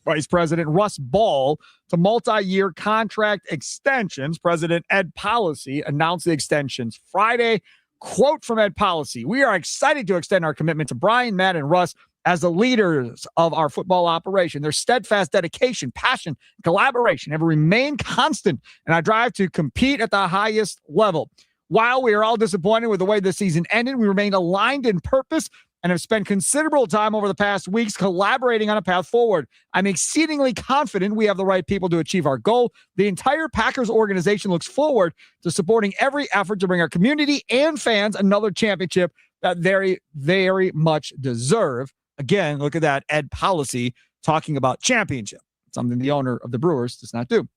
Vice President Russ Ball, to multi-year contract extensions. President Ed Policy announced the extensions Friday. Quote from Ed Policy: "We are excited to extend our commitment to Brian, Matt, and Russ as the leaders of our football operation. Their steadfast dedication, passion, and collaboration have remained constant in our drive to compete at the highest level. While we are all disappointed with the way the season ended, we remain aligned in purpose and have spent considerable time over the past weeks collaborating on a path forward. I'm exceedingly confident we have the right people to achieve our goal. The entire Packers organization looks forward to supporting every effort to bring our community and fans another championship that very, very much deserve." Again, look at that. Ed Policy talking about championship, something the owner of the Brewers does not do.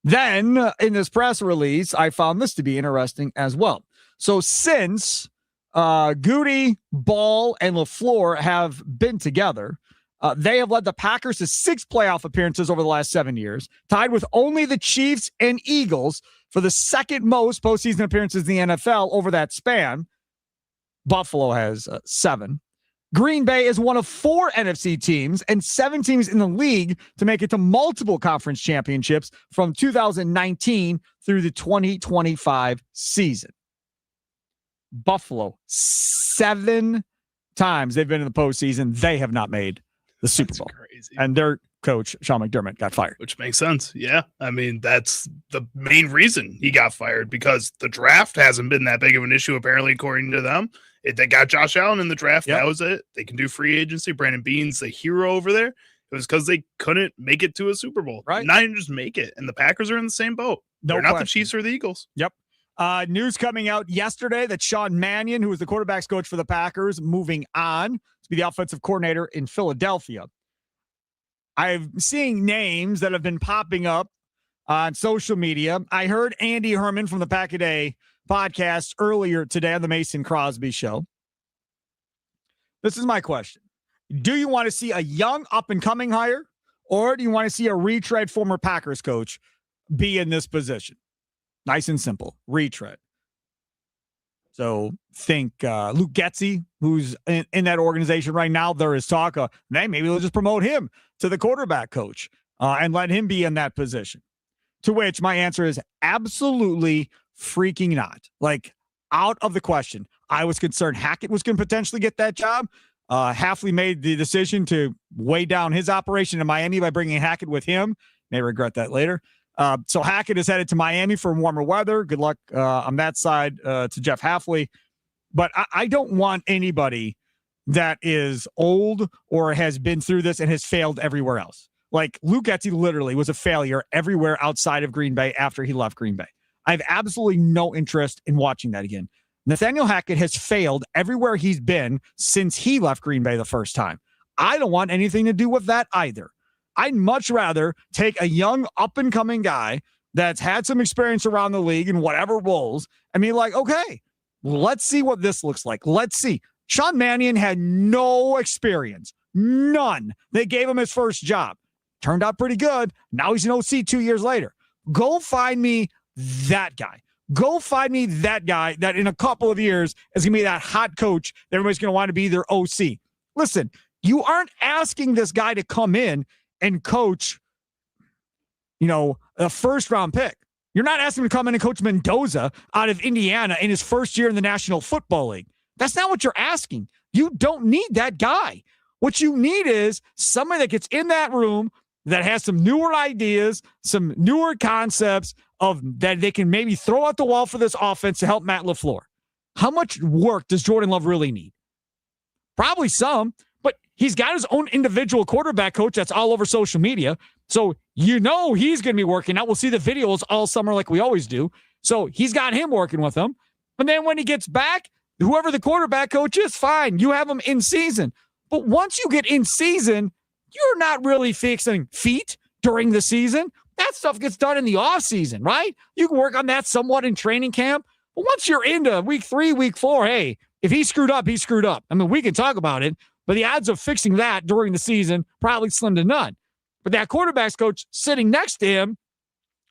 Then in this press release, I found this to be interesting as well. So since Goody, Ball, and LaFleur have been together, they have led the Packers to 6 playoff appearances over the last 7 years, tied with only the Chiefs and Eagles for the second most postseason appearances in the NFL over that span. Buffalo has 7. Green Bay is one of 4 NFC teams and 7 teams in the league to make it to multiple conference championships from 2019 through the 2025 season. Buffalo, 7 times they've been in the postseason. They have not made the Super Bowl. Crazy. And their coach, Sean McDermott, got fired. Which makes sense. Yeah. I mean, that's the main reason he got fired, because the draft hasn't been that big of an issue, apparently, according to them. They got Josh Allen in the draft. Yep. That was it. They can do free agency. Brandon Beane's the hero over there. It was because they couldn't make it to a Super Bowl. Right. Not even just make it. And the Packers are in the same boat. They're not the Chiefs or the Eagles. Yep. News coming out yesterday that Sean Mannion, who was the quarterback's coach for the Packers, moving on to be the offensive coordinator in Philadelphia. I'm seeing names that have been popping up on social media. I heard Andy Herman from the Pack-A-Day podcast earlier today on the Mason Crosby Show. This is my question. Do you want to see a young up-and-coming hire, or do you want to see a retread former Packers coach be in this position? Nice and simple. Retread. So think Luke Getsy, who's in that organization right now. There is talk of, maybe they'll just promote him to the quarterback coach and let him be in that position. To which my answer is absolutely freaking not. Like, out of the question. I was concerned Hackett was going to potentially get that job. Hafley made the decision to weigh down his operation in Miami by bringing Hackett with him. May regret that later. So Hackett is headed to Miami for warmer weather. Good luck on that side to Jeff Hafley. But I don't want anybody that is old or has been through this and has failed everywhere else. Like Luke Getsy literally was a failure everywhere outside of Green Bay after he left Green Bay. I have absolutely no interest in watching that again. Nathaniel Hackett has failed everywhere he's been since he left Green Bay the first time. I don't want anything to do with that either. I'd much rather take a young up-and-coming guy that's had some experience around the league in whatever roles and be like, okay, let's see what this looks like. Let's see. Sean Mannion had no experience. None. They gave him his first job. Turned out pretty good. Now he's an OC 2 years later. Go find me that guy. Go find me that guy that in a couple of years is going to be that hot coach that everybody's going to want to be their OC. Listen, you aren't asking this guy to come in and coach, a first-round pick. You're not asking him to come in and coach Mendoza out of Indiana in his first year in the National Football League. That's not what you're asking. You don't need that guy. What you need is somebody that gets in that room that has some newer ideas, some newer concepts of that they can maybe throw out the wall for this offense to help Matt LaFleur. How much work does Jordan Love really need? Probably some, but he's got his own individual quarterback coach that's all over social media. So he's going to be working out. We'll see the videos all summer like we always do. So he's got him working with him. And then when he gets back, whoever the quarterback coach is, fine. You have him in season. But once you get in season, you're not really fixing feet during the season. That stuff gets done in the off season, right? You can work on that somewhat in training camp. But once you're into week 3, week 4, hey, if he screwed up, he screwed up. I mean, we can talk about it, but the odds of fixing that during the season probably slim to none. But that quarterback's coach sitting next to him,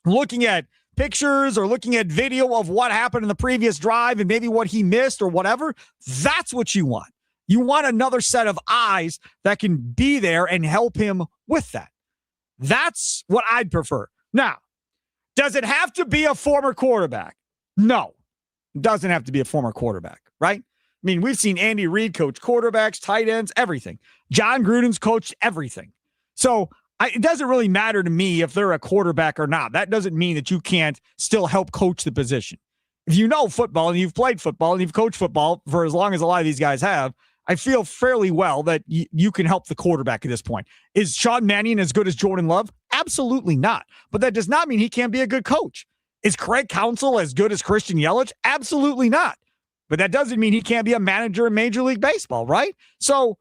looking at pictures or looking at video of what happened in the previous drive and maybe what he missed or whatever, that's what you want. You want another set of eyes that can be there and help him with that. That's what I'd prefer. Now, does it have to be a former quarterback? No, it doesn't have to be a former quarterback, right? I mean, we've seen Andy Reid coach quarterbacks, tight ends, everything. John Gruden's coached everything. So it doesn't really matter to me if they're a quarterback or not. That doesn't mean that you can't still help coach the position. If you know football and you've played football and you've coached football for as long as a lot of these guys have, I feel fairly well that you can help the quarterback at this point. Is Sean Mannion as good as Jordan Love? Absolutely not. But that does not mean he can't be a good coach. Is Craig Counsell as good as Christian Yelich? Absolutely not. But that doesn't mean he can't be a manager in Major League Baseball, right? So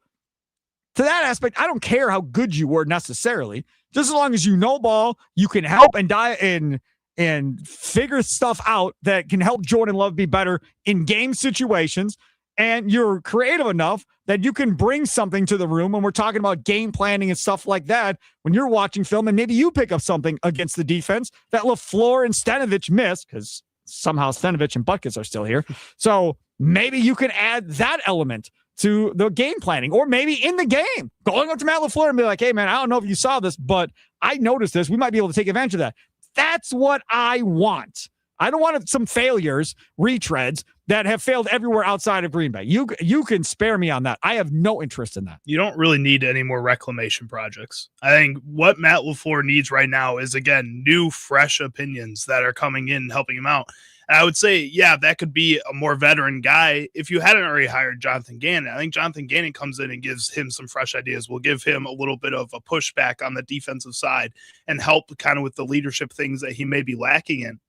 to that aspect, I don't care how good you were necessarily. Just as long as you know ball, you can help and figure stuff out that can help Jordan Love be better in game situations. And you're creative enough that you can bring something to the room when we're talking about game planning and stuff like that when you're watching film, and maybe you pick up something against the defense that LaFleur and Stenavich missed because somehow Stenavich and Butkus are still here. So maybe you can add that element to the game planning, or maybe in the game, going up to Matt LaFleur and be like, hey, man, I don't know if you saw this, but I noticed this. We might be able to take advantage of that. That's what I want. I don't want some failures, retreads that have failed everywhere outside of Green Bay. You can spare me on that. I have no interest in that. You don't really need any more reclamation projects. I think what Matt LaFleur needs right now is, again, new, fresh opinions that are coming in and helping him out. And I would say, yeah, that could be a more veteran guy if you hadn't already hired Jonathan Gannon. I think Jonathan Gannon comes in and gives him some fresh ideas, will give him a little bit of a pushback on the defensive side and help kind of with the leadership things that he may be lacking in.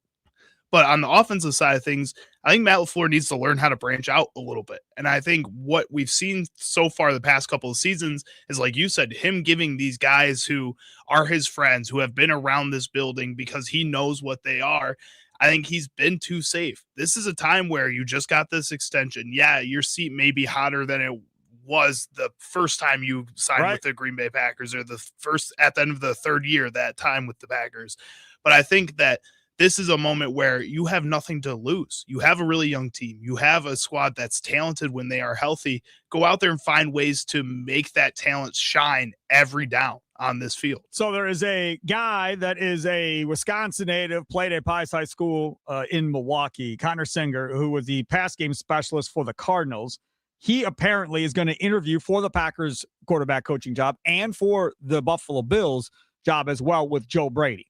But on the offensive side of things, I think Matt LaFleur needs to learn how to branch out a little bit. And I think what we've seen so far the past couple of seasons is, like you said, him giving these guys who are his friends, who have been around this building because he knows what they are. I think he's been too safe. This is a time where you just got this extension. Yeah, your seat may be hotter than it was the first time you signed with the Green Bay Packers, or the first at the end of the third year, that time with the Packers. But I think that this is a moment where you have nothing to lose. You have a really young team. You have a squad that's talented when they are healthy. Go out there and find ways to make that talent shine every down on this field. So there is a guy that is a Wisconsin native, played at Pius High School in Milwaukee, Connor Singer, who was the pass game specialist for the Cardinals. he apparently is going to interview for the Packers quarterback coaching job and for the Buffalo Bills job as well with Joe Brady.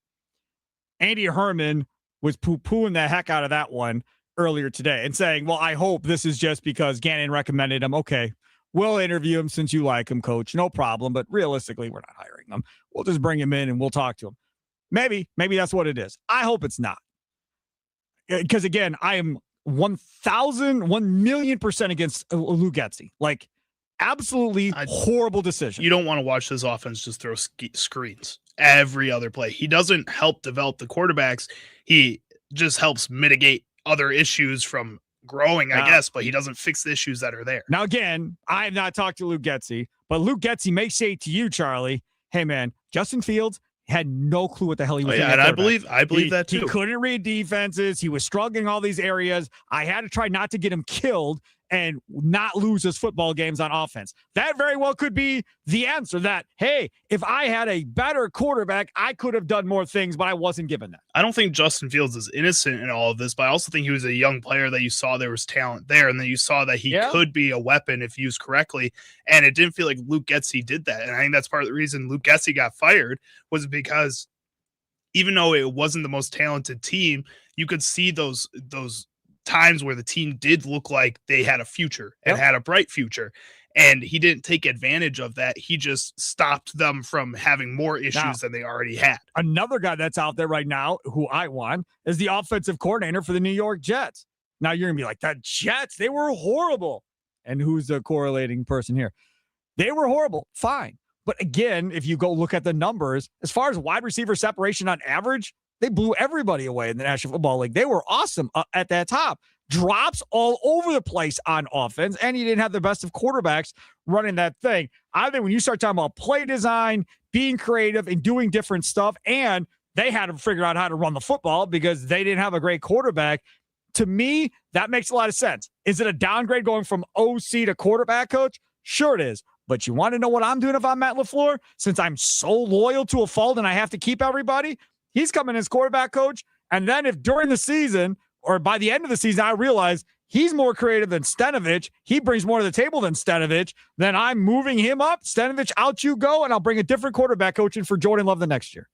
Andy Herman was poo-pooing the heck out of that one earlier today and saying, well, I hope this is just because Gannon recommended him. Okay, we'll interview him since you like him, coach. No problem. But realistically, we're not hiring him. We'll just bring him in and we'll talk to him. Maybe that's what it is. I hope it's not. Because again, I am 1,000,000% against Luke Getsy. Like, absolutely horrible decision. You don't want to watch this offense just throw screens every other play. He doesn't help develop the quarterbacks. He just helps mitigate other issues from growing, I guess, but he doesn't fix the issues that are there. Now, again, I have not talked to Luke Getsy, but Luke Getsy may say to you, Charlie, hey, man, Justin Fields had no clue what the hell he was doing. And I believe that too. He couldn't read defenses. He was struggling in all these areas. I had to try not to get him killed and not lose his football games on offense. That very well could be the answer that, hey, if I had a better quarterback, I could have done more things, but I wasn't given that. I don't think Justin Fields is innocent in all of this, but I also think he was a young player that you saw there was talent there, and then you saw that he could be a weapon if used correctly, and it didn't feel like Luke Getsy did that. And I think that's part of the reason Luke Getsy got fired was because even though it wasn't the most talented team, you could see those times where the team did look like they had a future and had a bright future, and he didn't take advantage of that. He just stopped them from having more issues than they already had. Another guy that's out there right now who I want is the offensive coordinator for the New York Jets. Now you're gonna be like, the Jets, they were horrible. And who's the correlating person here? They were horrible. Fine. But again, if you go look at the numbers, as far as wide receiver separation on average, they blew everybody away in the National Football League. They were awesome at that top. Drops all over the place on offense, and you didn't have the best of quarterbacks running that thing. I think when you start talking about play design, being creative, and doing different stuff, and they had to figure out how to run the football because they didn't have a great quarterback, to me, that makes a lot of sense. Is it a downgrade going from OC to quarterback coach? Sure it is. But you want to know what I'm doing if I'm Matt LaFleur? Since I'm so loyal to a fault and I have to keep everybody, he's coming as quarterback coach. And then if during the season or by the end of the season, I realize he's more creative than Stenavich, he brings more to the table than Stenavich, then I'm moving him up. Stenavich, out you go, and I'll bring a different quarterback coach in for Jordan Love the next year.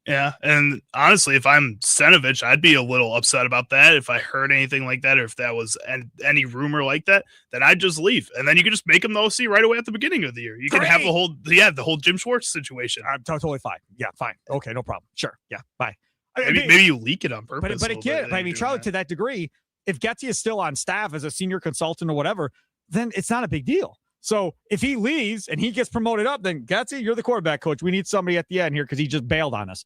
Yeah, and honestly, if I'm Stenavich, I'd be a little upset about that. If I heard anything like that, or if that was any rumor like that, then I'd just leave. And then you could just make him the OC right away at the beginning of the year. You can have the whole Jim Schwartz situation. I'm totally fine. Yeah, fine. Okay, no problem. Sure. Yeah, bye. Maybe you leak it on purpose. But again, I mean, Charlie, to that degree, if Getsy is still on staff as a senior consultant or whatever, then it's not a big deal. So if he leaves and he gets promoted up, then Getsy, you're the quarterback coach. We need somebody at the end here because he just bailed on us.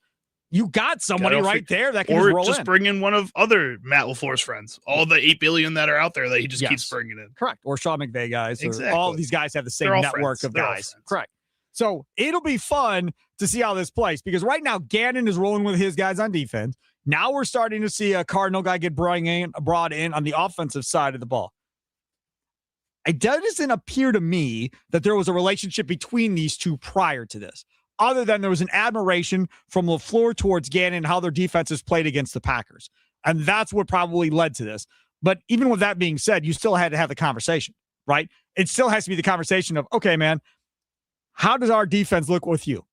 You got somebody right there that can roll just bring in one of other Matt LaFleur's friends. All the 8 billion that are out there that he just keeps bringing in. Correct. Or Sean McVay guys. Exactly. All of these guys have the same network of guys. Correct. So it'll be fun to see how this plays because right now Gannon is rolling with his guys on defense. Now we're starting to see a Cardinal guy get brought in on the offensive side of the ball. It doesn't appear to me that there was a relationship between these two prior to this, other than there was an admiration from LaFleur towards Gannon and how their defenses played against the Packers. And that's what probably led to this. But even with that being said, you still had to have the conversation, right? It still has to be the conversation of, okay, man, how does our defense look with you?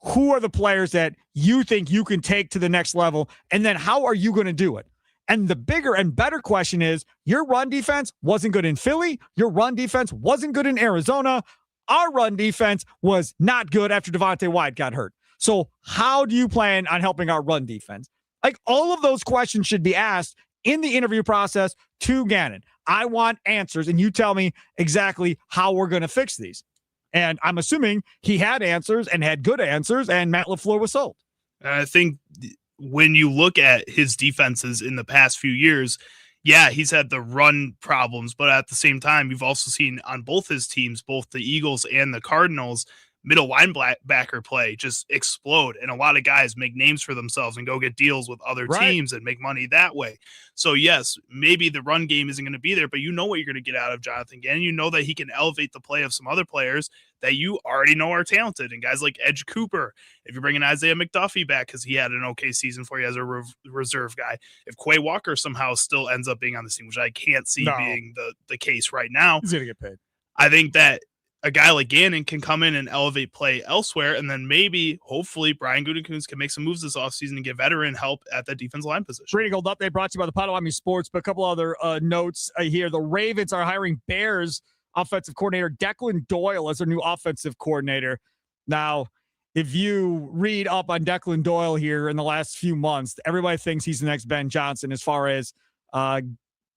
Who are the players that you think you can take to the next level? And then how are you going to do it? And the bigger and better question is, your run defense wasn't good in Philly. Your run defense wasn't good in Arizona. Our run defense was not good after Devontae Wyatt got hurt. So how do you plan on helping our run defense? Like, all of those questions should be asked in the interview process to Gannon. I want answers, and you tell me exactly how we're going to fix these. And I'm assuming he had answers and had good answers, and Matt LaFleur was sold. I think when you look at his defenses in the past few years, yeah, he's had the run problems, but at the same time, you've also seen on both his teams, both the Eagles and the Cardinals, middle linebacker play just explode. And a lot of guys make names for themselves and go get deals with other teams and make money that way. So yes, maybe the run game isn't going to be there, but you know what you're going to get out of Jonathan Gannon. You know that he can elevate the play of some other players that you already know are talented. And guys like Edge Cooper, if you're bringing Isaiah McDuffie back because he had an okay season for you as a reserve guy, if Quay Walker somehow still ends up being on the team, which I can't see being the case right now, he's going to get paid. I think that a guy like Gannon can come in and elevate play elsewhere, and then maybe, hopefully, Brian Gutekunst can make some moves this offseason and get veteran help at that defense line position. Pretty Gold Update brought to you by the Potawatomi Sports, but a couple other notes here. The Ravens are hiring Bears offensive coordinator Declan Doyle as their new offensive coordinator. Now, if you read up on Declan Doyle here in the last few months, everybody thinks he's the next Ben Johnson as far as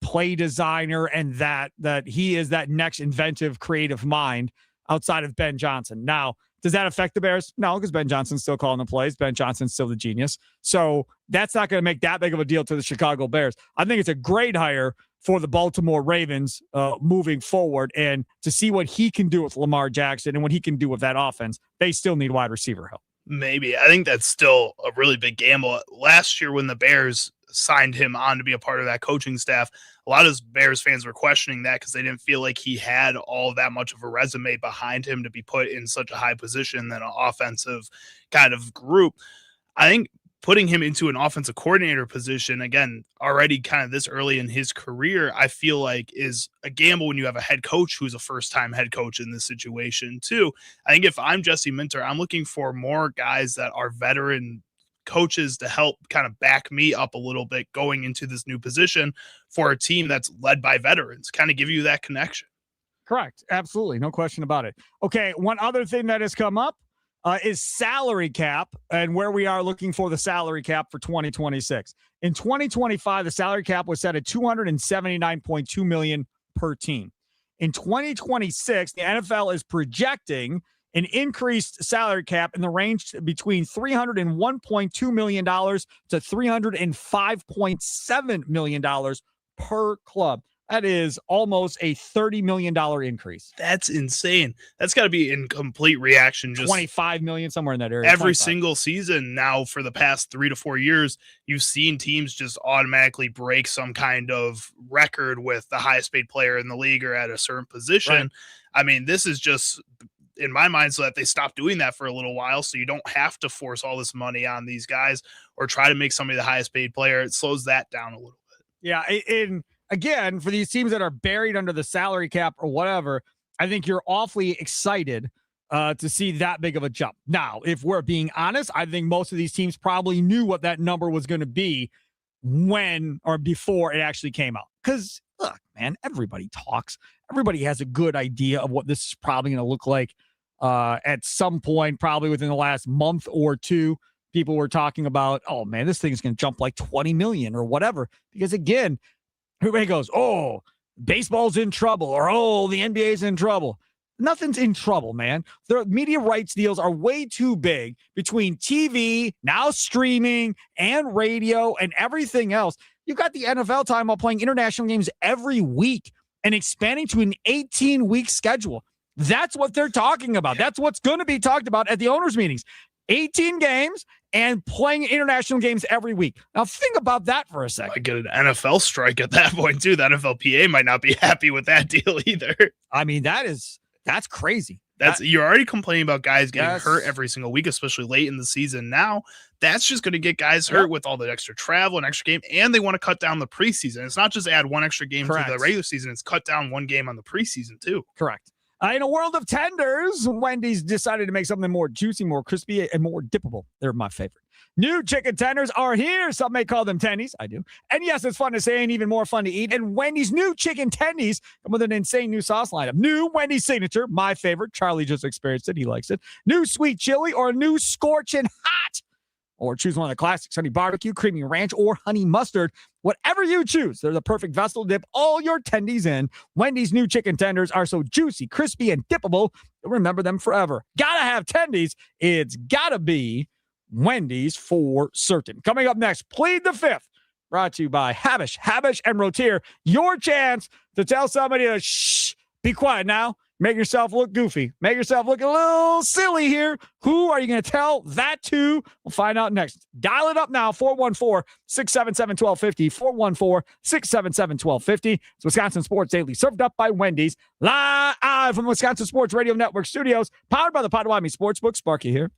play designer and that he is that next inventive, creative mind outside of Ben Johnson. Now, does that affect the Bears? No, because Ben Johnson's still calling the plays. Ben Johnson's still the genius. So that's not going to make that big of a deal to the Chicago Bears. I think it's a great hire for the Baltimore Ravens moving forward, and to see what he can do with Lamar Jackson and what he can do with that offense. They still need wide receiver help. Maybe. I think that's still a really big gamble. Last year when the Bears signed him on to be a part of that coaching staff, a lot of Bears fans were questioning that because they didn't feel like he had all that much of a resume behind him to be put in such a high position than an offensive kind of group. I think putting him into an offensive coordinator position, again, already kind of this early in his career, I feel like is a gamble when you have a head coach who's a first-time head coach in this situation too. I think if I'm Jesse Minter, I'm looking for more guys that are veteran coaches to help kind of back me up a little bit going into this new position for a team that's led by veterans, kind of give you that connection. Correct. Absolutely. No question about it. Okay. One other thing that has come up is salary cap and where we are looking for the salary cap for 2026. In 2025, the salary cap was set at $279.2 million per team. In 2026, the NFL is projecting an increased salary cap in the range between $301.2 million to $305.7 million per club. That is almost a $30 million increase. That's insane. That's got to be in complete reaction. Just 25 million, somewhere in that area. Every 25. single season now for the past 3 to 4 years, you've seen teams just automatically break some kind of record with the highest paid player in the league or at a certain position. Right. I mean, this is just, in my mind, so that they stop doing that for a little while, so you don't have to force all this money on these guys or try to make somebody the highest paid player. It slows that down a little bit. Yeah, again, for these teams that are buried under the salary cap or whatever, I think you're awfully excited to see that big of a jump. Now, if we're being honest, I think most of these teams probably knew what that number was going to be when or before it actually came out. Because, look, man, everybody talks. Everybody has a good idea of what this is probably going to look like at some point, probably within the last month or two. People were talking about, oh, man, this thing's going to jump like 20 million or whatever. Because, again, everybody goes, oh, baseball's in trouble, or, oh, the NBA's in trouble. Nothing's in trouble, man. The media rights deals are way too big between TV, now streaming, and radio, and everything else. You've got the NFL talking about playing international games every week and expanding to an 18-week schedule. That's what they're talking about. That's what's going to be talked about at the owners' meetings. 18 games and playing international games every week. Now think about that for a second. I get an NFL strike at that point too. The NFLPA might not be happy with that deal either. I mean, that's crazy. You're already complaining about guys getting hurt every single week, especially late in the season. Now that's just going to get guys hurt with all the extra travel and extra game. And they want to cut down the preseason. It's not just add one extra game to the regular season. It's cut down one game on the preseason too. Correct. In a world of tenders, Wendy's decided to make something more juicy, more crispy, and more dippable. They're my favorite. New chicken tenders are here. Some may call them tendies. I do. And yes, it's fun to say and even more fun to eat. And Wendy's new chicken tendies come with an insane new sauce lineup. New Wendy's signature, my favorite. Charlie just experienced it. He likes it. New sweet chili or new scorching hot. Or choose one of the classics, honey barbecue, creamy ranch, or honey mustard. Whatever you choose, they're the perfect vessel to dip all your tendies in. Wendy's new chicken tenders are so juicy, crispy, and dippable, you'll remember them forever. Gotta have tendies. It's gotta be Wendy's for certain. Coming up next, Plead the Fifth, brought to you by Habish and Rotier. Your chance to tell somebody to shh, be quiet now. Make yourself look goofy. Make yourself look a little silly here. Who are you going to tell that to? We'll find out next. Dial it up now, 414-677-1250, 414-677-1250. It's Wisconsin Sports Daily, served up by Wendy's, live from Wisconsin Sports Radio Network studios, powered by the Potawatomi Sportsbook. Sparky here.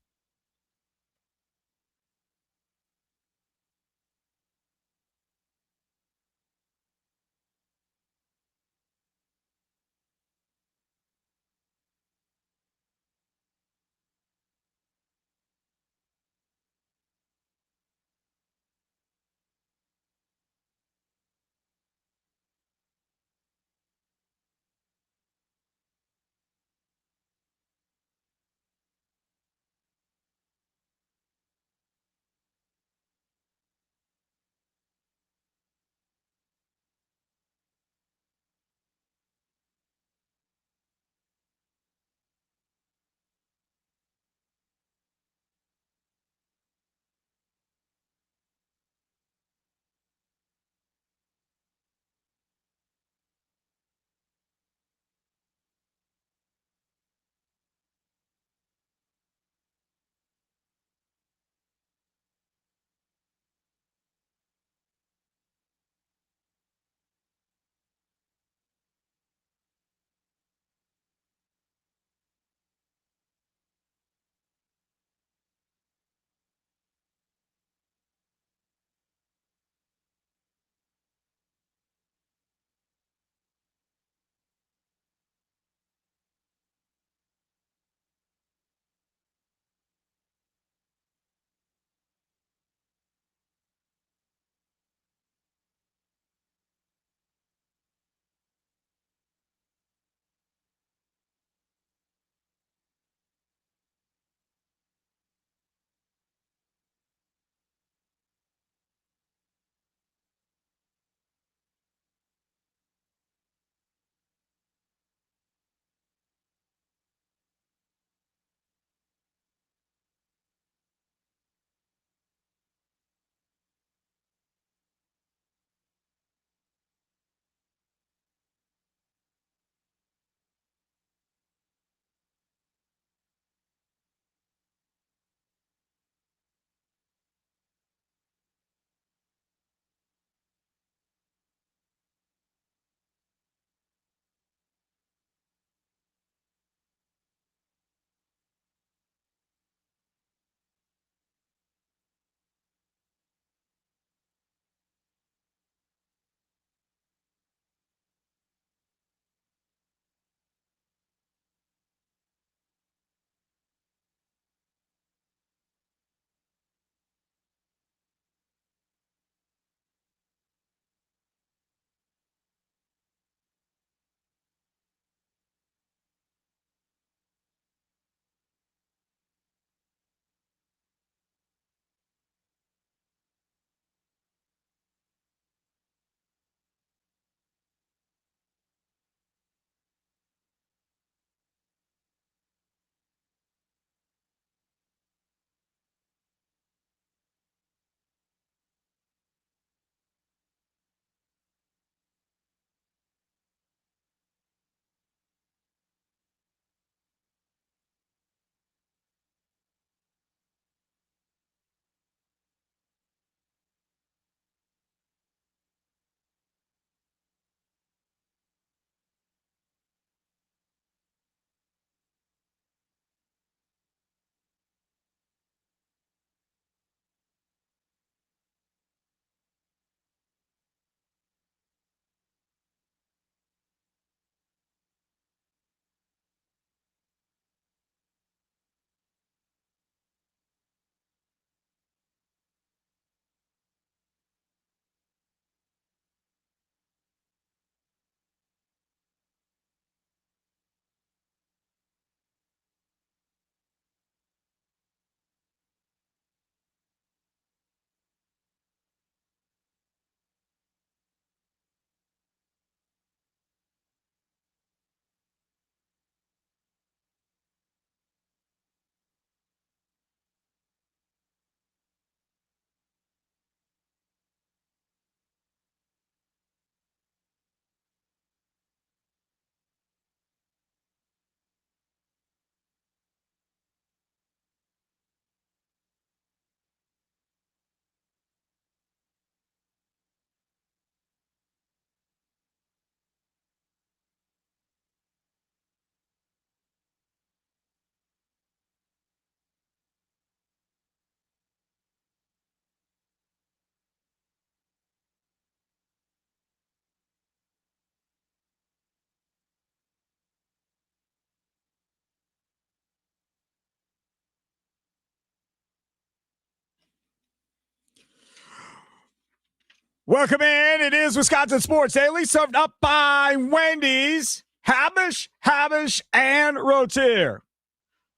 Welcome in. It is Wisconsin Sports Daily, served up by Wendy's. Habush, and Rotier.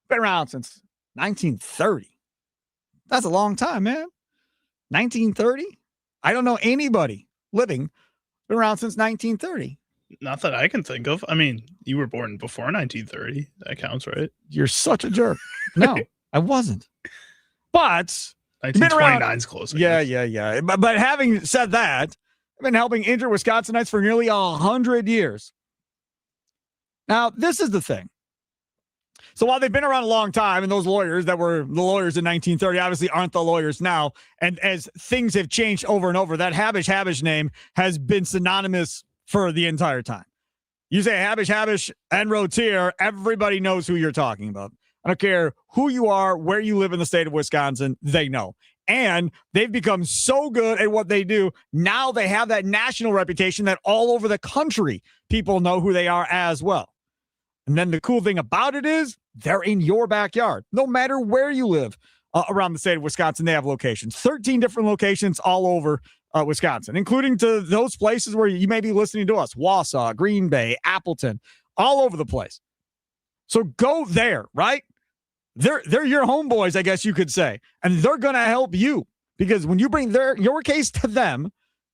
Been around since 1930. That's a long time, man. 1930? I don't know anybody living been around since 1930. Not that I can think of. I mean, you were born before 1930. That counts, right? You're such a jerk. No, I wasn't. But 1929 is close. Yeah. But having said that, I've been helping injured Wisconsinites for nearly 100 years. Now, this is the thing. So while they've been around a long time, and those lawyers that were the lawyers in 1930 obviously aren't the lawyers now, and as things have changed over and over, that Habush name has been synonymous for the entire time. You say Habush and Rotier, everybody knows who you're talking about. I don't care who you are, where you live in the state of Wisconsin, they know. And they've become so good at what they do. Now they have that national reputation that all over the country, people know who they are as well. And then the cool thing about it is they're in your backyard. No matter where you live around the state of Wisconsin, they have locations. 13 different locations all over Wisconsin, including to those places where you may be listening to us. Wausau, Green Bay, Appleton, all over the place. So go there, right? They're your homeboys, I guess you could say. And they're going to help you because when you bring your case to them,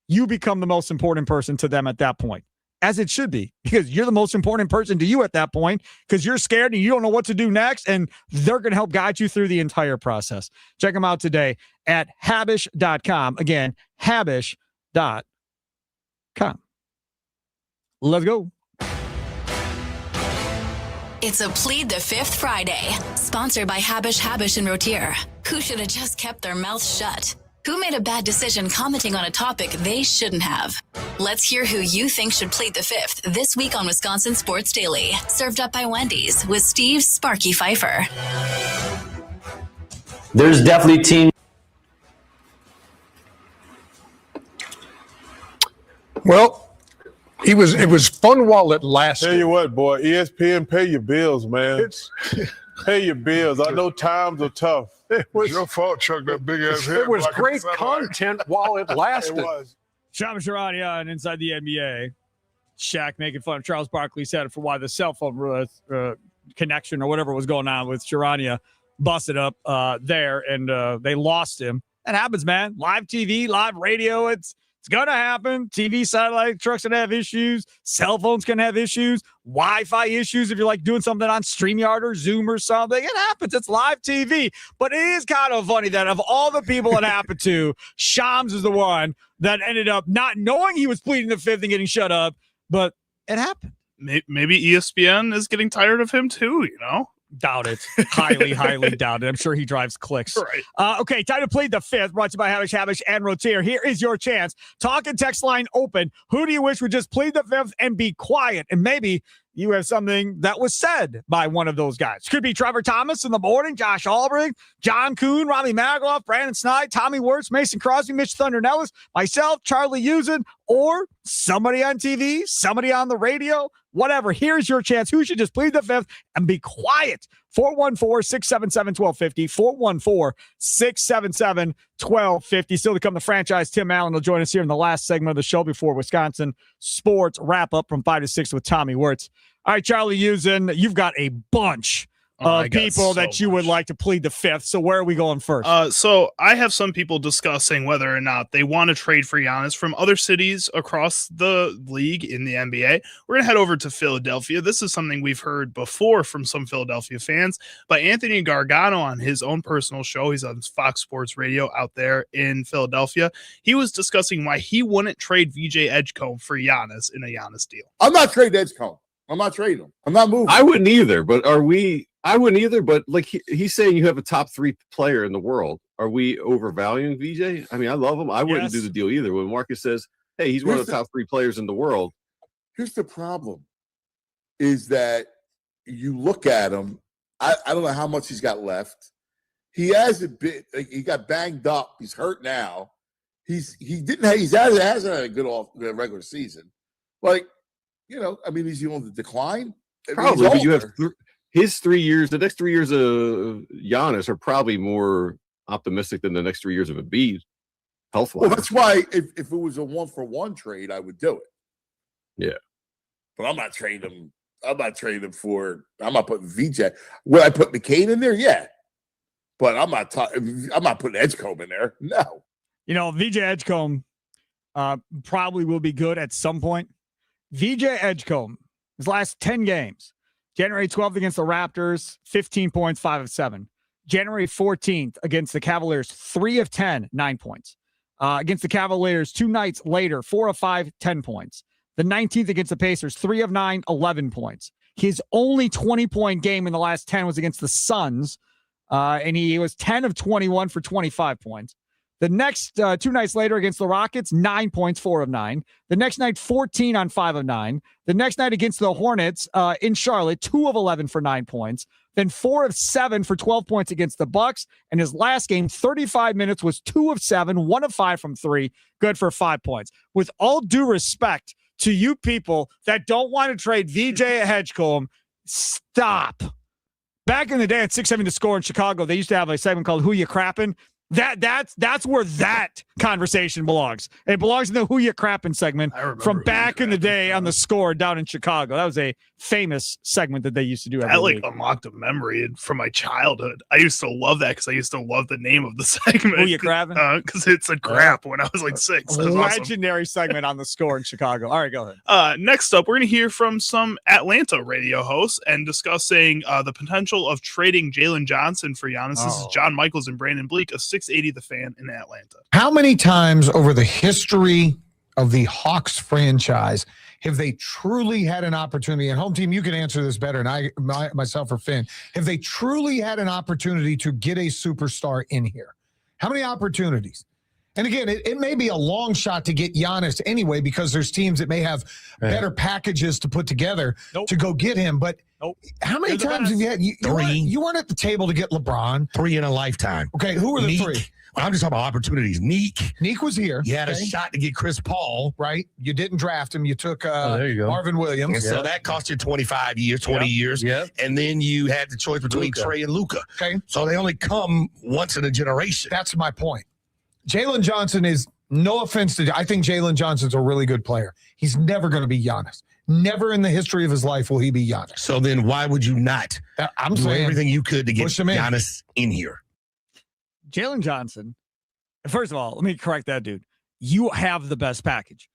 you become the most important person to them at that point. As it should be, because you're the most important person to you at that point because you're scared and you don't know what to do next, and they're going to help guide you through the entire process. Check them out today at habush.com. Again, habush.com. Let's go. It's a Plead the Fifth Friday, sponsored by Habush and Rotier. Who should have just kept their mouth shut? Who made a bad decision commenting on a topic they shouldn't have? Let's hear who you think should plead the fifth this week on Wisconsin Sports Daily. Served up by Wendy's with Steve Sparky Pfeiffer. There's definitely teams. Well, it was fun while it lasted. Tell you what, boy, ESPN, pay your bills, man. Pay your bills. I know times are tough. It was your fault, Chuck. That big ass head. It was great content while it lasted. It was. Shams Charania and Inside the NBA. Shaq making fun of Charles Barkley said for why the cell phone connection or whatever was going on with Charania busted up there, and they lost him. That happens, man. Live TV, live radio. It's going to happen. TV, satellite trucks can have issues. Cell phones can have issues. Wi-Fi issues if you're like doing something on StreamYard or Zoom or something. It happens. It's live TV. But it is kind of funny that of all the people it happened to, Shams is the one that ended up not knowing he was pleading the fifth and getting shut up. But it happened. Maybe ESPN is getting tired of him too, you know? Doubt it. Highly doubt it. I'm sure he drives clicks. Right. Okay, time to plead the fifth. Brought to you by Habush and Rotier. Here is your chance. Talk and text line open. Who do you wish would just plead the fifth and be quiet? And maybe you have something that was said by one of those guys. Could be Trevor Thomas in the morning, Josh Albrecht, John Kuhn, Robbie Magloff, Brandon Snide, Tommy Wirtz, Mason Crosby, Mitch Thunder Nellis, myself, Charlie Usen, or somebody on TV, somebody on the radio, whatever. Here's your chance. Who should just plead the fifth and be quiet? 414-677-1250, 414-677-1250. Still to come, the franchise. Tim Allen will join us here in the last segment of the show before Wisconsin Sports wrap up from 5 to 6 with Tommy Wirtz. All right, Charlie Usen, you've got a bunch of people that you would like to plead the fifth. So where are we going first? So I have some people discussing whether or not they want to trade for Giannis from other cities across the league in the NBA. We're going to head over to Philadelphia. This is something we've heard before from some Philadelphia fans, but Anthony Gargano on his own personal show, he's on Fox Sports Radio out there in Philadelphia. He was discussing why he wouldn't trade VJ Edgecombe for Giannis in a Giannis deal. I'm not trading Edgecombe. I'm not trading him. I'm not moving. I wouldn't either, but I wouldn't either, but like he's saying you have a top 3 player in the world. Are we overvaluing VJ? I mean, I love him. I wouldn't do the deal either. When Marcus says, hey, he's one of the top 3 players in the world. Here's the problem is that you look at him. I don't know how much he's got left. He has a bit. He got banged up. He's hurt now. He hasn't had a good regular season. Like, I mean, is he on the decline? Probably, but you have his 3 years. The next 3 years of Giannis are probably more optimistic than the next 3 years of Embiid. health. Well, that's why if it was a 1-for-1 trade, I would do it. Yeah. But I'm not trading him. I'm not putting VJ. Will I put McCain in there? Yeah. But I'm not putting Edgecombe in there. No. VJ Edgecombe probably will be good at some point. VJ Edgecombe, his last 10 games, January 12th against the Raptors, 15 points, 5 of 7. January 14th against the Cavaliers, 3 of 10, 9 points. Against the Cavaliers 2 nights later, 4 of 5, 10 points. The 19th against the Pacers, 3 of 9, 11 points. His only 20-point game in the last 10 was against the Suns, and he was 10 of 21 for 25 points. The next 2 nights later against the Rockets, 9 points, 4 of 9. The next night, 14 on 5 of 9. The next night against the Hornets in Charlotte, 2 of 11 for 9 points. Then 4 of 7 for 12 points against the Bucks. And his last game, 35 minutes, was 2 of 7, 1 of 5 from 3, good for 5 points. With all due respect to you people that don't want to trade VJ Edgecombe, stop. Back in the day at 670 The Score in Chicago, they used to have a segment called Who You Crappin'? That's where that conversation belongs. It belongs in the Who You Crappin' segment from back in the day on The Score down in Chicago. That was a famous segment that they used to do every week. Unlocked a memory from my childhood. I used to love that because I used to love the name of the segment. Who You Crappin'? Because it said crap when I was like 6. That was legendary segment on The Score in Chicago. All right, go ahead. Next up, we're going to hear from some Atlanta radio hosts and discussing the potential of trading Jalen Johnson for Giannis. This is John Michaels and Brandon Bleak of 680 The Fan in Atlanta. How many times over the history of the Hawks franchise have they truly had an opportunity? And home team, you can answer this better than myself or Finn. Have they truly had an opportunity to get a superstar in here? How many opportunities? And again, it may be a long shot to get Giannis anyway, because there's teams that may have better packages to put together to go get him. But how many times have you had? You weren't at the table to get LeBron. 3 in a lifetime. Okay, who were the 3? I'm just talking about opportunities. Neek was here. You had a shot to get Chris Paul. Right. You didn't draft him. You took there you go. Marvin Williams. And so that cost you 25 years, 20 years. And then you had the choice between Trey and Luka. Okay. So they only come once in a generation. That's my point. Jalen Johnson is, no offense to, I think Jalen Johnson's a really good player. He's never going to be Giannis. Never in the history of his life will he be Giannis. So then why would you not do everything you could to get Giannis in here? Jalen Johnson, first of all, let me correct that, dude. You have the best package.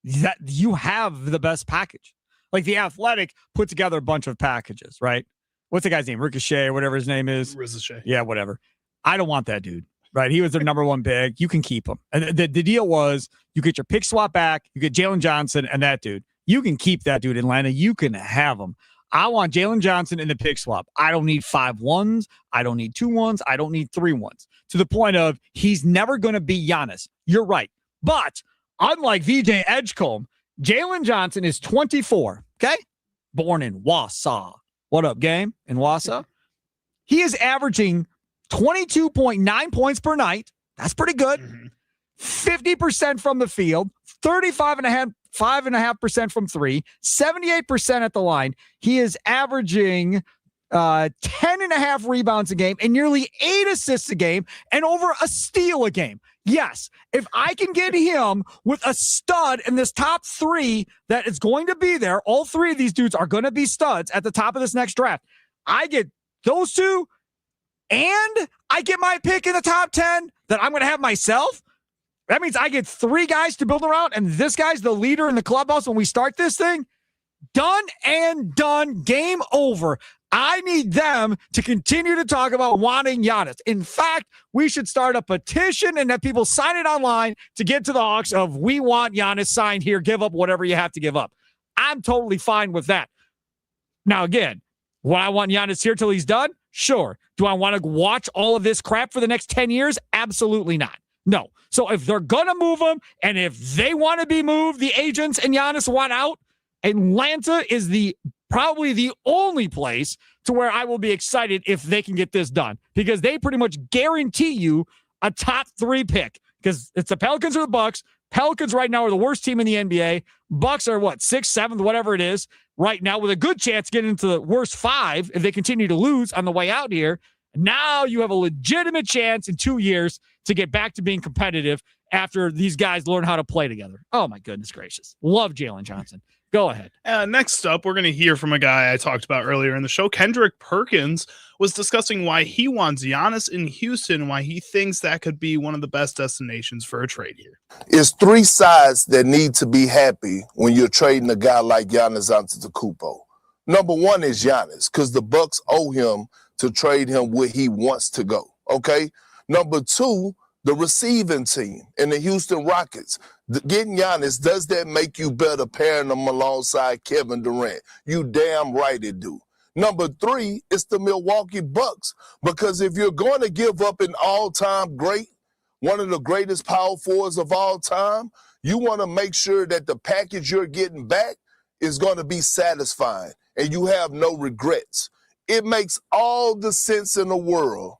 You have the best package. Like The Athletic put together a bunch of packages, right? What's the guy's name? Ricochet or whatever his name is. Ricochet. Yeah, whatever. I don't want that dude. Right, he was their number 1 pick. You can keep him. And the deal was you get your pick swap back, you get Jalen Johnson and that dude. You can keep that dude in Atlanta. You can have him. I want Jalen Johnson in the pick swap. I don't need 5 1s. I don't need 2 1s. I don't need 3 1s. To the point of he's never going to be Giannis. You're right. But unlike VJ Edgecombe, Jalen Johnson is 24, okay? Born in Wausau. What up, game? In Wausau? He is averaging 22.9 points per night. That's pretty good. 50% from the field, 5.5% from 3, 78% at the line. He is averaging 10.5 rebounds a game and nearly 8 assists a game and over a steal a game. Yes, if I can get him with a stud in this top 3 that is going to be there, all 3 of these dudes are going to be studs at the top of this next draft. I get those 2 and I get my pick in the top 10 that I'm going to have myself. That means I get 3 guys to build around, and this guy's the leader in the clubhouse when we start this thing. Done and done. Game over. I need them to continue to talk about wanting Giannis. In fact, we should start a petition and have people sign it online to get to the Hawks of we want Giannis signed here. Give up whatever you have to give up. I'm totally fine with that. Now, again, will I want Giannis here till he's done? Sure. Do I want to watch all of this crap for the next 10 years? Absolutely not. No. So if they're going to move him, and if they want to be moved, the agents and Giannis want out, Atlanta is probably the only place to where I will be excited if they can get this done, because they pretty much guarantee you a top 3 pick, because it's the Pelicans or the Bucks. Pelicans right now are the worst team in the NBA. Bucks are 6th, 7th, whatever it is right now, with a good chance getting into the worst 5 if they continue to lose on the way out here. Now you have a legitimate chance in 2 years to get back to being competitive after these guys learn how to play together. Oh, my goodness gracious. Love Jalen Johnson. Go ahead. Next up, we're going to hear from a guy I talked about earlier in the show. Kendrick Perkins was discussing why he wants Giannis in Houston, why he thinks that could be one of the best destinations for a trade here. It's three sides that need to be happy when you're trading a guy like Giannis Antetokounmpo. Number one is Giannis, because the Bucks owe him to trade him where he wants to go, okay? Number two, the receiving team in the Houston Rockets. Getting Giannis, does that make you better pairing them alongside Kevin Durant? You damn right it do. Number three, it's the Milwaukee Bucks, because if you're going to give up an all-time great, one of the greatest power forwards of all time, you want to make sure that the package you're getting back is going to be satisfying and you have no regrets. It makes all the sense in the world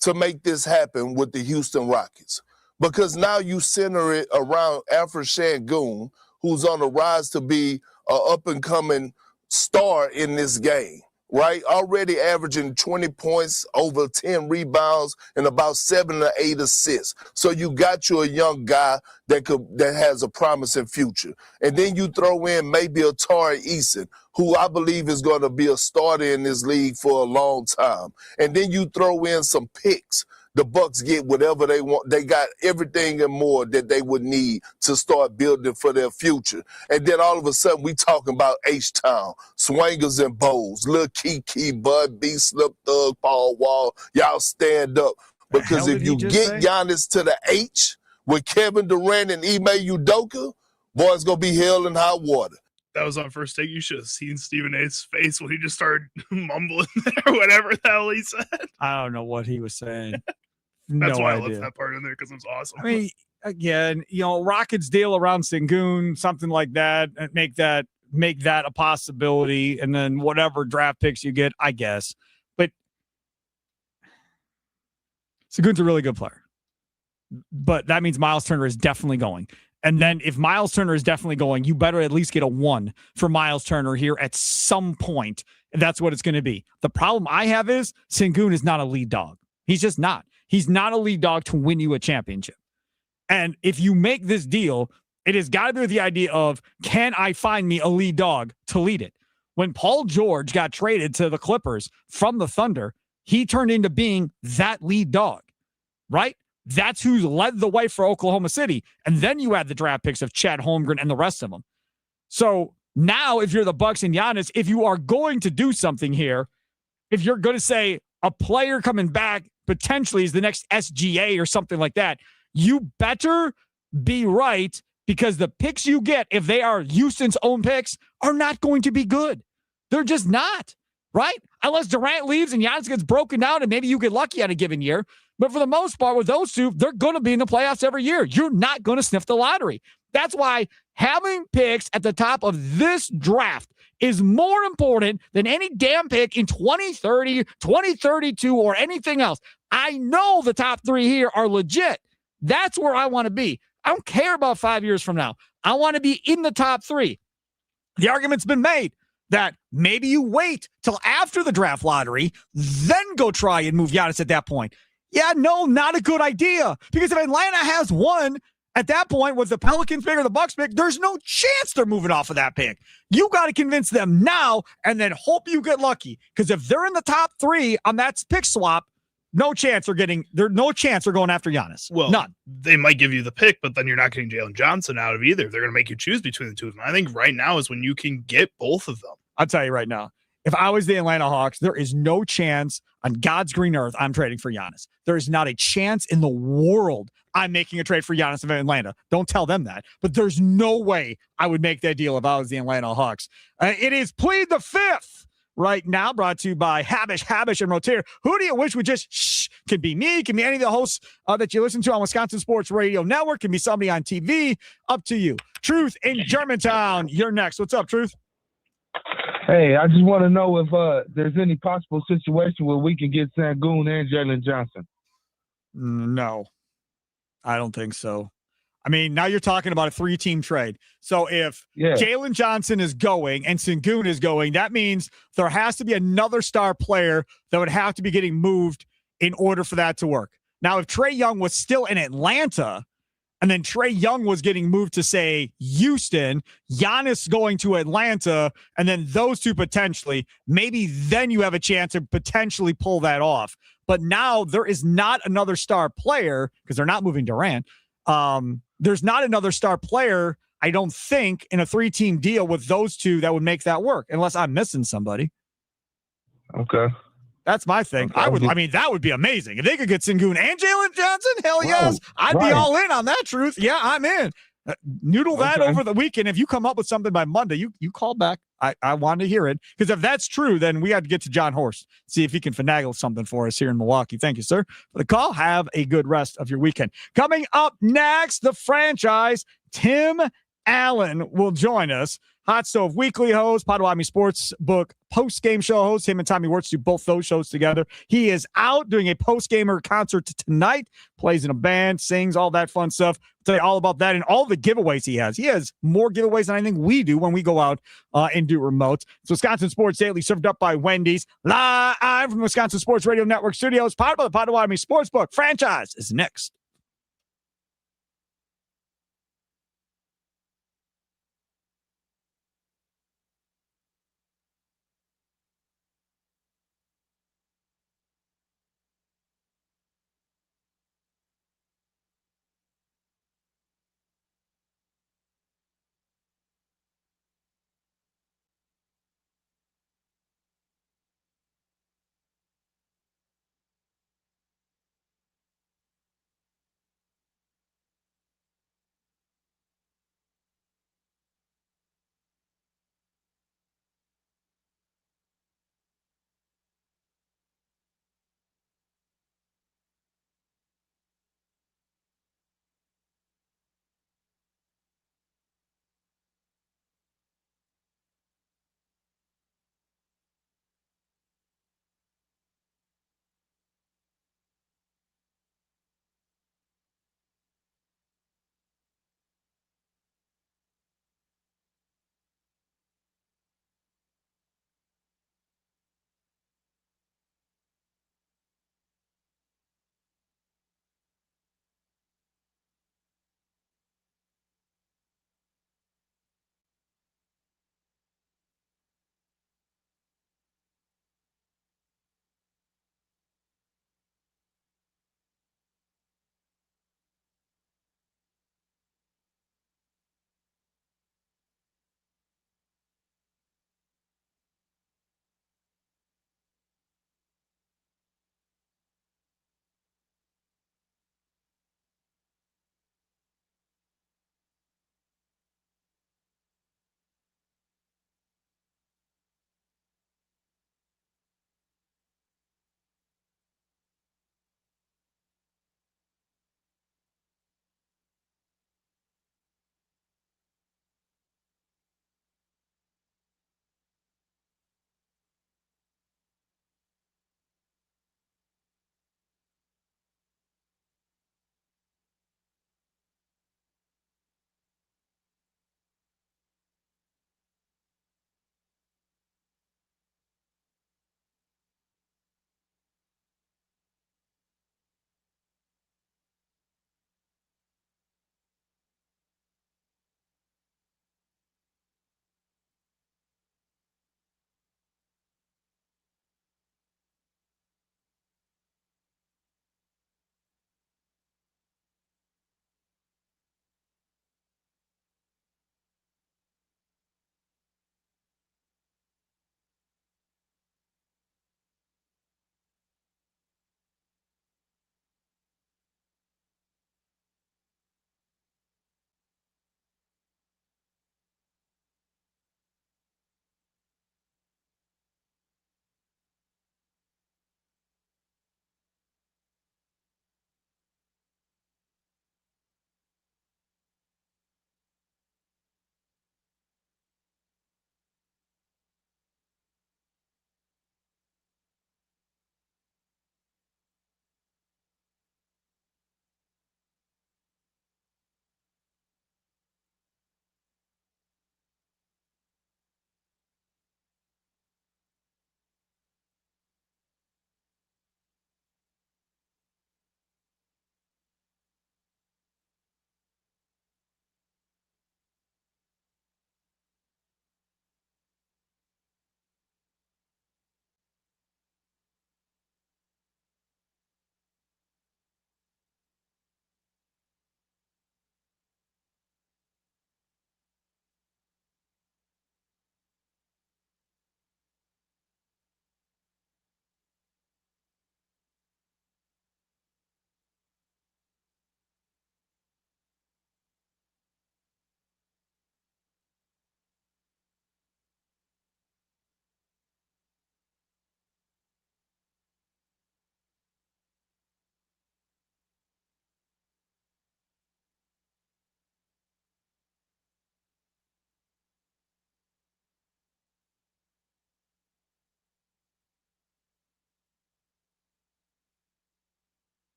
to make this happen with the Houston Rockets, because now you center it around Alfred Sengun, who's on the rise to be an up-and-coming star in this game, right? Already averaging 20 points, over 10 rebounds, and about 7 to 8 assists. So you got you a young guy that has a promising future. And then you throw in maybe a Tari Eason, who I believe is going to be a starter in this league for a long time. And then you throw in some picks. The Bucks get whatever they want. They got everything and more that they would need to start building for their future. And then all of a sudden, we talking about H-Town, Swingers and Bows, Lil Kiki, Bud B, Slip Thug, Paul Wall. Y'all stand up. Because if you get Giannis to the H with Kevin Durant and Ime Udoka, boy, it's going to be hell in hot water. That was on First Take. You should have seen Stephen A's face when he just started mumbling there, whatever the hell he said. I don't know what he was saying. That's why I idea. left that part in there, because it was awesome. I mean, again, Rockets deal around Sengun, something like that, and make that a possibility, and then whatever draft picks you get, I guess. But Sengun's a really good player. But that means Miles Turner is definitely going. And then if Miles Turner is definitely going, you better at least get a 1 for Miles Turner here at some point. And that's what it's going to be. The problem I have is Sengun is not a lead dog. He's just not. He's not a lead dog to win you a championship. And if you make this deal, it has got to be with the idea of, can I find me a lead dog to lead it? When Paul George got traded to the Clippers from the Thunder, he turned into being that lead dog, right? That's who led the way for Oklahoma City. And then you add the draft picks of Chad Holmgren and the rest of them. So now if you're the Bucks and Giannis, if you are going to do something here, if you're going to say a player coming back potentially is the next SGA or something like that, you better be right, because the picks you get, if they are Houston's own picks, are not going to be good. They're just not, right? Unless Durant leaves and Giannis gets broken down and maybe you get lucky on a given year. But for the most part, with those two, they're going to be in the playoffs every year. You're not going to sniff the lottery. That's why having picks at the top of this draft is more important than any damn pick in 2030, 2032, or anything else. I know the top 3 here are legit. That's where I want to be. I don't care about 5 years from now. I want to be in the top 3. The argument's been made that maybe you wait till after the draft lottery, then go try and move Giannis at that point. Yeah, no, not a good idea. Because if Atlanta has 1 at that point with the Pelicans pick or the Bucks pick, there's no chance they're moving off of that pick. You got to convince them now and then hope you get lucky. Because if they're in the top 3 on that pick swap, no chance they're going after Giannis. Well, none. They might give you the pick, but then you're not getting Jalen Johnson out of either. They're going to make you choose between the two of them. I think right now is when you can get both of them. I'll tell you right now, if I was the Atlanta Hawks, there is no chance on God's green earth I'm trading for Giannis. There is not a chance in the world I'm making a trade for Giannis in Atlanta. Don't tell them that. But there's no way I would make that deal if I was the Atlanta Hawks. It is Plead the Fifth right now, brought to you by Habish, and Rotier. Who do you wish would just can be me, can be any of the hosts that you listen to on Wisconsin Sports Radio Network, can be somebody on TV. Up to you. Truth in Germantown, you're next. What's up, Truth? Hey, I just want to know if there's any possible situation where we can get Sengun and Jalen Johnson. No, I don't think so. I mean, now you're talking about a 3-team trade. So if Jalen Johnson is going and Sengun is going, that means there has to be another star player that would have to be getting moved in order for that to work. Now, if Trae Young was still in Atlanta and then Trae Young was getting moved to, say, Houston, Giannis going to Atlanta, and then those two potentially, maybe then you have a chance to potentially pull that off. But now there is not another star player because they're not moving Durant. There's not another star player, I don't think, in a 3-team deal with those two that would make that work, unless I'm missing somebody. Okay. That's my thing. Okay. That would be amazing. If they could get Sengun and Jalen Johnson, hell yes. I'd be right. all in on that truth. Yeah, I'm in. Noodle that over the weekend. If you come up with something by Monday, you call back. I want to hear it. Because if that's true, then we got to get to John Horst, see if he can finagle something for us here in Milwaukee. Thank you, sir, for the call. Have a good rest of your weekend. Coming up next, the franchise, Tim Allen will join us. Hot Stove Weekly host, Potawatomi Sportsbook post-game show host. Him and Tommy Wirtz do both those shows together. He is out doing a post-gamer concert tonight, plays in a band, sings, all that fun stuff. I'll tell you all about that and all the giveaways he has. He has more giveaways than I think we do when we go out and do remotes. It's Wisconsin Sports Daily, served up by Wendy's. Live from Wisconsin Sports Radio Network studios, powered by the Potawatomi Sportsbook. Franchise is next.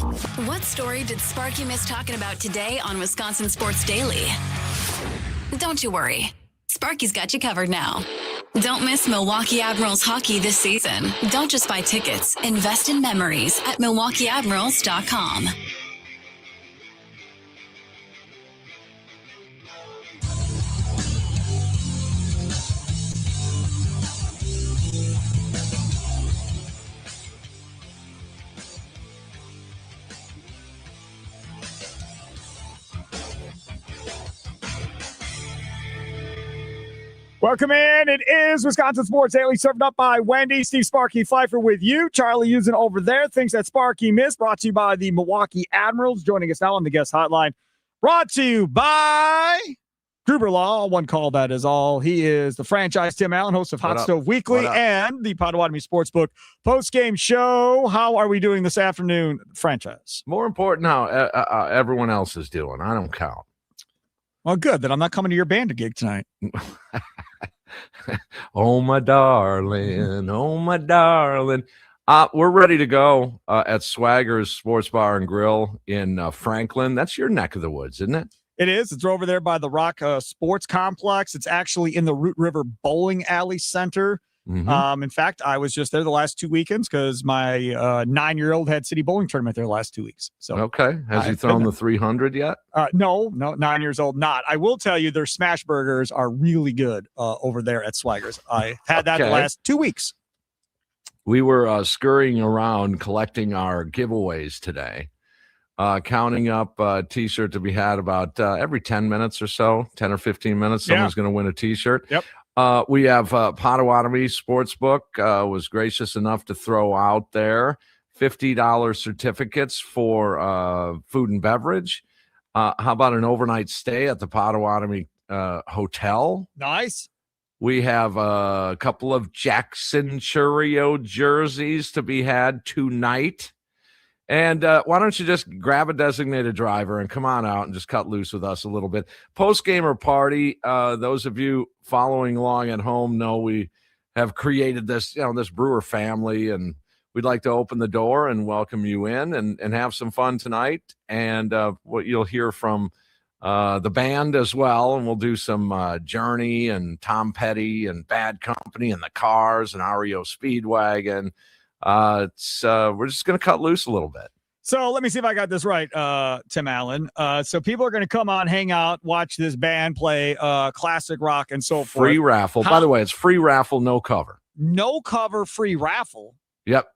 What story did Sparky miss talking about today on Wisconsin Sports Daily? Don't you worry. Sparky's got you covered now. Don't miss Milwaukee Admirals hockey this season. Don't just buy tickets. Invest in memories at MilwaukeeAdmirals.com. Welcome in. It is Wisconsin Sports Daily, served up by Wendy. Steve Sparky Pfeiffer with you. Charlie using over there. Things that Sparky missed. Brought to you by the Milwaukee Admirals. Joining us now on the guest hotline. Brought to you by Gruber Law. One call, that is all. He is the franchise Tim Allen, host of Hot Stove Weekly and the Potawatomi Sportsbook post-game show. How are we doing this afternoon, franchise? More important how everyone else is doing. I don't count. Well, good. Then I'm not coming to your band gig tonight. Oh, my darling. Oh, my darling. We're ready to go at Swagger's Sports Bar and Grill in Franklin. That's your neck of the woods, isn't it? It is. It's over there by the Rock Sports Complex. It's actually in the Root River Bowling Alley Center. Mm-hmm. In fact, I was just there the last 2 weekends because my 9-year-old had city bowling tournament there the last 2 weeks. So okay, has he thrown the 300 yet? No, 9 years old, not. I will tell you, their smash burgers are really good over there at Swagger's. I had that the last 2 weeks. We were scurrying around collecting our giveaways today, counting up a T-shirt to be had about every 10 minutes or so, 10 or 15 minutes. Someone's going to win a T-shirt. Yep. We have Potawatomi Sportsbook was gracious enough to throw out there $50 certificates for food and beverage. How about an overnight stay at the Potawatomi Hotel? Nice. We have a couple of Jackson Churio jerseys to be had tonight. And why don't you just grab a designated driver and come on out and just cut loose with us a little bit. Post-gamer party, those of you following along at home know we have created this, this Brewer family, and we'd like to open the door and welcome you in and have some fun tonight. And what you'll hear from the band as well, and we'll do some Journey and Tom Petty and Bad Company and the Cars and REO Speedwagon. We're just going to cut loose a little bit. So let me see if I got this right, Tim Allen. So people are going to come on, hang out, watch this band play classic rock and so forth. Free raffle. By the way, it's free raffle, no cover. No cover, free raffle. Yep.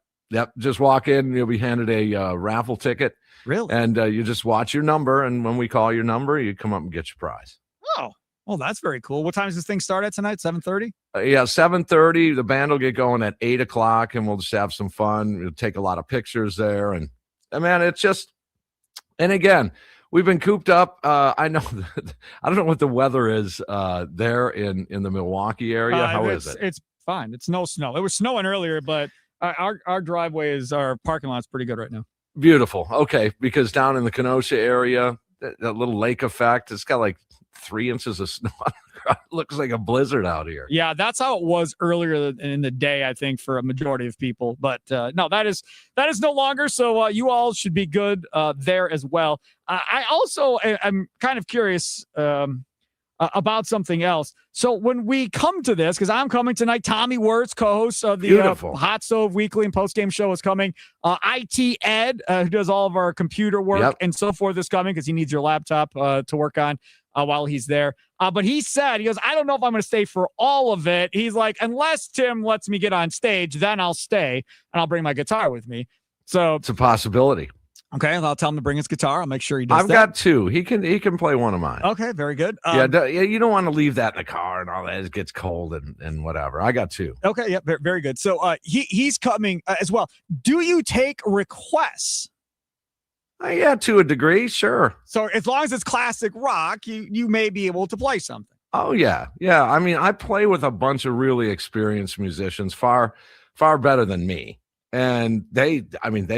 Just walk in, you'll be handed a raffle ticket. Really? And you just watch your number, and when we call your number, you come up and get your prize. Oh, well, that's very cool. What time does this thing start at tonight? 7:30? Yeah, 7:30. The band will get going at 8 o'clock, and we'll just have some fun. We'll take a lot of pictures there. And man, it's just, and again, we've been cooped up. I know, I don't know what the weather is there in the Milwaukee area. How is it? It's fine. It's no snow. It was snowing earlier, but our driveway our parking lot's pretty good right now. Beautiful. Okay, because down in the Kenosha area, that little lake effect, it's got like 3 inches of snow. It looks like a blizzard out here. Yeah, that's how it was earlier in the day, I think, for a majority of people. But no, that is no longer. So you all should be good there as well. I also am kind of curious about something else. So when we come to this, because I'm coming tonight, Tommy Wirtz, co-host of the Hot Stove Weekly and Postgame Show, is coming. IT Ed, who does all of our computer work and so forth, is coming because he needs your laptop to work on while he's there. But he goes, I don't know if I'm going to stay for all of it. He's like, unless Tim lets me get on stage, then I'll stay and I'll bring my guitar with me. So it's a possibility. Okay, I'll tell him to bring his guitar. I'll make sure he does. I've got 2. He can play one of mine. Okay, very good. Yeah, you don't want to leave that in the car and all that. It gets cold and whatever. I got 2. Okay, yeah, very good. So he's coming as well. Do you take requests? Yeah, to a degree, sure. So as long as it's classic rock, you may be able to play something. Oh yeah. I mean, I play with a bunch of really experienced musicians, far better than me, and they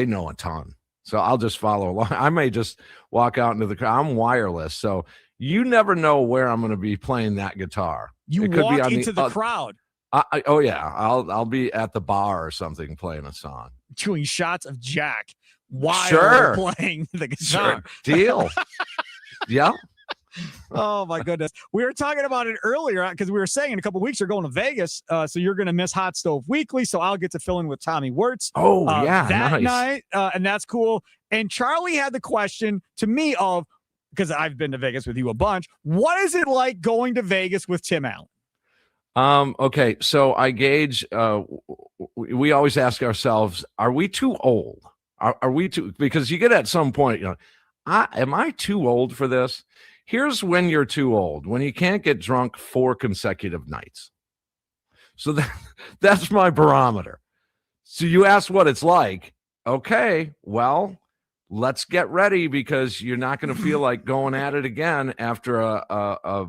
know a ton. So I'll just follow along. I may just walk out into the crowd. I'm wireless, so you never know where I'm going to be playing that guitar. You could walk be into the crowd. Oh yeah, I'll be at the bar or something playing a song, doing shots of Jack. while Sure. we're playing the guitar. Sure. Deal. Yeah. Oh my goodness. We were talking about it earlier because we were saying in a couple of weeks you're going to Vegas. So you're going to miss Hot Stove Weekly. So I'll get to fill in with Tommy Wirtz. Oh, yeah. That nice. night. And that's cool. And Charlie had the question to me of, because I've been to Vegas with you a bunch. What is it like going to Vegas with Tim Allen? Okay. So I gauge, we always ask ourselves, are we too old? Are we too, because you get at some point, am I too old for this? Here's when you're too old, when you can't get drunk 4 consecutive nights. So that's my barometer. So you ask what it's like. Okay, well, let's get ready because you're not going to feel like going at it again after a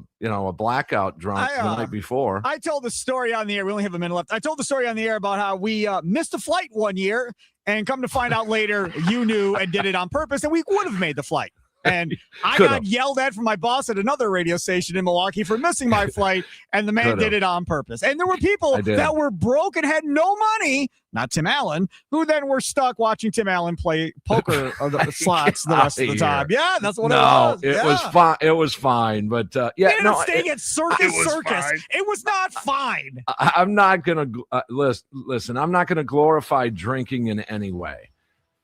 blackout drunk the night before. I told the story on the air. We only have a minute left. I told the story on the air about how we missed a flight one year, and come to find out later, you knew and did it on purpose, and we would have made the flight. And I got yelled at from my boss at another radio station in Milwaukee for missing my flight, and the man did it on purpose. And there were people that were broke and had no money, not Tim Allen, who then were stuck watching Tim Allen play poker or the slots the rest of the time. Yeah, that's what it was. It was fine. It was fine, but staying at Circus. It was not fine. I'm not gonna listen. I'm not gonna glorify drinking in any way,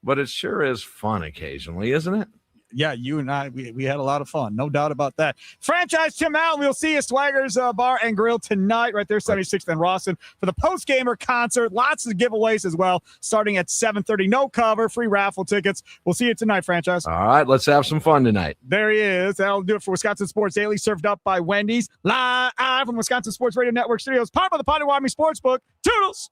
but it sure is fun occasionally, isn't it? Yeah, you and I, we had a lot of fun. No doubt about that. Franchise Tim Allen. We'll see you at Swagger's Bar and Grill tonight, right there, 76th and Rawson, for the post-gamer concert. Lots of giveaways as well, starting at 7:30. No cover, free raffle tickets. We'll see you tonight, Franchise. All right, let's have some fun tonight. There he is. That'll do it for Wisconsin Sports Daily, served up by Wendy's, live from Wisconsin Sports Radio Network Studios, powered by the Potawatomi Sportsbook. Toodles!